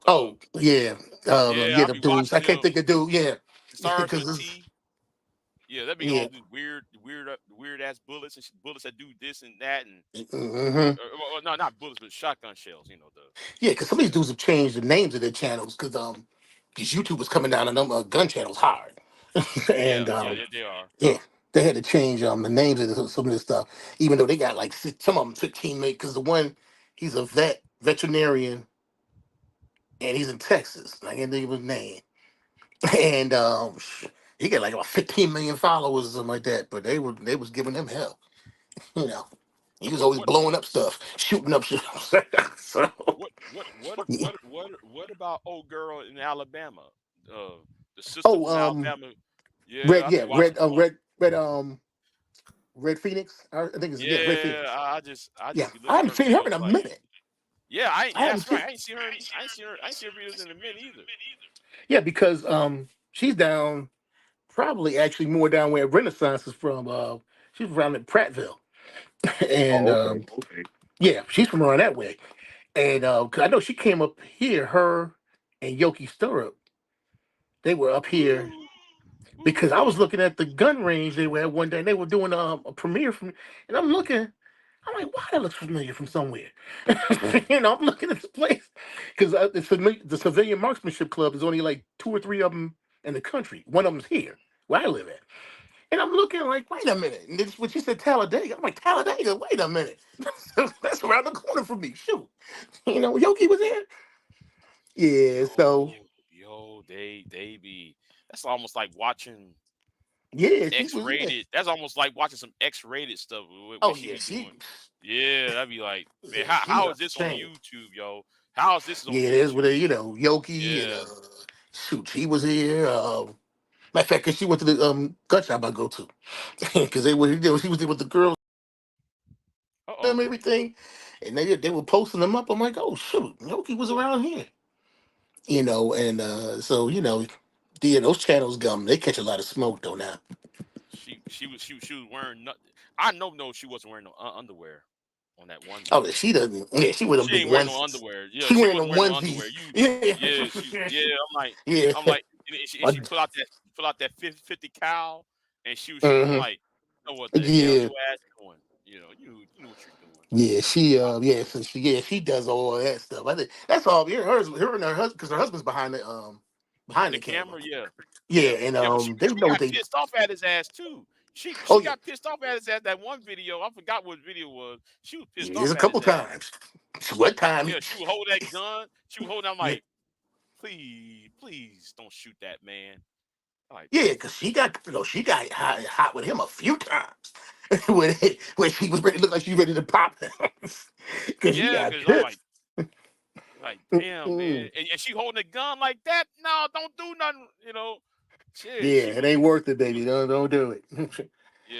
D: Oh, yeah.
A: Yeah,
D: Yeah,
A: I'll
D: the
A: be
D: dudes. I
A: watching
D: can't
A: them.
D: think of dude. Yeah,
A: It starts with a
D: because
A: T. Yeah, that be going
D: yeah,
A: on these weird ass bullets and bullets that do this and that and
D: hmm
A: well, no, not bullets, but shotgun shells. You know
D: yeah, because some of these dudes have changed the names of their channels because YouTube was coming down on them gun channels hard, and
A: yeah, they are.
D: yeah, they had to change the names of some of this stuff, even though they got like some of them 15 mate. Because the one, he's a veterinarian, and he's in Texas. I can't think of his name, and he got like about 15 million followers or something like that. But they was giving him hell, you know. He was
A: What
D: always
A: what
D: blowing up stuff, shooting up shit. so yeah.
A: what about old girl in Alabama? Uh, the sister
D: Oh,
A: from Alabama. Yeah,
D: red,
A: I be
D: yeah,
A: watching her on.
D: Red Phoenix. I think it's, yeah, Red
A: Yeah,
D: Phoenix.
A: I
D: Yeah,
A: just be
D: I
A: looking at
D: haven't
A: her
D: seen her in
A: videos
D: a
A: like,
D: minute.
A: yeah,
D: I haven't
A: that's
D: seen.
A: right. I ain't seen her videos in a minute either.
D: Yeah, because she's down, probably actually more down where Renaissance is from. She's around in Prattville, and
C: Oh, okay, okay.
D: yeah, she's from around that way. And 'cause I know she came up here. Her and Yoki Stirrup, they were up here
A: Ooh,
D: because I
A: ooh.
D: was looking at the gun range they were at one day. And they were doing a premiere from, and I'm looking. I'm like, why that looks familiar from somewhere? I'm looking at the place because the Civilian Marksmanship Club is only like two or three of them in the country. One of them's here where I live at. And I'm looking like, wait a minute. And this, when she said Talladega, I'm like, Talladega, wait a minute. That's around the corner from me. Shoot. Yoki was there. Yeah, so
A: They be. That's almost like watching
D: yeah, she was there.
A: X-rated. That's almost like watching some X-rated stuff
D: Oh
A: what she
D: yeah,
A: be
D: she
A: doing. Yeah, that'd be like, man,
D: yeah, she's
A: how is
D: off the
A: this on
D: chain.
A: YouTube, yo? How is this on
D: Yeah, there's with
A: YouTube?
D: Yoki and
A: Yeah.
D: shoot, she was here. Matter of fact, 'cause she went to the gun shop I go to. Because she was there with the girls and
A: Uh-oh.
D: everything. And they were posting them up. I'm like, oh shoot, Yoki was around here. And so those channels they catch a lot of smoke though now.
A: She was wearing nothing. I know she wasn't wearing no underwear on that one
D: Oh,
A: video.
D: she doesn't. Yeah, she wear them
A: She
D: big
A: ain't wearing no
D: onesies.
A: underwear. Yeah,
D: She
A: she
D: wearing
A: wasn't
D: them
A: wearing no underwear.
D: onesies.
A: You,
D: Yeah,
A: yeah.
D: yeah.
A: I'm like, and
D: Uh,
A: she pull out that 50 cal, and she was shooting. I'm
D: mhm.
A: like, you know what the hell
D: Yeah,
A: your ass doing? You know what you're doing.
D: yeah. She does all that stuff. I think that's all. Yeah, her and her husband, because her husband's
A: Behind
D: behind
A: the
D: the camera.
A: camera, yeah,
D: Yeah, and
A: yeah. But
D: they
A: she
D: know what
A: got
D: they.
A: pissed off at his ass too.
D: Oh
A: She
D: yeah,
A: got pissed off at his ass. That one video, I forgot what video it was. She was
D: yeah.
A: pissed
D: There's
A: off
D: a
A: at
D: couple
A: his ass.
D: times. What time?
A: Yeah, she would hold that gun. She would hold. I'm
D: Yeah,
A: like, please don't shoot that man. Like,
D: yeah, because she got hot with him a few times when she was ready, look like she ready to pop him because she
A: yeah,
D: got
A: because I'm
D: pissed.
A: like, damn, man.
D: Mm-mm.
A: And she holding a gun like that? No, don't do nothing. Shit.
D: Yeah,
A: She
D: it
A: was,
D: ain't worth it,
A: she
D: baby.
A: was,
D: Don't do it.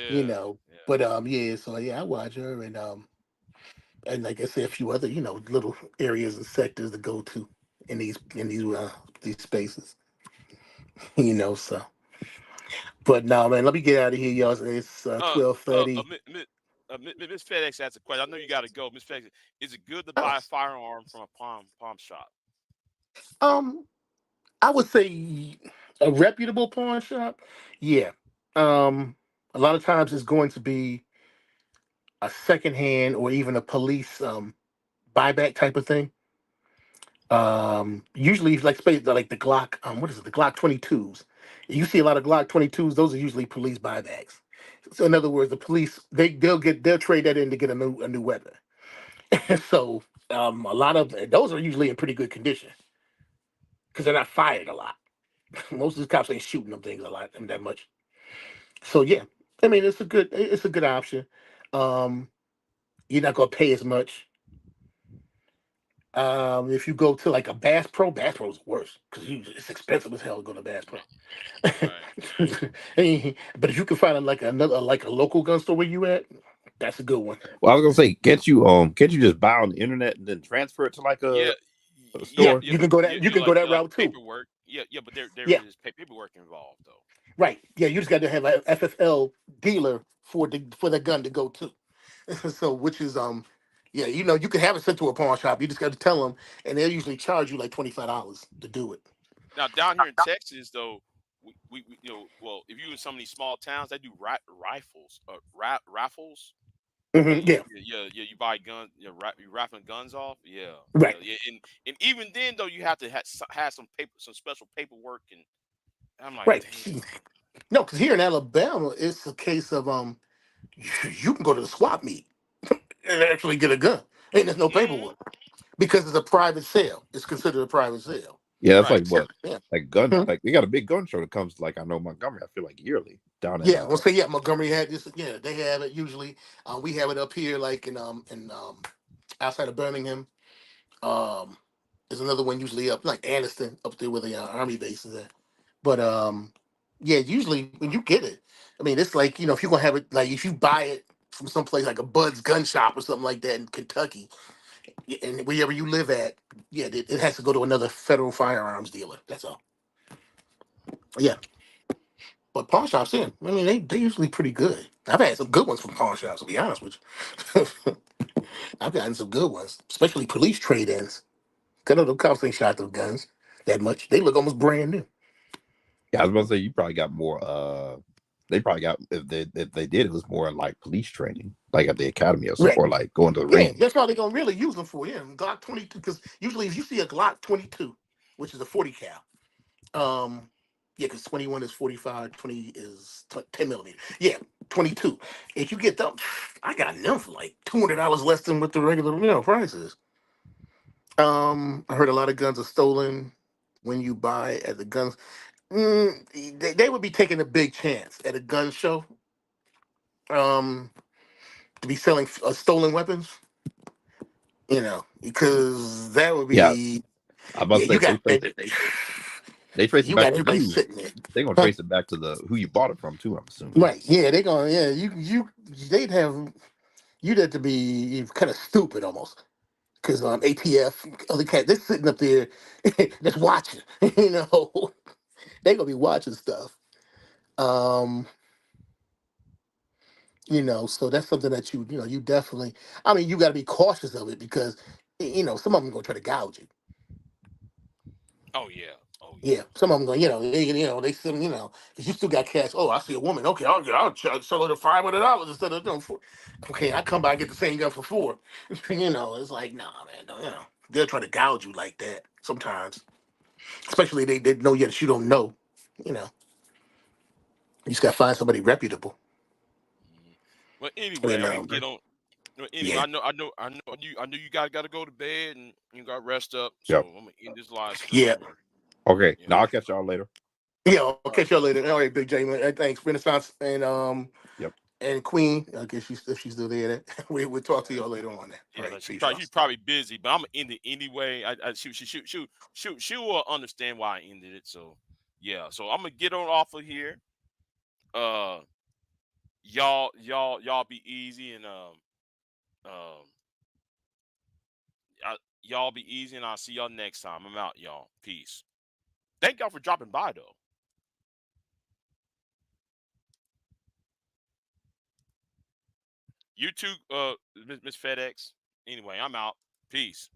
D: you
A: yeah,
D: know.
A: yeah.
D: But yeah, so yeah, I watch her and like I said, a few other little areas and sectors to go to in these spaces. So. But no, man, let me get out of here, y'all. It's
A: Uh,
D: 12:30.
A: Miss FedEx asked a question. I know you got to go. Miss FedEx, is it good to
D: Oh,
A: buy a firearm from a pawn shop?
D: um, I would say a reputable pawn shop. Yeah. Um, a lot of times it's going to be a secondhand or even a police buyback type of thing. Usually like space like the Glock. What is it? The Glock 22s. You see a lot of Glock 22s. Those are usually police buybacks. So in other words, the police they'll trade that in to get a new weapon. so a lot of those are usually in pretty good condition because they're not fired a lot. Most of the cops ain't shooting them things a lot that much. So yeah, I mean it's a good option. Um, you're not gonna pay as much. If you go to like a Bass Pro is worse because it's expensive as hell to go to Bass Pro.
A: Right.
D: But if you can find like a local gun store where you at, that's a good one.
C: Well, I was gonna say, can't you just buy on the internet and then transfer it to like
A: Yeah,
C: a
D: Yeah,
C: store?
A: yeah.
D: you can go
A: You,
D: that you
A: you
D: can go that
A: like
D: route too.
A: paperwork. Yeah, but there
D: Yeah,
A: is paperwork involved though.
D: right. Yeah, you just got to have an FFL dealer for the gun to go to. So which is yeah, you can have it sent to a pawn shop. You just got to tell them, and they'll usually charge you like $25 to do it.
A: Now down here in Texas though, well, if you in some of these small towns, they do rifles, raffles. Where
D: Yeah,
A: you buy guns, you raffling guns off.
D: right.
A: Yeah, and even then though, you have to have some special paperwork, and I'm like,
D: Right.
A: damn.
D: No, because here in Alabama, it's a case of you can go to the swap meet and actually get a gun, and there's no
A: Hmm.
D: paperwork because it's a private sale. It's considered a private sale.
C: Yeah, that's
A: Right.
C: like what,
D: Yeah.
C: like gun,
D: Hmm.
C: like they got a big gun show that comes like I know Montgomery. I feel like yearly down in
D: Yeah. Well, say yeah, Montgomery had this. Yeah, they have it usually. We have it up here, like in outside of Birmingham. Um, there's another one usually up like Anniston up there where the army base is at. But yeah, usually when you get it, I mean, it's like if you're gonna have it, like if you buy it from someplace like a Bud's gun shop or something like that in Kentucky, and wherever you live at, yeah, it has to go to another federal firearms dealer. That's all. Yeah, but pawn shops, yeah, I mean, they usually pretty good. I've had some good ones from pawn shops, to be honest with you. I've gotten some good ones, especially police trade-ins. Cause the cops ain't shot those guns that much. They look almost brand new.
C: Yeah, I was about to say you probably got more. They probably got if they did it was more like police training, like at the academy or so,
D: Right.
C: or like going to the
D: Yeah,
C: range.
D: that's all they're gonna really use them for. Yeah, Glock 22. Because usually, if you see a Glock 22, which is a 40 cal, yeah, because 21 is 45, 20 is 10 millimeter. Yeah, 22. If you get them, I got them for like $200 less than what the regular price is. I heard a lot of guns are stolen when you buy at the guns. They would be taking a big chance at a gun show. Um, to be selling stolen weapons, because that would
C: Yeah,
D: be,
C: I was about
D: yeah,
C: to say
D: you got
C: they trace it
D: you
C: back
D: got
C: to
D: everybody
C: you.
D: sitting there.
C: They're gonna
D: Huh?
C: trace it back to the who you bought it from too. I'm assuming.
D: Right. Yeah, they're going, yeah, they'd have, you'd have to be kind of stupid almost. Because ATF, other cat, they're sitting up there just watching, they gonna be watching stuff. Um, so that's something that you definitely, I mean, you got to be cautious of it because, some of them gonna try to gouge you.
A: Oh yeah. Oh
D: Yeah,
A: yeah.
D: some of them going, they still, because you still got cash. Oh, I see a woman. Okay, I'll sell her to $500 instead of okay, I come by and get the same gun for four. It's like, nah, man, don't, they'll try to gouge you like that sometimes, especially they know you that you don't know. You know, you just got to find somebody reputable.
A: Mhm. Well, anyway,
D: And
A: I'm gonna get on. Well, anyway,
D: yeah,
A: I know you guys got to go to bed and you got to rest up. So
C: Yep.
A: I'm gonna end this live
D: yeah,
A: stream. And,
C: Okay.
A: yeah.
C: Now I'll catch y'all later.
D: yeah. I'll
A: All right.
D: catch y'all later. All right, Big J, man. Thanks, Renaissance,
C: Yep.
D: and Queen. I guess if she's still there, we'll talk to y'all later on. That. All
A: Yeah,
D: right,
A: like
D: peace, y'all.
A: she's probably busy, but I'm gonna end it anyway. She will understand why I ended it. So yeah, so I'm gonna get on off of here. Uh, y'all be easy and um y'all be easy and I'll see y'all next time. I'm out, y'all. Peace. Thank y'all for dropping by though. You too, Miss FedEx. Anyway, I'm out. Peace.